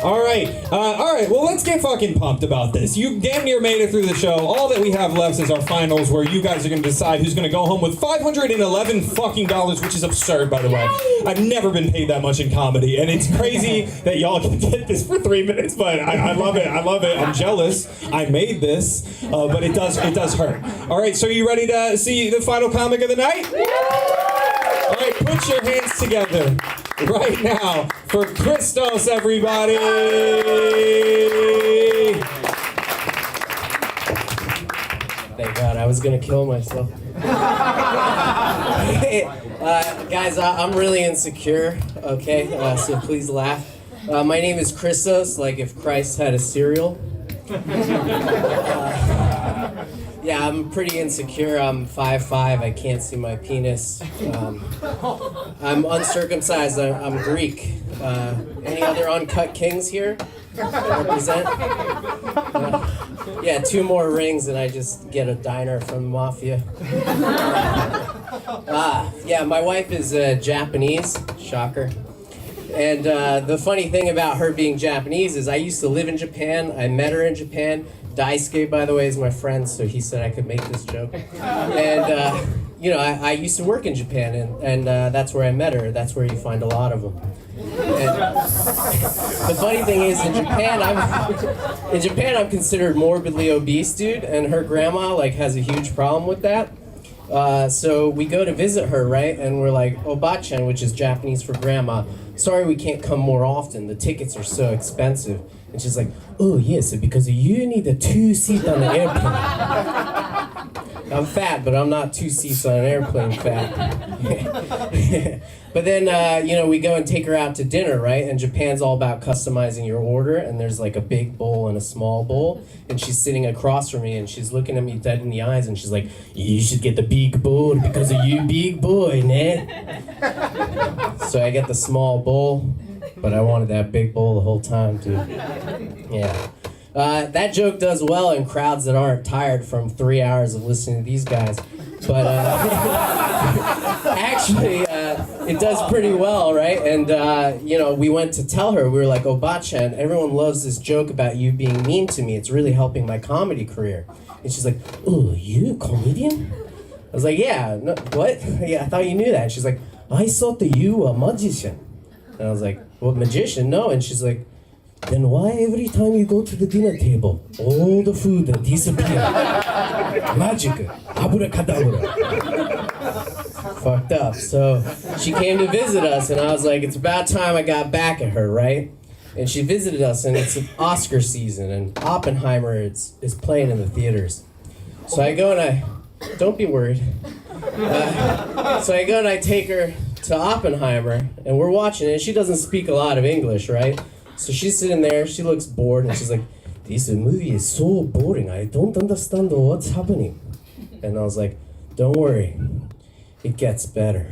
All right. Well, let's get fucking pumped about this. You damn near made it through the show. All that we have left is our finals, where you guys are going to decide who's going to go home with $511 fucking dollars, which is absurd, by the way. I've never been paid that much in comedy, and it's crazy that y'all can get this for 3 minutes. But I love it. I love it. I'm jealous. I made this, but it does hurt. All right. So you ready to see the final comic of the night? All right. Put your hands together right now for Christos, everybody. Thank God, I was gonna kill myself. Guys, I'm really insecure, okay? So please laugh. My name is Christos, like if Christ had a cereal. Yeah, I'm pretty insecure. I'm 5'5", I can't see my penis. I'm uncircumcised, I'm Greek. Any other uncut kings here? Represent? Yeah, 2 more rings and I just get a diner from the mafia. Yeah, my wife is Japanese, shocker. And the funny thing about her being Japanese is I used to live in Japan, I met her in Japan. Daisuke, by the way, is my friend, so he said I could make this joke. And, I used to work in Japan, and that's where I met her. That's where you find a lot of them. And the funny thing is, in Japan, I'm considered morbidly obese, dude, and her grandma, like, has a huge problem with that. So we go to visit her, right? And we're like, Oba-chan, which is Japanese for grandma. Sorry we can't come more often. The tickets are so expensive. And she's like, oh yes, because you need a 2-seat on the airplane. I'm fat, but I'm not 2 seats on an airplane fat. But then, we go and take her out to dinner, right? And Japan's all about customizing your order. And there's like a big bowl and a small bowl. And she's sitting across from me and she's looking at me dead in the eyes. And she's like, you should get the big bowl because of you big boy, man. So I get the small bowl. But I wanted that big bowl the whole time, dude. Yeah. That joke does well in crowds that aren't tired from 3 hours of listening to these guys. But actually, it does pretty well, right? And, we went to tell her, we were like, Oba-chan, everyone loves this joke about you being mean to me. It's really helping my comedy career. And she's like, oh, you a comedian? I was like, yeah, no, what? Yeah, I thought you knew that. And she's like, I thought that you were a magician. And I was like, what, magician? No. And she's like, then why every time you go to the dinner table, all the food disappears? Magic, abracadabra. Fucked up. So she came to visit us, and I was like, it's about time I got back at her, right? And she visited us, and it's Oscar season, and Oppenheimer is playing in the theaters. So I go and don't be worried. So I go and I take her to Oppenheimer, and we're watching it. She doesn't speak a lot of English, right? So she's sitting there, she looks bored, and she's like, this movie is so boring, I don't understand what's happening. And I was like, don't worry, it gets better.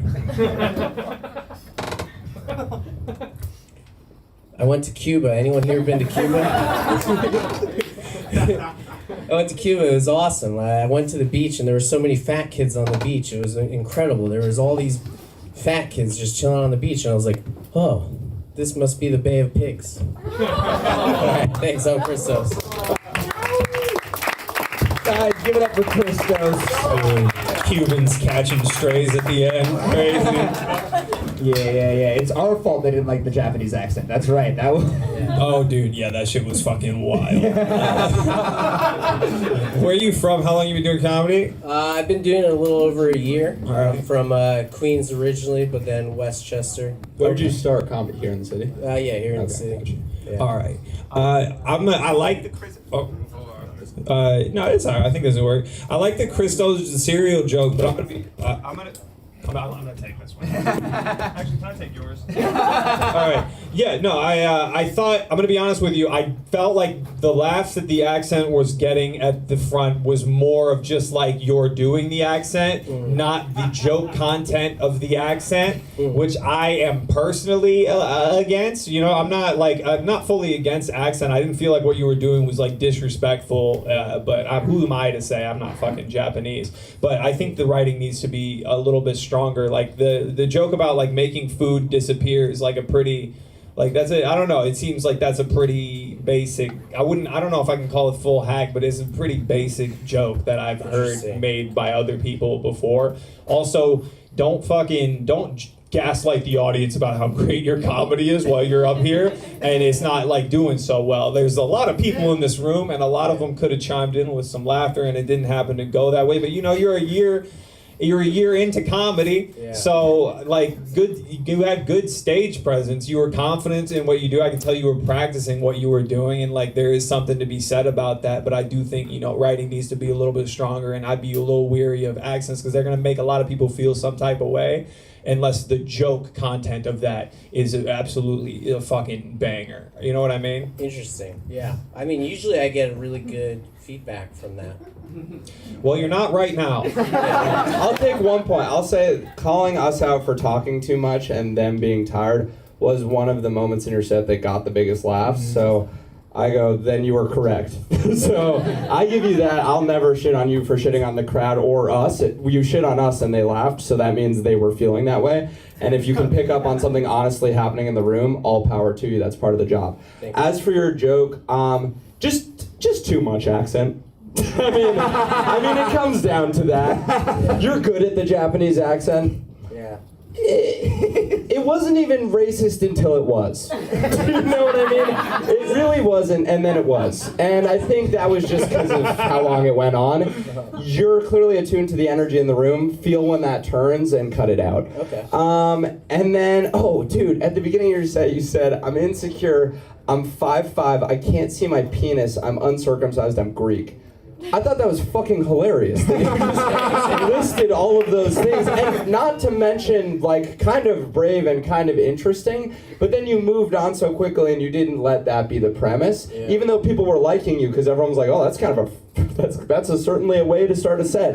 I went to Cuba. Anyone here been to Cuba? I went to Cuba, it was awesome. I went to the beach and there were so many fat kids on the beach. It was incredible. There was all these fat kids just chilling on the beach, and I was like, oh, this must be the Bay of Pigs. Alright, thanks, I'm Christos. Guys, give it up for Christos. Cubans catching strays at the end. Crazy. Yeah. It's our fault they didn't like the Japanese accent. That's right. That was. Oh, dude, yeah, that shit was fucking wild. Where are you from? How long you been doing comedy? I've been doing it a little over a year. I'm from Queens originally, but then Westchester. Where did you start comedy? Here in the city? Yeah, here in the city. Yeah. All right. I like the Chris. Oh. No, it's alright. I think this will work. I like the Christos cereal joke, but I'm gonna take this one. Actually, can I take yours? All right. Yeah. No. I thought, I'm gonna be honest with you. I felt like the laughs that the accent was getting at the front was more of just like you're doing the accent, not the joke content of the accent, which I am personally against. You know, I'm not fully against accent. I didn't feel like what you were doing was like disrespectful. But who am I to say? I'm not fucking Japanese. But I think the writing needs to be a little bit stronger. Like the joke about like making food disappear is like a pretty, like that's it. I don't know. It seems like that's a pretty basic. I don't know if I can call it full hack, but it's a pretty basic joke that I've heard made by other people before. Also, don't gaslight the audience about how great your comedy is while you're up here and it's not like doing so well. There's a lot of people in this room and a lot of them could have chimed in with some laughter and it didn't happen to go that way. But you know, you're a year into comedy, so like you had good stage presence. You were confident in what you do. I can tell you were practicing what you were doing, and like there is something to be said about that. But I do think, you know, writing needs to be a little bit stronger, and I'd be a little weary of accents because they're gonna make a lot of people feel some type of way, unless the joke content of that is absolutely a fucking banger. You know what I mean? Interesting. Yeah. I mean, usually I get really good feedback from that. Well, you're not right now. I'll take one point. I'll say calling us out for talking too much and them being tired was one of the moments in your set that got the biggest laughs. So I go, then you were correct. So I give you that. I'll never shit on you for shitting on the crowd or us. You shit on us and they laughed, so that means they were feeling that way. And if you can pick up on something honestly happening in the room, all power to you. That's part of the job. As for your joke, just too much accent. I mean, it comes down to that. You're good at the Japanese accent. Yeah. It wasn't even racist until it was. You know what I mean? It really wasn't, and then it was. And I think that was just because of how long it went on. You're clearly attuned to the energy in the room. Feel when that turns and cut it out. Okay. And then, oh, dude, at the beginning of your set, you said, I'm insecure, I'm 5'5", I can't see my penis, I'm uncircumcised, I'm Greek. I thought that was fucking hilarious that you just listed all of those things, and not to mention like kind of brave and kind of interesting, but then you moved on so quickly and you didn't let that be the premise, even though people were liking you because everyone was like, oh, that's kind of that's certainly a way to start a set.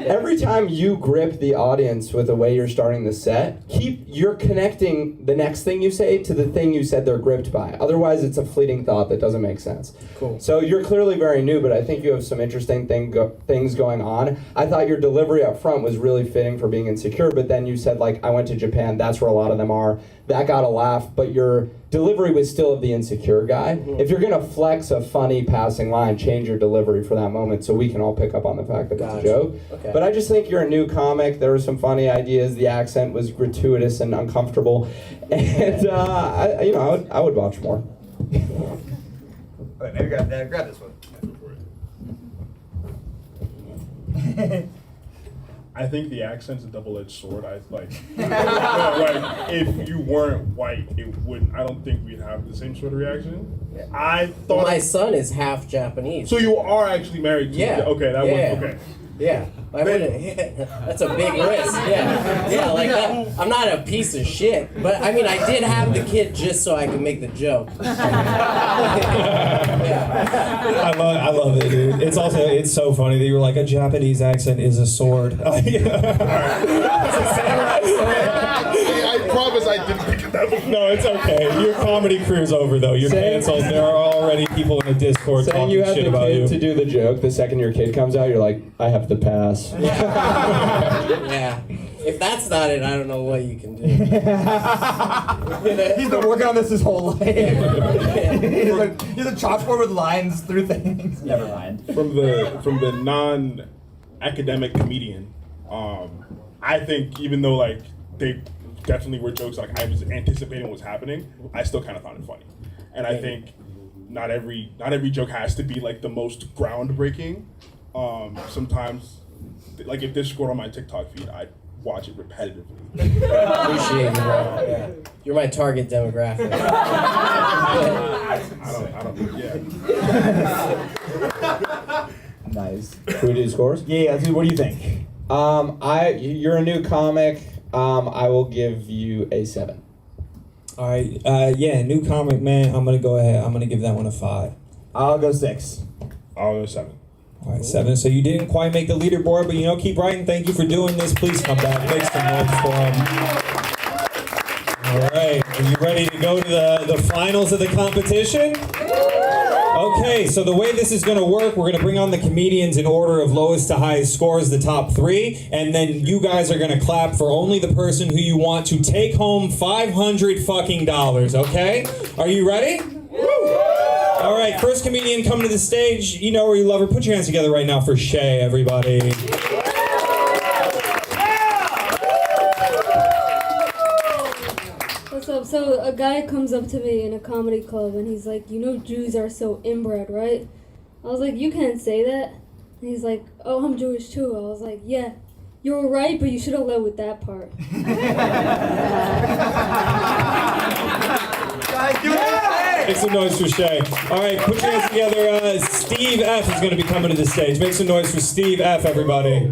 Every time you grip the audience with the way you're starting the set, you're connecting the next thing you say to the thing you said they're gripped by. Otherwise, it's a fleeting thought that doesn't make sense. Cool. So you're clearly very new, but I think you have some interesting things going on. I thought your delivery up front was really fitting for being insecure, but then you said, like, I went to Japan, that's where a lot of them are. That got a laugh, but your delivery was still of the insecure guy. If you're gonna flex a funny passing line, change your delivery for that moment so we can all pick up on the fact that it's a joke. Okay. But I just think you're a new comic. There were some funny ideas. The accent was gratuitous and uncomfortable. And I would watch more. Wait, maybe grab this one. I think the accent's a double-edged sword. I like, like if you weren't white, it wouldn't. I don't think we'd have the same sort of reaction. I thought my son is half Japanese. So you are actually married to Yeah. Okay, that Yeah. was okay. Yeah, I wouldn't. That's a big risk. Yeah, yeah, like that. I'm not a piece of shit, but I mean, I did have the kid just so I could make the joke. I love it, dude. It's so funny that you were like, a Japanese accent is a sword. I promise I didn't pick it that way. No, it's okay. Your comedy career's over though. You're canceled. There are already people in the Discord Saying talking you have shit the about kid you. to do the joke, the second your kid comes out, you're like, I have to pass. Yeah. If that's not it, I don't know what you can do. He's been working on this his whole life. he's a chalkboard with lines through things. Never mind. From the non-academic comedian, I think even though like they definitely were jokes like I was anticipating what's happening, I still kind of found it funny. And I think not every joke has to be like the most groundbreaking. Sometimes, like if this scored on my TikTok feed, I'd watch it repetitively. Appreciate you, bro. Yeah. You're my target demographic. I don't, yeah. Nice. Should we do scores? Yeah, dude, what do you think? You're a new comic. I will give you a 7. All right, yeah, new comic, man. I'm gonna go ahead. I'm gonna give that one a 5. I'll go 6. I'll go 7. All right, 7. So you didn't quite make the leaderboard, but keep writing. Thank you for doing this. Please come back. Make some noise for him. All right, are you ready to go to the finals of the competition? Okay, so the way this is going to work, we're going to bring on the comedians in order of lowest to highest scores, the top 3, and then you guys are going to clap for only the person who you want to take home $500 fucking dollars, okay? Are you ready? All right, first comedian coming to the stage. You know her, you love her. Put your hands together right now for Shay, everybody. What's up? So a guy comes up to me in a comedy club and he's like, Jews are so inbred, right? I was like, you can't say that. And he's like, oh, I'm Jewish too. I was like, yeah, you're right, but you should have led with that part. Make some noise for Shay. All right, put your hands together. Steve F is going to be coming to the stage. Make some noise for Steve F, everybody.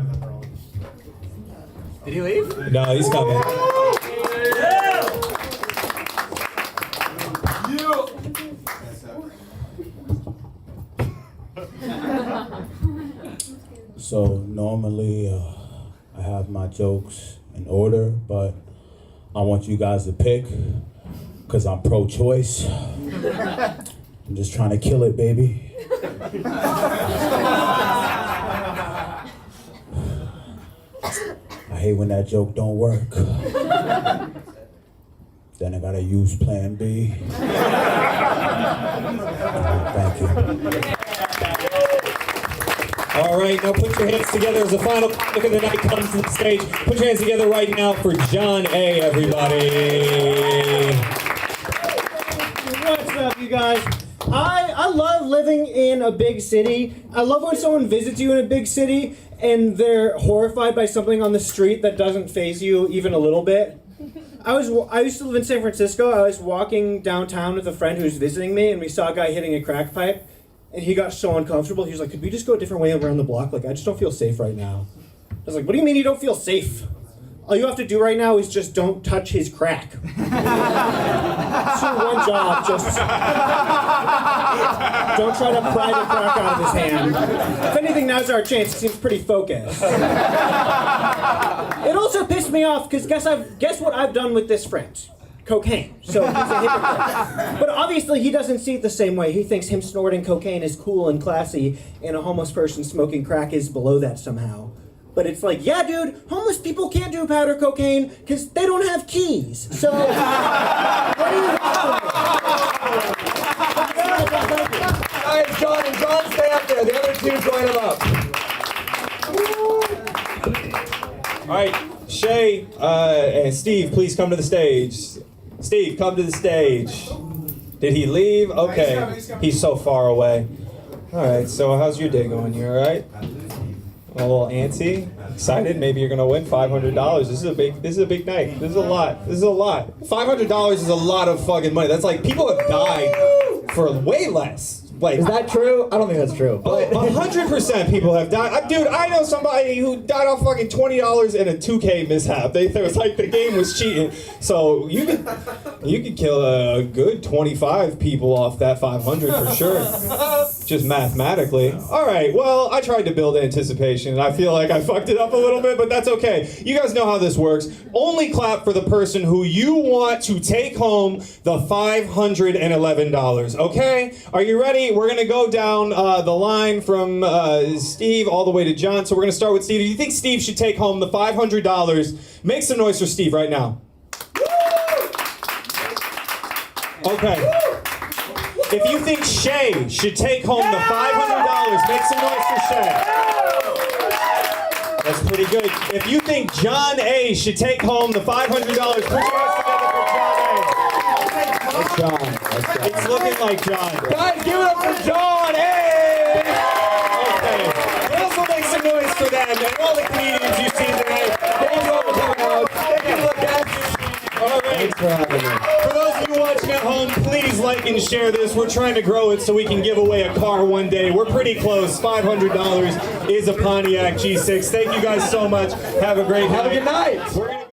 Did he leave? No, he's coming. So normally I have my jokes in order, but I want you guys to pick because I'm pro-choice. I'm just trying to kill it, baby. I hate when that joke don't work. Then I gotta use plan B. Thank you. All right, now put your hands together as the final comic of the night comes to the stage. Put your hands together right now for John A, everybody. What's up, you guys? I love living in a big city. I love when someone visits you in a big city and they're horrified by something on the street that doesn't faze you even a little bit. I used to live in San Francisco. I was walking downtown with a friend who was visiting me, and we saw a guy hitting a crack pipe, and he got so uncomfortable. He was like, could we just go a different way around the block? Like, I just don't feel safe right now. I was like, what do you mean you don't feel safe? All you have to do right now is just don't touch his crack. It's your one job, just don't try to pry the crack out of his hand. If anything, now's our chance. He seems pretty focused. It also pissed me off, because guess what I've done with this friend? Cocaine. So he's a hypocrite. But obviously he doesn't see it the same way. He thinks him snorting cocaine is cool and classy, and a homeless person smoking crack is below that somehow. But it's like, yeah, dude, homeless people can't do powder cocaine because they don't have keys. So, what are you All right, John, and John, stay up there. The other two join him up. All right, Shay and Steve, please come to the stage. Steve, come to the stage. Did he leave? Okay, he's so far away. All right, so how's your day going? You all right? A little antsy? Excited? Maybe you're gonna win $500. This is a big night. This is a lot. $500 is a lot of fucking money. That's like people have died for way less. Like, is that true? I don't think that's true. But 100% people have died. Dude, I know somebody who died off fucking $20 in a 2K mishap. They was like the game was cheating. So you could kill a good 25 people off that 500 for sure. Just mathematically. All right. Well, I tried to build anticipation, and I feel like I fucked it up a little bit, but that's okay. You guys know how this works. Only clap for the person who you want to take home the $511. Okay? Are you ready? We're going to go down the line from Steve all the way to John. So we're going to start with Steve. If you think Steve should take home the $500, make some noise for Steve right now. Okay. If you think Shay should take home the $500, make some noise for Shay. That's pretty good. If you think John A should take home the $500, put your hands together for John A. That's John. It's looking like John. Guys, give it up for John! Hey! Okay. Let's also make some noise for them and all the comedians you see tonight. Thank you all for coming out. Thank you, guys. All right. Thanks for having me. For those of you watching at home, please like and share this. We're trying to grow it so we can give away a car one day. We're pretty close. $500 is a Pontiac G6. Thank you guys so much. Have a great night. Have a good night.